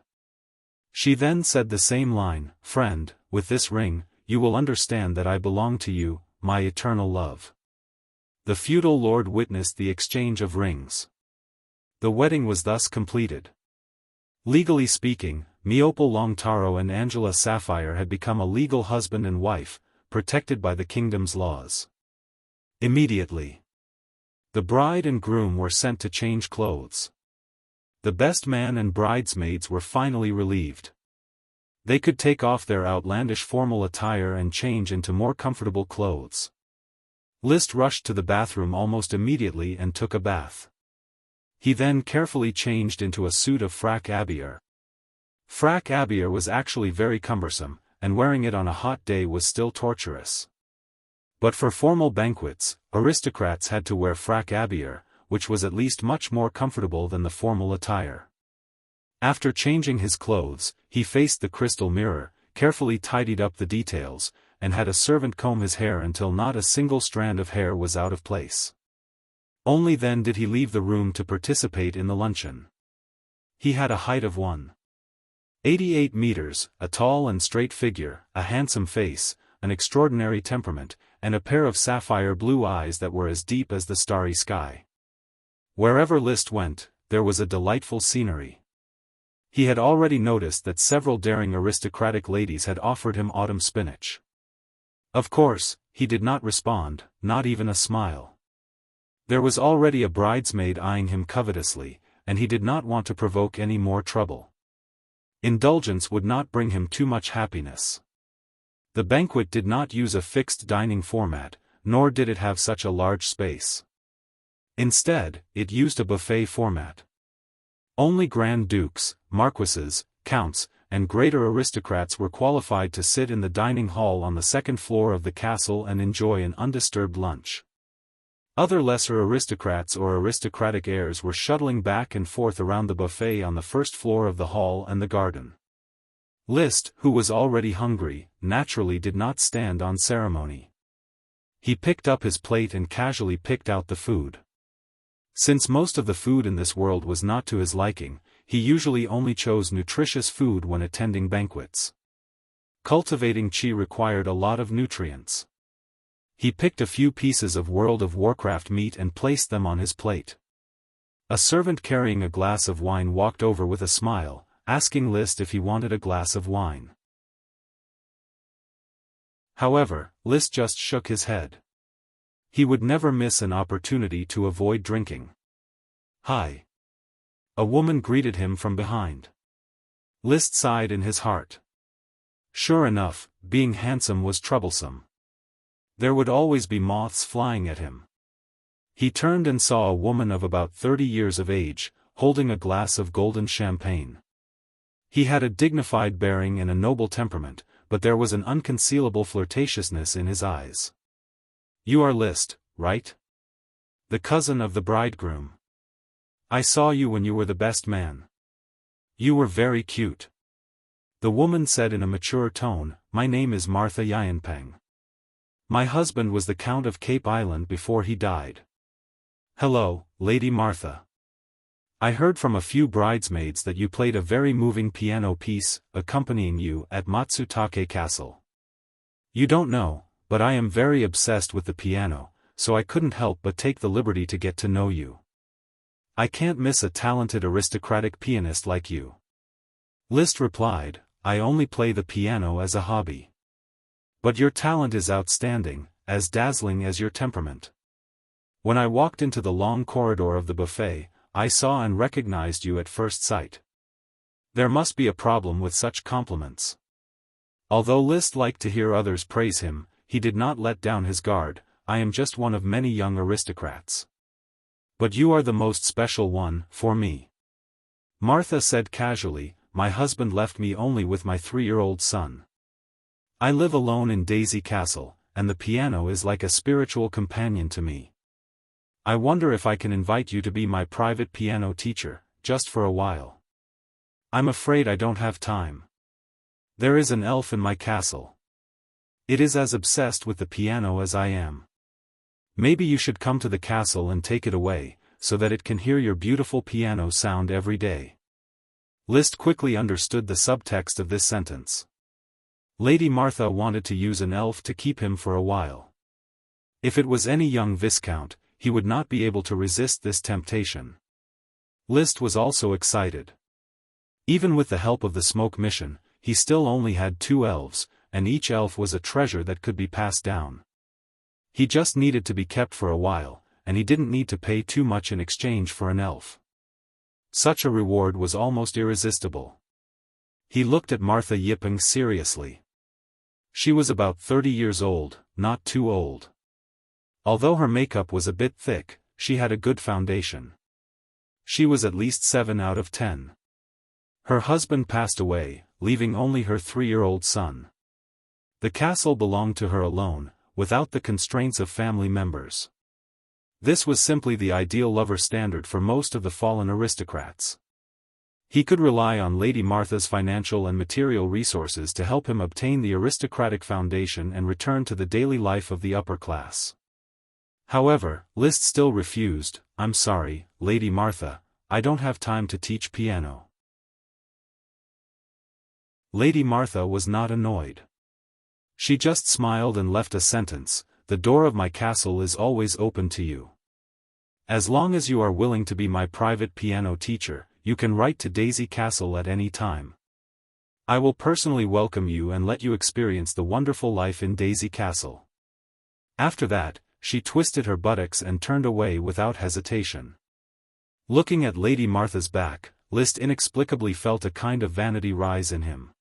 She then said the same line, "Friend, with this ring, you will understand that I belong to you, my eternal love." The feudal lord witnessed the exchange of rings. The wedding was thus completed. Legally speaking, Meopal Longtaro and Angela Sapphire had become a legal husband and wife, protected by the kingdom's laws. Immediately, the bride and groom were sent to change clothes. The best man and bridesmaids were finally relieved. They could take off their outlandish formal attire and change into more comfortable clothes. Liszt rushed to the bathroom almost immediately and took a bath. He then carefully changed into a suit of frac habillard. Frac habillard was actually very cumbersome, and wearing it on a hot day was still torturous. But for formal banquets, aristocrats had to wear frac habillard, which was at least much more comfortable than the formal attire. After changing his clothes, he faced the crystal mirror, carefully tidied up the details, and had a servant comb his hair until not a single strand of hair was out of place. Only then did he leave the room to participate in the luncheon. He had a height of 1.88 meters, a tall and straight figure, a handsome face, an extraordinary temperament, and a pair of sapphire blue eyes that were as deep as the starry sky. Wherever Liszt went, there was a delightful scenery. He had already noticed that several daring aristocratic ladies had offered him autumn spinach. Of course, he did not respond, not even a smile. There was already a bridesmaid eyeing him covetously, and he did not want to provoke any more trouble. Indulgence would not bring him too much happiness. The banquet did not use a fixed dining format, nor did it have such a large space. Instead, it used a buffet format. Only Grand Dukes, Marquises, Counts, and greater aristocrats were qualified to sit in the dining hall on the second floor of the castle and enjoy an undisturbed lunch. Other lesser aristocrats or aristocratic heirs were shuttling back and forth around the buffet on the first floor of the hall and the garden. Liszt, who was already hungry, naturally did not stand on ceremony. He picked up his plate and casually picked out the food. Since most of the food in this world was not to his liking, he usually only chose nutritious food when attending banquets. Cultivating qi required a lot of nutrients. He picked a few pieces of World of Warcraft meat and placed them on his plate. A servant carrying a glass of wine walked over with a smile, asking Liszt if he wanted a glass of wine. However, Liszt just shook his head. He would never miss an opportunity to avoid drinking. "Hi." A woman greeted him from behind. Liszt sighed in his heart. Sure enough, being handsome was troublesome. There would always be moths flying at him. He turned and saw a woman of about 30 years of age, holding a glass of golden champagne. He had a dignified bearing and a noble temperament, but there was an unconcealable flirtatiousness in his eyes. "You are Liszt, right? The cousin of the bridegroom. I saw you when you were the best man. You were very cute." The woman said in a mature tone, "My name is Martha Yianpeng. My husband was the Count of Cape Island before he died." "Hello, Lady Martha. I heard from a few bridesmaids that you played a very moving piano piece, accompanying you at Matsutake Castle. You don't know, but I am very obsessed with the piano, so I couldn't help but take the liberty to get to know you. I can't miss a talented aristocratic pianist like you." Liszt replied, "I only play the piano as a hobby. But your talent is outstanding, as dazzling as your temperament. When I walked into the long corridor of the buffet, I saw and recognized you at first sight. There must be a problem with such compliments." Although Liszt liked to hear others praise him, he did not let down his guard. "I am just one of many young aristocrats. But you are the most special one, for me." Martha said casually, "My husband left me only with my 3-year-old son. I live alone in Daisy Castle, and the piano is like a spiritual companion to me. I wonder if I can invite you to be my private piano teacher, just for a while. I'm afraid I don't have time. There is an elf in my castle. It is as obsessed with the piano as I am. Maybe you should come to the castle and take it away, so that it can hear your beautiful piano sound every day." Liszt quickly understood the subtext of this sentence. Lady Martha wanted to use an elf to keep him for a while. If it was any young viscount, he would not be able to resist this temptation. Liszt was also excited. Even with the help of the smoke mission, he still only had 2 elves, and each elf was a treasure that could be passed down. He just needed to be kept for a while, and he didn't need to pay too much in exchange for an elf. Such a reward was almost irresistible. He looked at Martha Yipping seriously. She was about 30 years old, not too old. Although her makeup was a bit thick, she had a good foundation. She was at least 7 out of 10. Her husband passed away, leaving only her 3-year-old son. The castle belonged to her alone, without the constraints of family members. This was simply the ideal lover standard for most of the fallen aristocrats. He could rely on Lady Martha's financial and material resources to help him obtain the aristocratic foundation and return to the daily life of the upper class. However, Liszt still refused. "I'm sorry, Lady Martha, I don't have time to teach piano." Lady Martha was not annoyed. She just smiled and left a sentence, "The door of my castle is always open to you. As long as you are willing to be my private piano teacher, you can write to Daisy Castle at any time. I will personally welcome you and let you experience the wonderful life in Daisy Castle." After that, she twisted her buttocks and turned away without hesitation. Looking at Lady Martha's back, Liszt inexplicably felt a kind of vanity rise in him.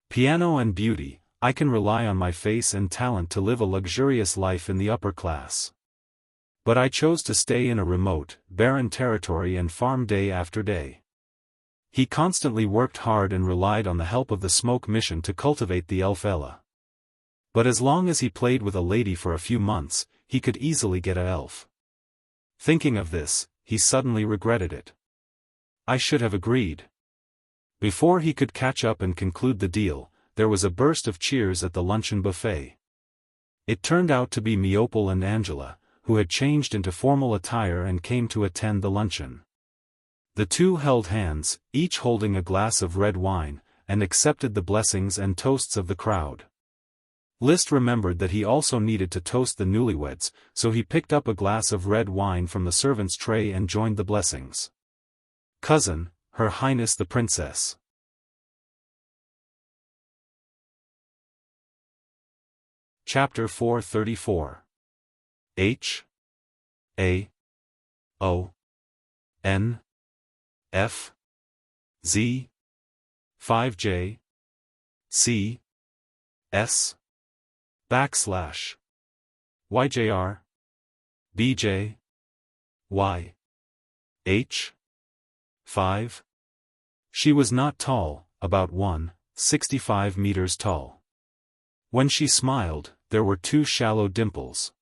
Piano and beauty, I can rely on my face and talent to live a luxurious life in the upper class. But I chose to stay in a remote, barren territory and farm day after day. He constantly worked hard and relied on the help of the smoke mission to cultivate the elf Ella. But as long as he played with a lady for a few months, he could easily get a elf. Thinking of this, he suddenly regretted it. I should have agreed. Before he could catch up and conclude the deal, there was a burst of cheers at the luncheon buffet. It turned out to be Meopel and Angela, who had changed into formal attire and came to attend the luncheon. The two held hands, each holding a glass of red wine, and accepted the blessings and toasts of the crowd. Liszt remembered that he also needed to toast the newlyweds, so he picked up a glass of red wine from the servant's tray and joined the blessings. "Cousin, Her Highness the Princess." Chapter 434. H A O N F Z 5J C S /YJR BJ Y H 5. She was not tall, about 1.65 meters tall. When she smiled, there were 2 shallow dimples.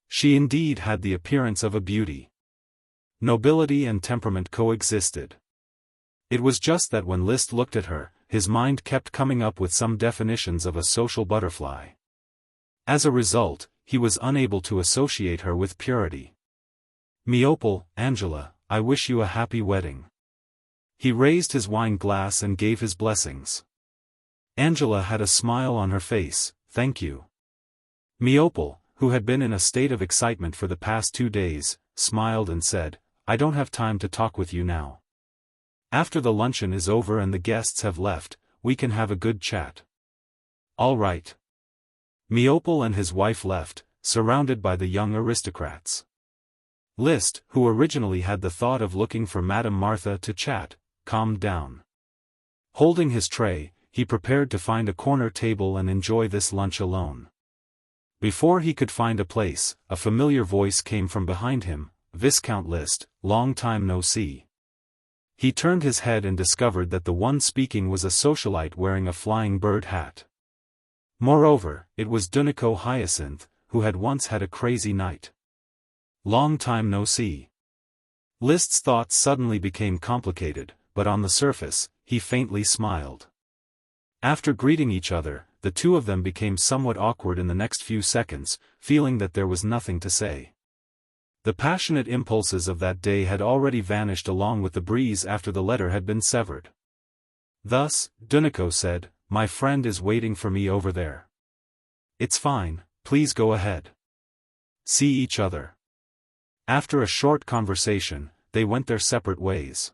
She indeed had the appearance of a beauty. Nobility and temperament coexisted. It was just that when Liszt looked at her, his mind kept coming up with some definitions of a social butterfly. As a result, he was unable to associate her with purity. "Meopel, Angela, I wish you a happy wedding." He raised his wine glass and gave his blessings. Angela had a smile on her face. "Thank you." Meopel, who had been in a state of excitement for the past 2 days, smiled and said, "I don't have time to talk with you now. After the luncheon is over and the guests have left, we can have a good chat." "All right." Meopel and his wife left, surrounded by the young aristocrats. Liszt, who originally had the thought of looking for Madame Martha to chat, calmed down. Holding his tray, he prepared to find a corner table and enjoy this lunch alone. Before he could find a place, a familiar voice came from behind him. "Viscount Liszt, long time no see." He turned his head and discovered that the one speaking was a socialite wearing a flying bird hat. Moreover, it was Dunico Hyacinth, who had once had a crazy night. Long time no see. Liszt's thoughts suddenly became complicated, but on the surface, he faintly smiled. After greeting each other, the two of them became somewhat awkward in the next few seconds, feeling that there was nothing to say. The passionate impulses of that day had already vanished along with the breeze after the letter had been severed. Thus, Duneko said, "My friend is waiting for me over there. It's fine, please go ahead. See each other." After a short conversation, they went their separate ways.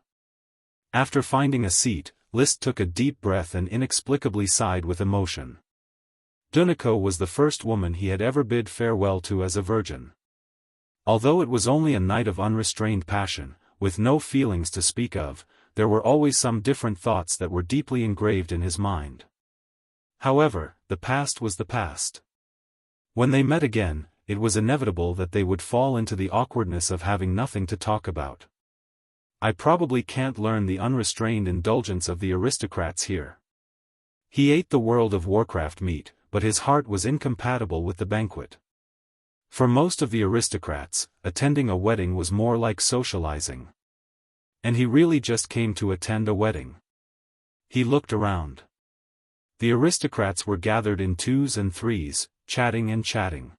After finding a seat, List took a deep breath and inexplicably sighed with emotion. Duneko was the first woman he had ever bid farewell to as a virgin. Although it was only a night of unrestrained passion, with no feelings to speak of, there were always some different thoughts that were deeply engraved in his mind. However, the past was the past. When they met again, it was inevitable that they would fall into the awkwardness of having nothing to talk about. "I probably can't learn the unrestrained indulgence of the aristocrats here." He ate the World of Warcraft meat, but his heart was incompatible with the banquet. For most of the aristocrats, attending a wedding was more like socializing. And he really just came to attend a wedding. He looked around. The aristocrats were gathered in twos and threes, chatting and chatting.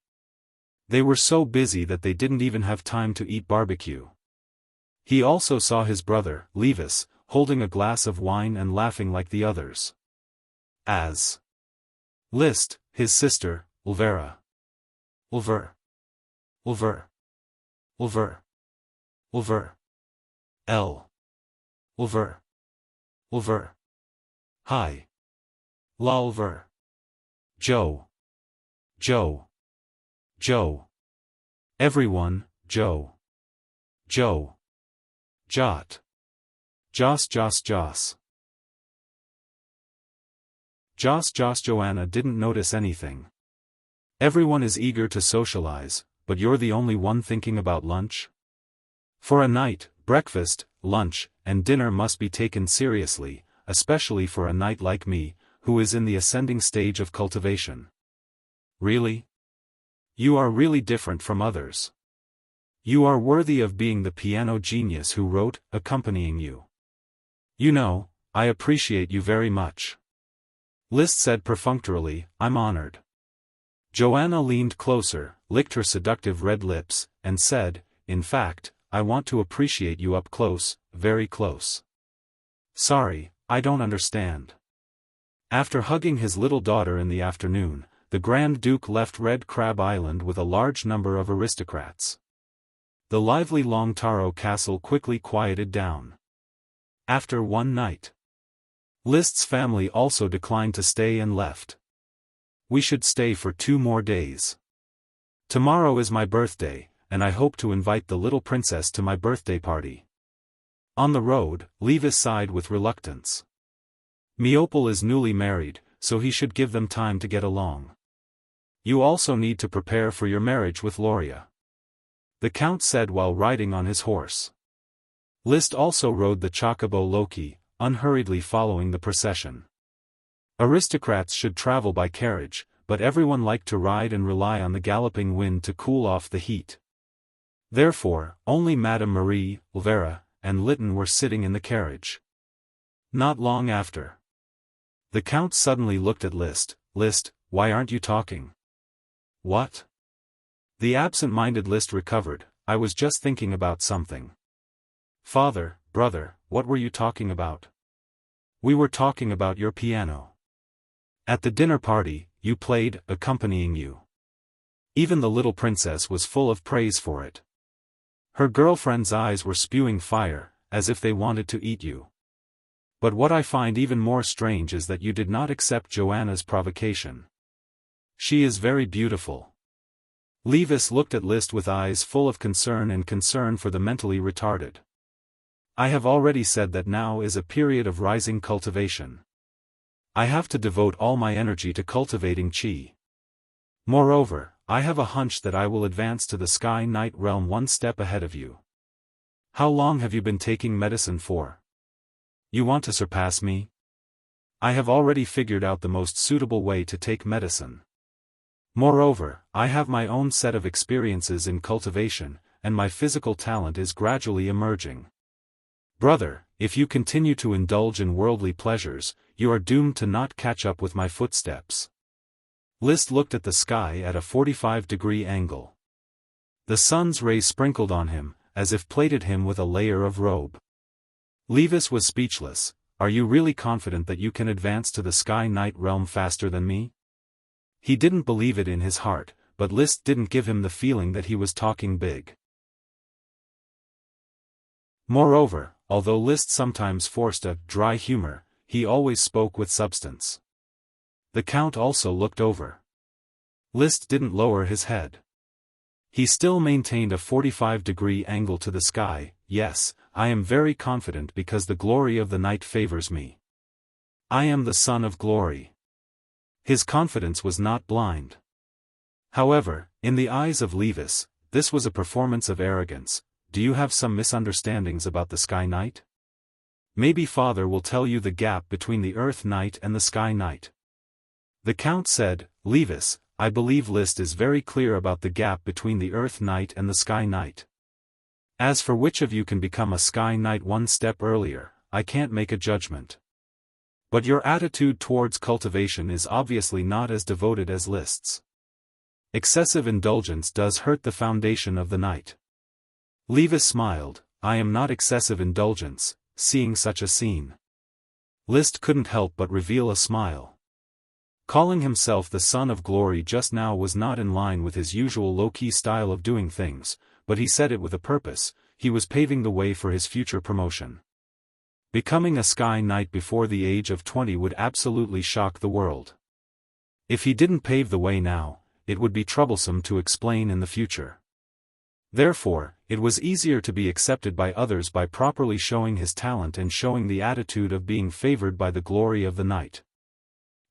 They were so busy that they didn't even have time to eat barbecue. He also saw his brother, Levis, holding a glass of wine and laughing like the others. As List, his sister, Ulvera. Ulver. Ulver. Ulver. Ulver. L. Ulver. Ulver. Hi. La Ulver. Joe. Joe. Joe. Everyone, Joe. Joe. Jot. Joss. Joss. Joanna didn't notice anything. "Everyone is eager to socialize, but you're the only one thinking about lunch? For a night, breakfast, lunch, and dinner must be taken seriously, especially for a knight like me, who is in the ascending stage of cultivation." "Really? You are really different from others. You are worthy of being the piano genius who wrote, accompanying you. You know, I appreciate you very much." List said perfunctorily, "I'm honored." Joanna leaned closer, licked her seductive red lips, and said, "In fact, I want to appreciate you up close, very close." "Sorry, I don't understand." After hugging his little daughter in the afternoon, the Grand Duke left Red Crab Island with a large number of aristocrats. The lively Long Taro castle quickly quieted down. After one night, List's family also declined to stay and left. "We should stay for 2 more days. Tomorrow is my birthday, and I hope to invite the little princess to my birthday party." On the road, Levis sighed with reluctance. Meopel is newly married, so he should give them time to get along. "You also need to prepare for your marriage with Loria," the Count said while riding on his horse. List also rode the chocobo Loki, unhurriedly following the procession. Aristocrats should travel by carriage, but everyone liked to ride and rely on the galloping wind to cool off the heat. Therefore, only Madame Marie, Ulvera, and Lytton were sitting in the carriage. Not long after, the Count suddenly looked at List. "List, why aren't you talking?" "What?" The absent-minded List recovered. "I was just thinking about something." "Father, brother, what were you talking about?" "We were talking about your piano. At the dinner party, you played, accompanying you. Even the little princess was full of praise for it. Her girlfriend's eyes were spewing fire, as if they wanted to eat you. But what I find even more strange is that you did not accept Joanna's provocation. She is very beautiful." Levis looked at List with eyes full of concern and concern for the mentally retarded. "I have already said that now is a period of rising cultivation. I have to devote all my energy to cultivating chi. Moreover, I have a hunch that I will advance to the Sky Knight realm one step ahead of you. How long have you been taking medicine for? You want to surpass me? I have already figured out the most suitable way to take medicine. Moreover, I have my own set of experiences in cultivation, and my physical talent is gradually emerging. Brother, if you continue to indulge in worldly pleasures, you are doomed to not catch up with my footsteps." List looked at the sky at a 45-degree angle. The sun's rays sprinkled on him, as if plated him with a layer of robe. Levis was speechless. Are you really confident that you can advance to the Sky Knight realm faster than me? He didn't believe it in his heart, but Liszt didn't give him the feeling that he was talking big. Moreover, although Liszt sometimes forced a dry humor, he always spoke with substance. The Count also looked over. Liszt didn't lower his head. He still maintained a 45-degree angle to the sky. Yes, I am very confident because the glory of the night favors me. I am the son of glory. His confidence was not blind. However, in the eyes of Levis, this was a performance of arrogance. Do you have some misunderstandings about the Sky Knight? Maybe Father will tell you the gap between the Earth Knight and the Sky Knight. The Count said, Levis, I believe Liszt is very clear about the gap between the Earth Knight and the Sky Knight. As for which of you can become a Sky Knight one step earlier, I can't make a judgment. But your attitude towards cultivation is obviously not as devoted as Liszt's. Excessive indulgence does hurt the foundation of the Knight. Levis smiled. I am not excessive indulgence, seeing such a scene. Liszt couldn't help but reveal a smile. Calling himself the Son of Glory just now was not in line with his usual low-key style of doing things, but he said it with a purpose. He was paving the way for his future promotion. Becoming a Sky Knight before the age of 20 would absolutely shock the world. If he didn't pave the way now, it would be troublesome to explain in the future. Therefore, it was easier to be accepted by others by properly showing his talent and showing the attitude of being favored by the glory of the Knight.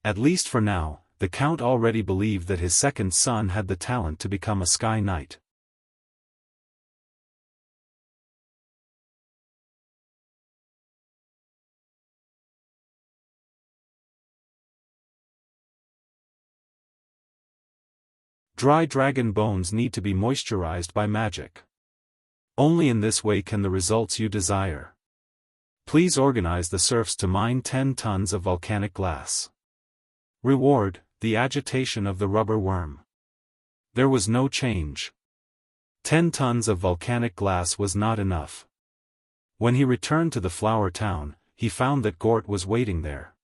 At least for now, the Count already believed that his second son had the talent to become a Sky Knight. Dry dragon bones need to be moisturized by magic. Only in this way can the results you desire. Please organize the serfs to mine 10 tons of volcanic glass. Reward, the agitation of the rubber worm. There was no change. 10 tons of volcanic glass was not enough. When he returned to the flower town, he found that Gort was waiting there.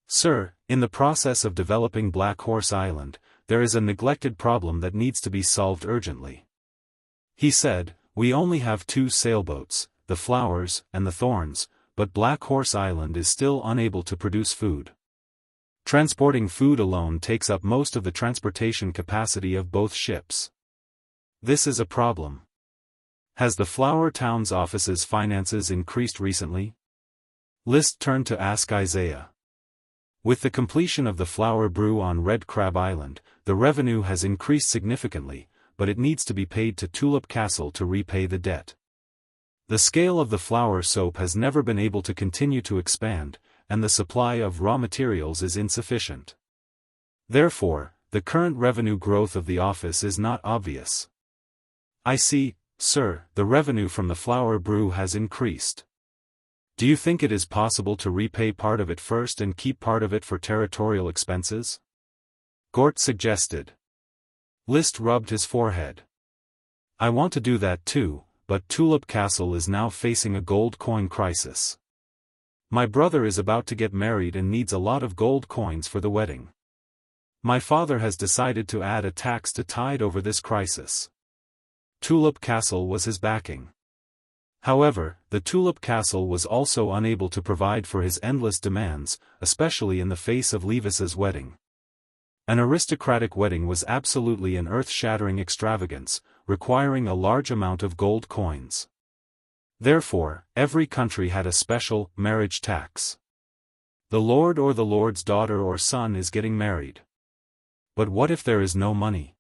Sir, in the process of developing Black Horse Island, there is a neglected problem that needs to be solved urgently. He said, we only have 2 sailboats, the Flowers and the Thorns, but Black Horse Island is still unable to produce food. Transporting food alone takes up most of the transportation capacity of both ships. This is a problem. Has the Flower Town's office's finances increased recently? Liszt turned to ask Isaiah. With the completion of the flower brew on Red Crab Island, the revenue has increased significantly, but it needs to be paid to Tulip Castle to repay the debt. The scale of the flower soap has never been able to continue to expand, and the supply of raw materials is insufficient. Therefore, the current revenue growth of the office is not obvious. I see, sir, the revenue from the flower brew has increased. Do you think it is possible to repay part of it first and keep part of it for territorial expenses? Gort suggested. Liszt rubbed his forehead. I want to do that too, but Tulip Castle is now facing a gold coin crisis. My brother is about to get married and needs a lot of gold coins for the wedding. My father has decided to add a tax to tide over this crisis. Tulip Castle was his backing. However, the Tulip Castle was also unable to provide for his endless demands, especially in the face of Levis's wedding. An aristocratic wedding was absolutely an earth-shattering extravagance, requiring a large amount of gold coins. Therefore, every country had a special marriage tax. The lord or the lord's daughter or son is getting married. But what if there is no money?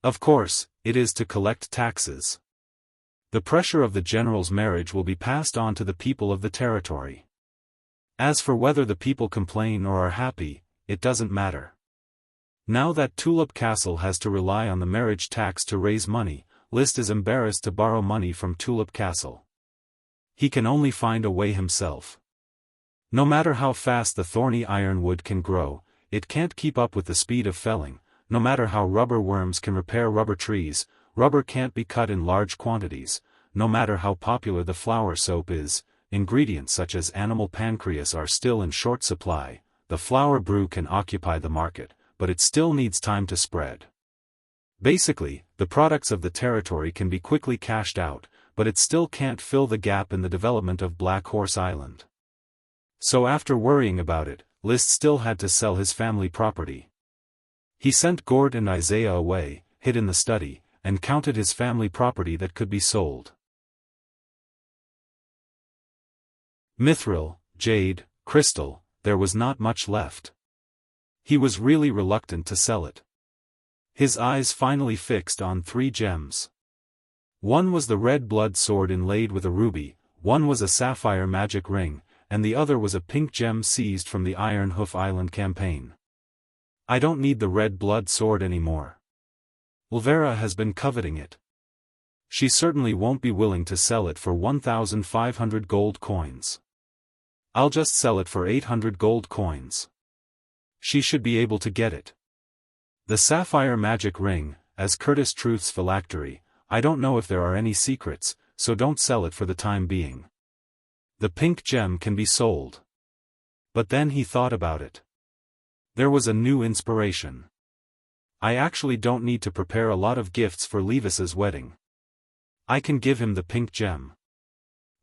Of course, it is to collect taxes. The pressure of the general's marriage will be passed on to the people of the territory. As for whether the people complain or are happy, it doesn't matter. Now that Tulip Castle has to rely on the marriage tax to raise money, Liszt is embarrassed to borrow money from Tulip Castle. He can only find a way himself. No matter how fast the thorny ironwood can grow, it can't keep up with the speed of felling. No matter how rubber worms can repair rubber trees, rubber can't be cut in large quantities, no matter how popular the flower soap is. Ingredients such as animal pancreas are still in short supply. The flower brew can occupy the market, but it still needs time to spread. Basically, the products of the territory can be quickly cashed out, but it still can't fill the gap in the development of Black Horse Island. So after worrying about it, Liszt still had to sell his family property. He sent Gord and Isaiah away, hid in the study, and counted his family property that could be sold. Mithril, jade, crystal, there was not much left. He was really reluctant to sell it. His eyes finally fixed on 3 gems. One was the red blood sword inlaid with a ruby, one was a sapphire magic ring, and the other was a pink gem seized from the Iron Hoof Island campaign. I don't need the red blood sword anymore. Ulvera has been coveting it. She certainly won't be willing to sell it for 1,500 gold coins. I'll just sell it for 800 gold coins. She should be able to get it. The sapphire magic ring, as Curtis Truth's phylactery, I don't know if there are any secrets, so don't sell it for the time being. The pink gem can be sold. But then he thought about it. There was a new inspiration. I actually don't need to prepare a lot of gifts for Levis's wedding. I can give him the pink gem.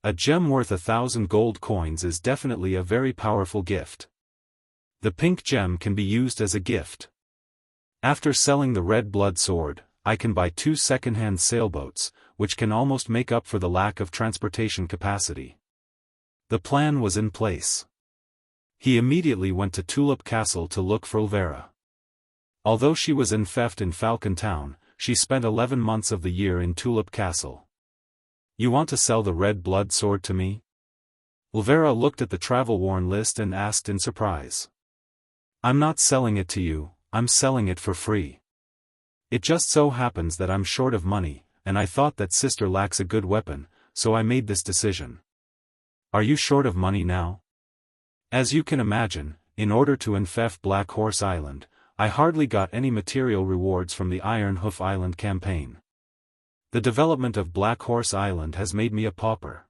A gem worth 1,000 gold coins is definitely a very powerful gift. The pink gem can be used as a gift. After selling the red blood sword, I can buy 2 second-hand sailboats, which can almost make up for the lack of transportation capacity. The plan was in place. He immediately went to Tulip Castle to look for Ulvera. Although she was in theft in Falcon Town, she spent 11 months of the year in Tulip Castle. You want to sell the red blood sword to me? Ulvera looked at the travel-worn list and asked in surprise. I'm not selling it to you, I'm selling it for free. It just so happens that I'm short of money, and I thought that sister lacks a good weapon, so I made this decision. Are you short of money now? As you can imagine, in order to infect Black Horse Island, I hardly got any material rewards from the Iron Hoof Island campaign. The development of Black Horse Island has made me a pauper.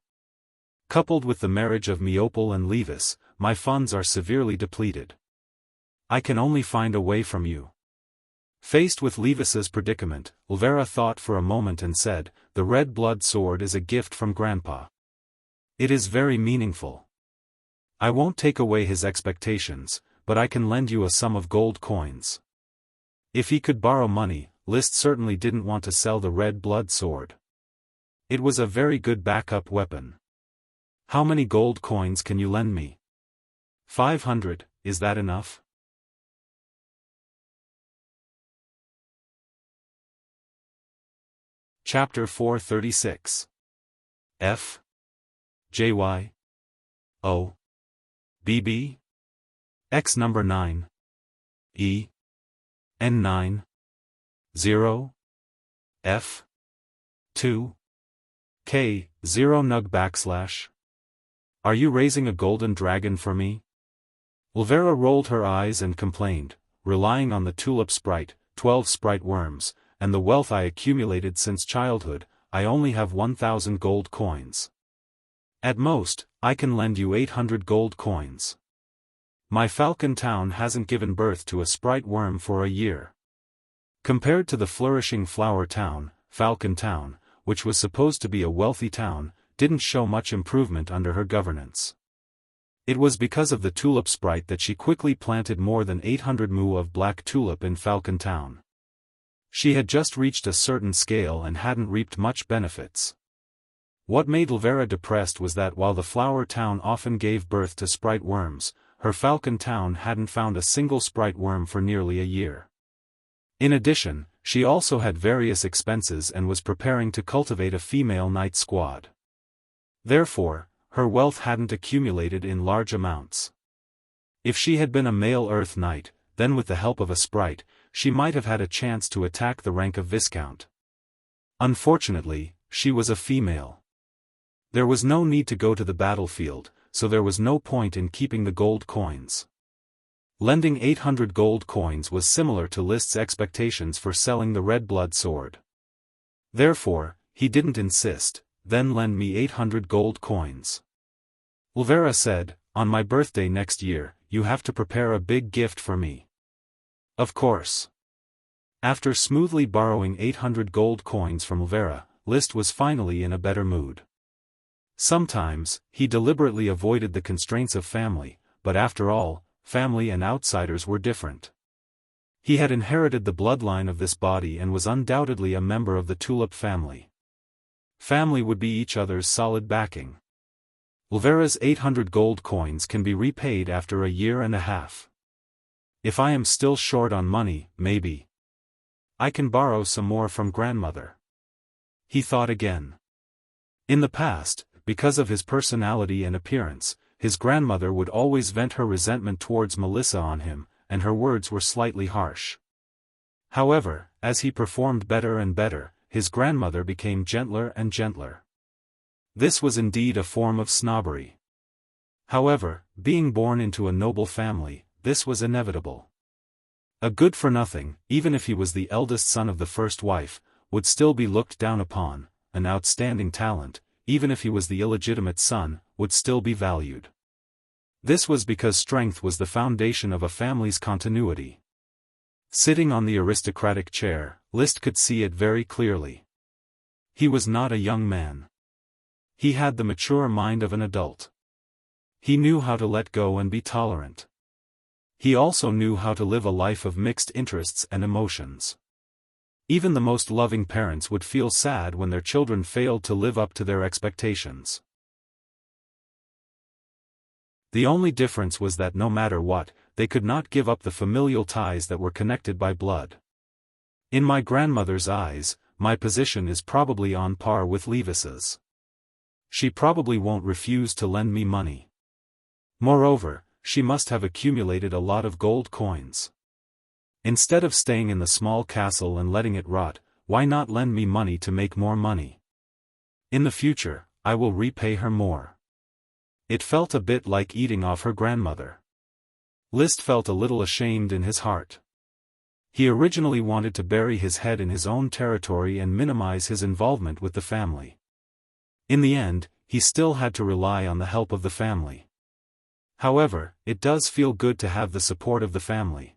Coupled with the marriage of Meopel and Levis, my funds are severely depleted. I can only find a way from you. Faced with Levis's predicament, Ulvera thought for a moment and said, the red blood sword is a gift from Grandpa. It is very meaningful. I won't take away his expectations, but I can lend you a sum of gold coins. If he could borrow money, Liszt certainly didn't want to sell the red blood sword. It was a very good backup weapon. How many gold coins can you lend me? 500, is that enough? Chapter 436. F. J. Y. O. B. B. X number 9. E. N 9. 0. F. 2. K. 0 nug \. Are you raising a golden dragon for me? Ulvera rolled her eyes and complained, relying on the tulip sprite, 12 sprite worms, and the wealth I accumulated since childhood, I only have 1,000 gold coins. At most, I can lend you 800 gold coins. My Falcon Town hasn't given birth to a sprite worm for a year. Compared to the flourishing flower town, Falcon Town, which was supposed to be a wealthy town, didn't show much improvement under her governance. It was because of the tulip sprite that she quickly planted more than 800 mu of black tulip in Falcon Town. She had just reached a certain scale and hadn't reaped much benefits. What made Ulvera depressed was that while the flower town often gave birth to sprite worms, her Falcon Town hadn't found a single sprite worm for nearly a year. In addition, she also had various expenses and was preparing to cultivate a female knight squad. Therefore, her wealth hadn't accumulated in large amounts. If she had been a male Earth Knight, then with the help of a sprite, she might have had a chance to attack the rank of Viscount. Unfortunately, she was a female. There was no need to go to the battlefield, so there was no point in keeping the gold coins. Lending 800 gold coins was similar to Liszt's expectations for selling the red blood sword. Therefore, he didn't insist, "Then lend me 800 gold coins." Ulvera said, "On my birthday next year, you have to prepare a big gift for me." Of course. After smoothly borrowing 800 gold coins from Ulvera, Liszt was finally in a better mood. Sometimes, he deliberately avoided the constraints of family, but after all, family and outsiders were different. He had inherited the bloodline of this body and was undoubtedly a member of the Tulip family. Family would be each other's solid backing. Ulvera's 800 gold coins can be repaid after a year and a half. If I am still short on money, maybe I can borrow some more from grandmother. He thought again. In the past, because of his personality and appearance, his grandmother would always vent her resentment towards Melissa on him, and her words were slightly harsh. However, as he performed better and better, his grandmother became gentler and gentler. This was indeed a form of snobbery. However, being born into a noble family, this was inevitable. A good-for-nothing, even if he was the eldest son of the first wife, would still be looked down upon. An outstanding talent, even if he was the illegitimate son, would still be valued. This was because strength was the foundation of a family's continuity. Sitting on the aristocratic chair, Liszt could see it very clearly. He was not a young man. He had the mature mind of an adult. He knew how to let go and be tolerant. He also knew how to live a life of mixed interests and emotions. Even the most loving parents would feel sad when their children failed to live up to their expectations. The only difference was that no matter what, they could not give up the familial ties that were connected by blood. In my grandmother's eyes, my position is probably on par with Levis's. She probably won't refuse to lend me money. Moreover, she must have accumulated a lot of gold coins. Instead of staying in the small castle and letting it rot, why not lend me money to make more money? In the future, I will repay her more. It felt a bit like eating off her grandmother. Liszt felt a little ashamed in his heart. He originally wanted to bury his head in his own territory and minimize his involvement with the family. In the end, he still had to rely on the help of the family. However, it does feel good to have the support of the family.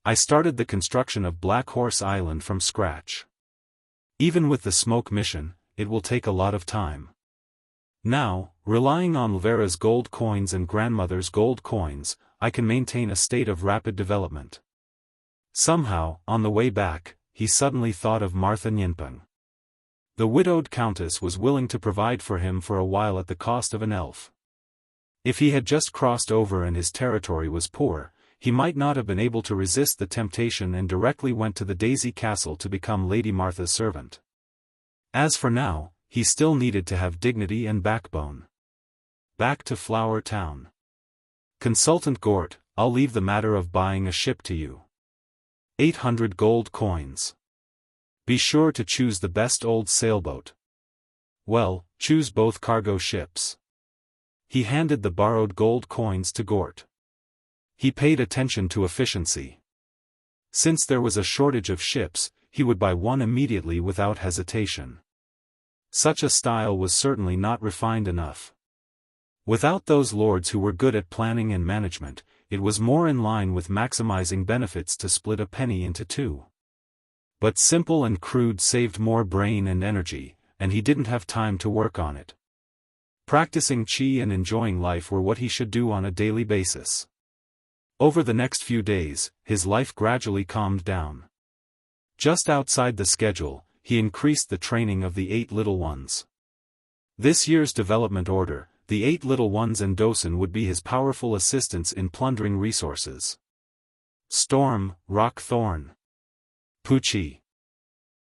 I started the construction of Black Horse Island from scratch. Even with the smoke mission, it will take a lot of time. Now, relying on Ulvera's gold coins and grandmother's gold coins, I can maintain a state of rapid development. Somehow, on the way back, he suddenly thought of Martha Nyenpeng. The widowed countess was willing to provide for him for a while at the cost of an elf. If he had just crossed over and his territory was poor, he might not have been able to resist the temptation and directly went to the Daisy Castle to become Lady Martha's servant. As for now, he still needed to have dignity and backbone. Back to Flower Town. Consultant Gort, I'll leave the matter of buying a ship to you. 800 gold coins. Be sure to choose the best old sailboat. Well, choose both cargo ships. He handed the borrowed gold coins to Gort. He paid attention to efficiency. Since there was a shortage of ships, he would buy one immediately without hesitation. Such a style was certainly not refined enough. Without those lords who were good at planning and management, it was more in line with maximizing benefits to split a penny into two. But simple and crude saved more brain and energy, and he didn't have time to work on it. Practicing qi and enjoying life were what he should do on a daily basis. Over the next few days, his life gradually calmed down. Just outside the schedule, he increased the training of the 8 little ones. This year's development order, the 8 little ones and Dosen would be his powerful assistants in plundering resources. Storm, Rock Thorn. Pucci.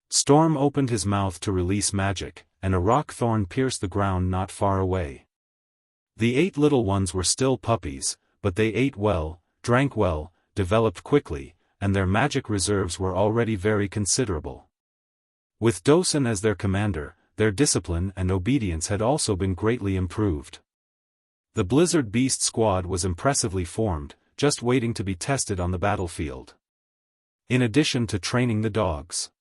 Storm opened his mouth to release magic, and a rock thorn pierced the ground not far away. The 8 little ones were still puppies, but they ate well, drank well, developed quickly, and their magic reserves were already very considerable. With Dosen as their commander, their discipline and obedience had also been greatly improved. The Blizzard Beast squad was impressively formed, just waiting to be tested on the battlefield. In addition to training the dogs,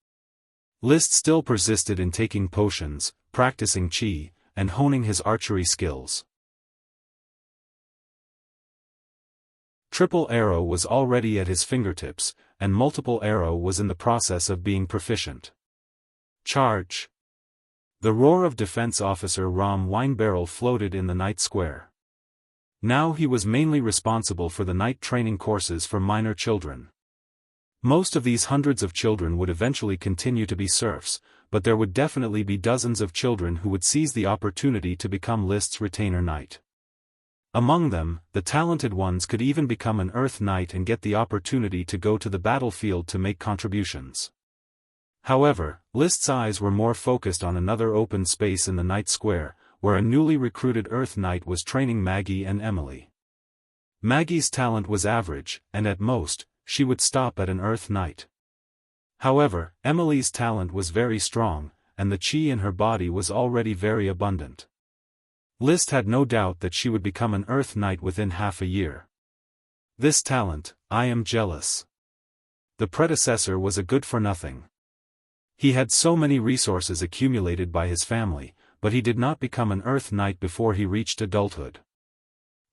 List still persisted in taking potions, practicing qi, and honing his archery skills. Triple arrow was already at his fingertips, and multiple arrow was in the process of being proficient. Charge! The roar of Defense Officer Ram Winebarrel floated in the night square. Now he was mainly responsible for the night training courses for minor children. Most of these hundreds of children would eventually continue to be serfs, but there would definitely be dozens of children who would seize the opportunity to become List's retainer knight. Among them, the talented ones could even become an Earth Knight and get the opportunity to go to the battlefield to make contributions. However, List's eyes were more focused on another open space in the night square, where a newly recruited Earth Knight was training Maggie and Emily. Maggie's talent was average, and at most, she would stop at an Earth Knight. However, Emily's talent was very strong, and the qi in her body was already very abundant. List had no doubt that she would become an Earth Knight within half a year. This talent, I am jealous. The predecessor was a good-for-nothing. He had so many resources accumulated by his family, but he did not become an Earth Knight before he reached adulthood.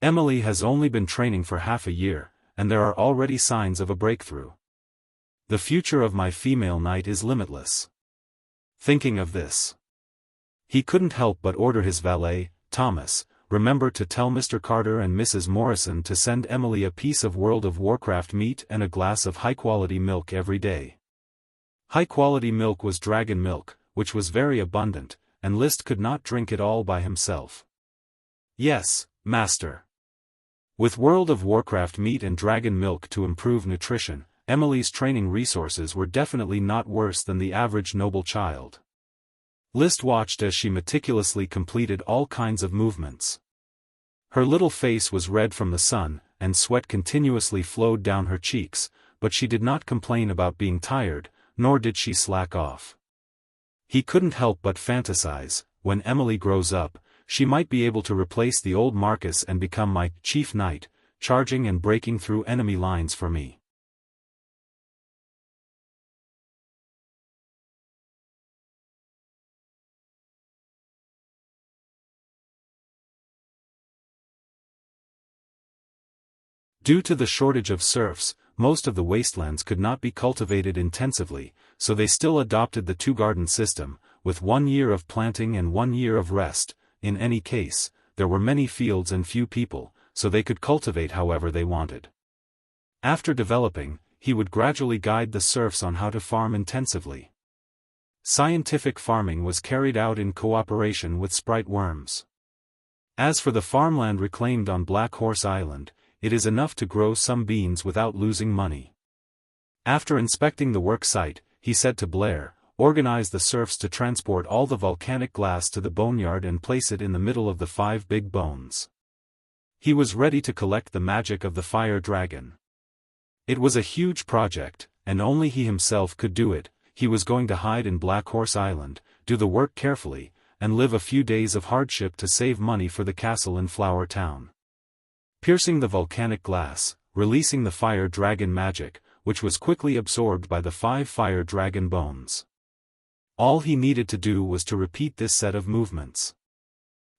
Emily has only been training for half a year, and there are already signs of a breakthrough. The future of my female knight is limitless. Thinking of this, he couldn't help but order his valet, Thomas, remember to tell Mr. Carter and Mrs. Morrison to send Emily a piece of World of Warcraft meat and a glass of high-quality milk every day. High-quality milk was dragon milk, which was very abundant, and List could not drink it all by himself. Yes, master. With World of Warcraft meat and dragon milk to improve nutrition, Emily's training resources were definitely not worse than the average noble child. List watched as she meticulously completed all kinds of movements. Her little face was red from the sun, and sweat continuously flowed down her cheeks, but she did not complain about being tired, nor did she slack off. He couldn't help but fantasize, when Emily grows up, she might be able to replace the old Marcus and become my chief knight, charging and breaking through enemy lines for me. Due to the shortage of serfs, most of the wastelands could not be cultivated intensively, so they still adopted the two-garden system, with 1 year of planting and 1 year of rest. In any case, there were many fields and few people, so they could cultivate however they wanted. After developing, he would gradually guide the serfs on how to farm intensively. Scientific farming was carried out in cooperation with sprite worms. As for the farmland reclaimed on Black Horse Island, it is enough to grow some beans without losing money. After inspecting the work site, he said to Blair, organize the serfs to transport all the volcanic glass to the boneyard and place it in the middle of the 5 big bones. He was ready to collect the magic of the fire dragon. It was a huge project, and only he himself could do it. He was going to hide in Black Horse Island, do the work carefully, and live a few days of hardship to save money for the castle in Flower Town. Piercing the volcanic glass, releasing the fire dragon magic, which was quickly absorbed by the 5 fire dragon bones. All he needed to do was to repeat this set of movements.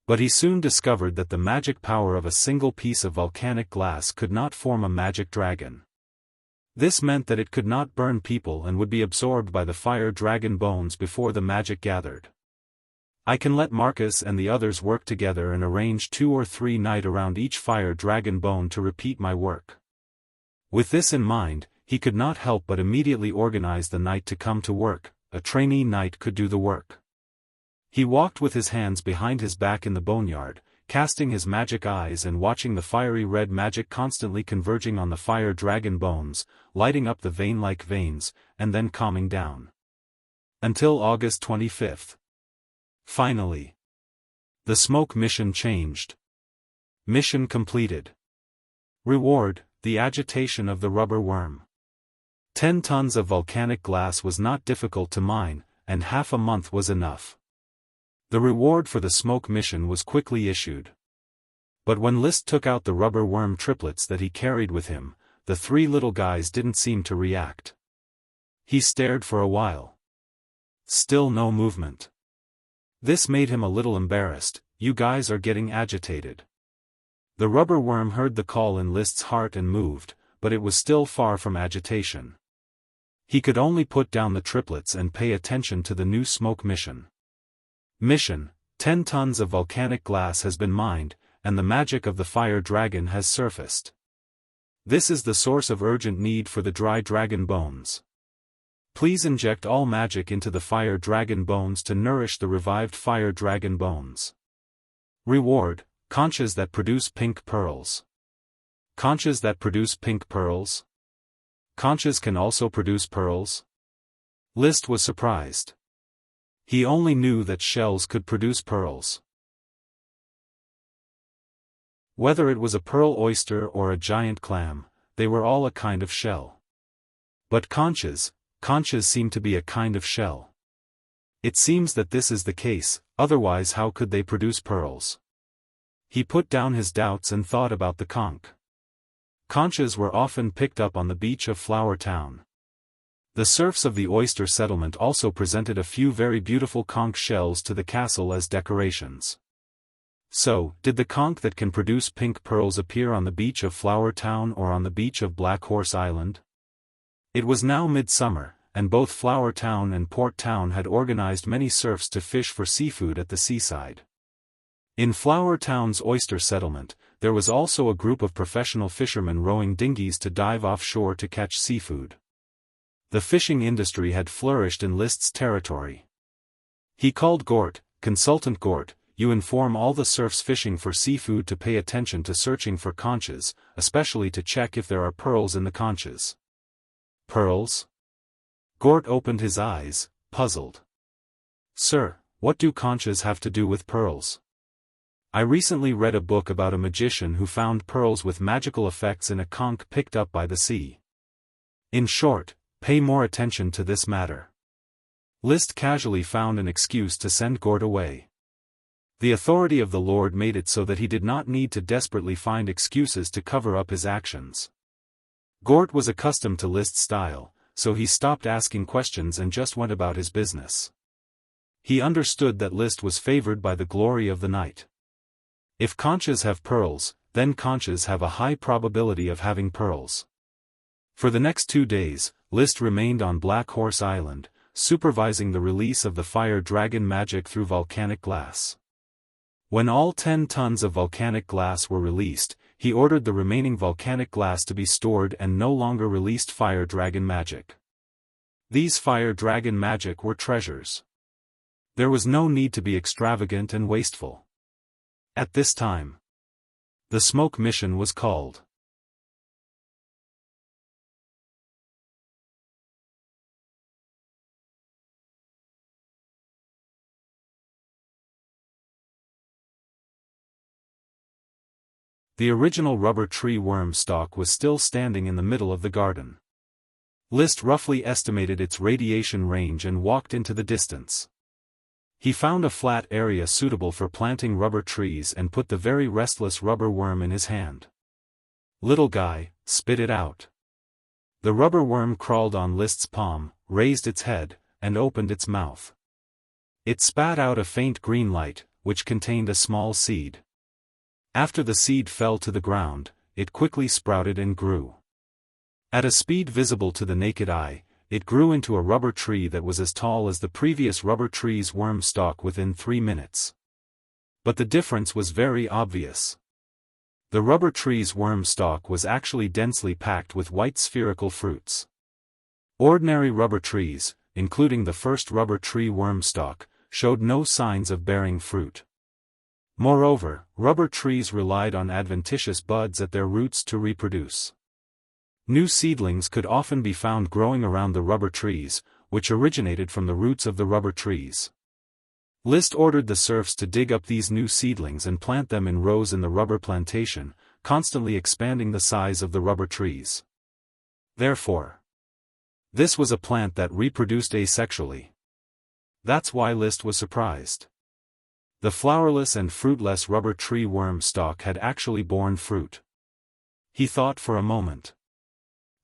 But he soon discovered that the magic power of a single piece of volcanic glass could not form a magic dragon. This meant that it could not burn people and would be absorbed by the fire dragon bones before the magic gathered. I can let Marcus and the others work together and arrange 2 or 3 knight around each fire dragon bone to repeat my work. With this in mind, he could not help but immediately organize the knight to come to work. A trainee knight could do the work. He walked with his hands behind his back in the boneyard, casting his magic eyes and watching the fiery red magic constantly converging on the fire dragon bones, lighting up the vein-like veins, and then calming down. Until August 25th. Finally, the smoke mission changed. Mission completed. Reward, the agitation of the rubber worm. 10 tons of volcanic glass was not difficult to mine, and half a month was enough. The reward for the smoke mission was quickly issued. But when List took out the rubber worm triplets that he carried with him, the 3 little guys didn't seem to react. He stared for a while. still no movement. This made him a little embarrassed. You guys are getting agitated. The rubber worm heard the call in List's heart and moved, but it was still far from agitation. He could only put down the triplets and pay attention to the new smoke mission. Mission: 10 tons of volcanic glass has been mined, and the magic of the fire dragon has surfaced. This is the source of urgent need for the dry dragon bones. Please inject all magic into the fire dragon bones to nourish the revived fire dragon bones. Reward: conches that produce pink pearls. Conches that produce pink pearls? Conches can also produce pearls? List was surprised. He only knew that shells could produce pearls. Whether it was a pearl oyster or a giant clam, they were all a kind of shell. But conches seem to be a kind of shell. It seems that this is the case, otherwise how could they produce pearls? He put down his doubts and thought about the conch. Conches were often picked up on the beach of Flower Town. The serfs of the oyster settlement also presented a few very beautiful conch shells to the castle as decorations. So, did the conch that can produce pink pearls appear on the beach of Flower Town or on the beach of Black Horse Island? It was now midsummer, and both Flower Town and Port Town had organized many serfs to fish for seafood at the seaside. In Flower Town's oyster settlement, there was also a group of professional fishermen rowing dinghies to dive offshore to catch seafood. The fishing industry had flourished in List's territory. He called Gort. Consultant Gort, you inform all the serfs fishing for seafood to pay attention to searching for conches, especially to check if there are pearls in the conches. Pearls? Gort opened his eyes, puzzled. Sir, what do conches have to do with pearls? I recently read a book about a magician who found pearls with magical effects in a conch picked up by the sea. In short, pay more attention to this matter. List casually found an excuse to send Gort away. The authority of the Lord made it so that he did not need to desperately find excuses to cover up his actions. Gort was accustomed to List's style, so he stopped asking questions and just went about his business. He understood that List was favored by the glory of the night. If conches have pearls, then conches have a high probability of having pearls. For the next 2 days, List remained on Black Horse Island, supervising the release of the fire dragon magic through volcanic glass. When all 10 tons of volcanic glass were released, he ordered the remaining volcanic glass to be stored and no longer released fire dragon magic. These fire dragon magic were treasures. There was no need to be extravagant and wasteful. At this time, the smoke mission was called. The original rubber tree worm stalk was still standing in the middle of the garden. List roughly estimated its radiation range and walked into the distance. He found a flat area suitable for planting rubber trees and put the very restless rubber worm in his hand. Little guy, spit it out. The rubber worm crawled on List's palm, raised its head, and opened its mouth. It spat out a faint green light, which contained a small seed. After the seed fell to the ground, it quickly sprouted and grew. At a speed visible to the naked eye, it grew into a rubber tree that was as tall as the previous rubber tree's worm stalk within 3 minutes. But the difference was very obvious. The rubber tree's worm stalk was actually densely packed with white spherical fruits. Ordinary rubber trees, including the first rubber tree worm stalk, showed no signs of bearing fruit. Moreover, rubber trees relied on adventitious buds at their roots to reproduce. New seedlings could often be found growing around the rubber trees, which originated from the roots of the rubber trees. List ordered the serfs to dig up these new seedlings and plant them in rows in the rubber plantation, constantly expanding the size of the rubber trees. Therefore, this was a plant that reproduced asexually. That's why List was surprised. The flowerless and fruitless rubber tree worm stalk had actually borne fruit. He thought for a moment.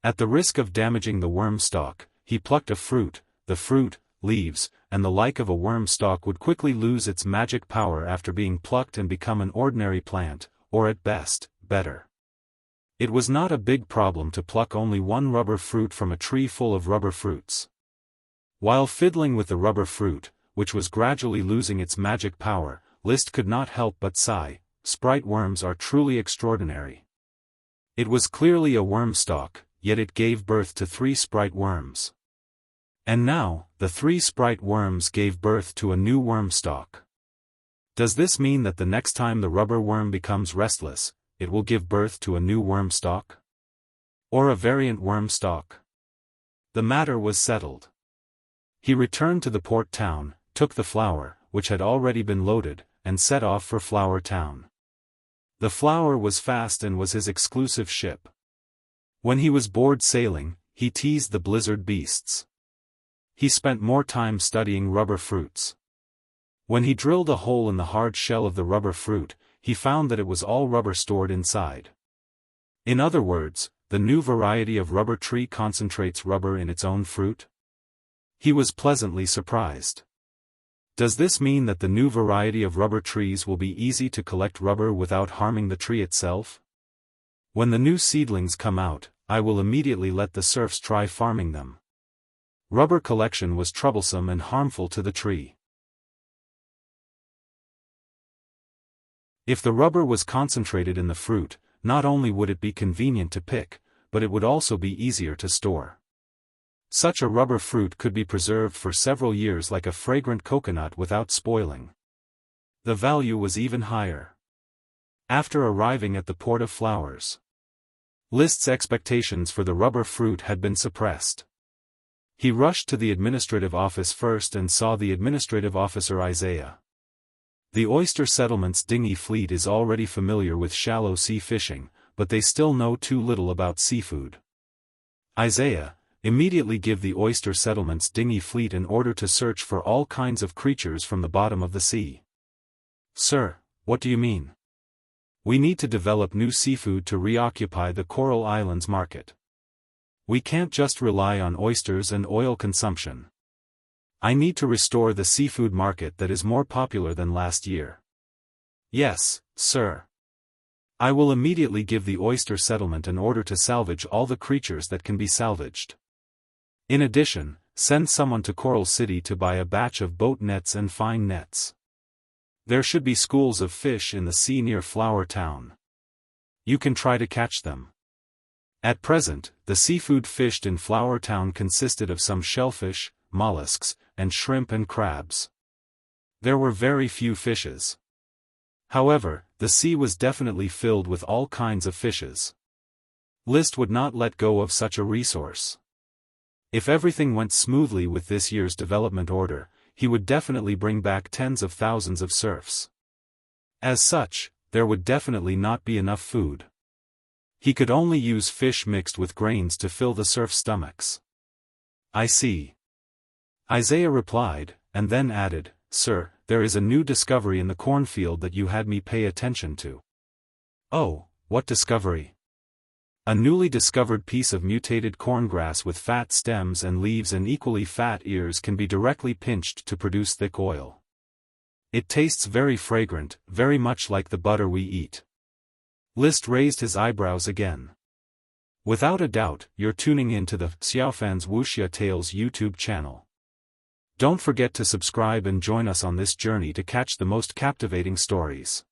At the risk of damaging the worm stalk, he plucked a fruit, the fruit, leaves, and the like of a worm stalk would quickly lose its magic power after being plucked and become an ordinary plant, or at best, better. It was not a big problem to pluck only one rubber fruit from a tree full of rubber fruits. While fiddling with the rubber fruit, which was gradually losing its magic power, Liszt could not help but sigh, "Sprite worms are truly extraordinary." It was clearly a worm stalk, yet it gave birth to 3 sprite worms. And now, the 3 sprite worms gave birth to a new worm stalk. Does this mean that the next time the rubber worm becomes restless, it will give birth to a new worm stalk? Or a variant worm stalk? The matter was settled. He returned to the port town, took the flour, which had already been loaded, and set off for Flower Town. The flour was fast and was his exclusive ship. When he was bored sailing, he teased the blizzard beasts. He spent more time studying rubber fruits. When he drilled a hole in the hard shell of the rubber fruit, he found that it was all rubber stored inside. In other words, the new variety of rubber tree concentrates rubber in its own fruit? He was pleasantly surprised. Does this mean that the new variety of rubber trees will be easy to collect rubber without harming the tree itself? When the new seedlings come out, I will immediately let the serfs try farming them. Rubber collection was troublesome and harmful to the tree. If the rubber was concentrated in the fruit, not only would it be convenient to pick, but it would also be easier to store. Such a rubber fruit could be preserved for several years like a fragrant coconut without spoiling. The value was even higher. After arriving at the Port of Flowers, Liszt's expectations for the rubber fruit had been suppressed. He rushed to the administrative office first and saw the administrative officer Isaiah. The oyster settlement's dinghy fleet is already familiar with shallow sea fishing, but they still know too little about seafood. Isaiah, immediately give the oyster settlement's dinghy fleet an order to search for all kinds of creatures from the bottom of the sea. Sir, what do you mean? We need to develop new seafood to reoccupy the Coral Islands market. We can't just rely on oysters and oil consumption. I need to restore the seafood market that is more popular than last year. Yes, sir. I will immediately give the oyster settlement an order to salvage all the creatures that can be salvaged. In addition, send someone to Coral City to buy a batch of boat nets and fine nets. There should be schools of fish in the sea near Flower Town. You can try to catch them. At present, the seafood fished in Flower Town consisted of some shellfish, mollusks, and shrimp and crabs. There were very few fishes. However, the sea was definitely filled with all kinds of fishes. Liszt would not let go of such a resource. If everything went smoothly with this year's development order, he would definitely bring back tens of thousands of serfs. As such, there would definitely not be enough food. He could only use fish mixed with grains to fill the serfs' stomachs. I see. Isaiah replied, and then added, Sir, there is a new discovery in the cornfield that you had me pay attention to. Oh, what discovery? A newly discovered piece of mutated corngrass with fat stems and leaves and equally fat ears can be directly pinched to produce thick oil. It tastes very fragrant, very much like the butter we eat. Liszt raised his eyebrows again. Without a doubt, you're tuning in to the Xiaofan's Wuxia Tales YouTube channel. Don't forget to subscribe and join us on this journey to catch the most captivating stories.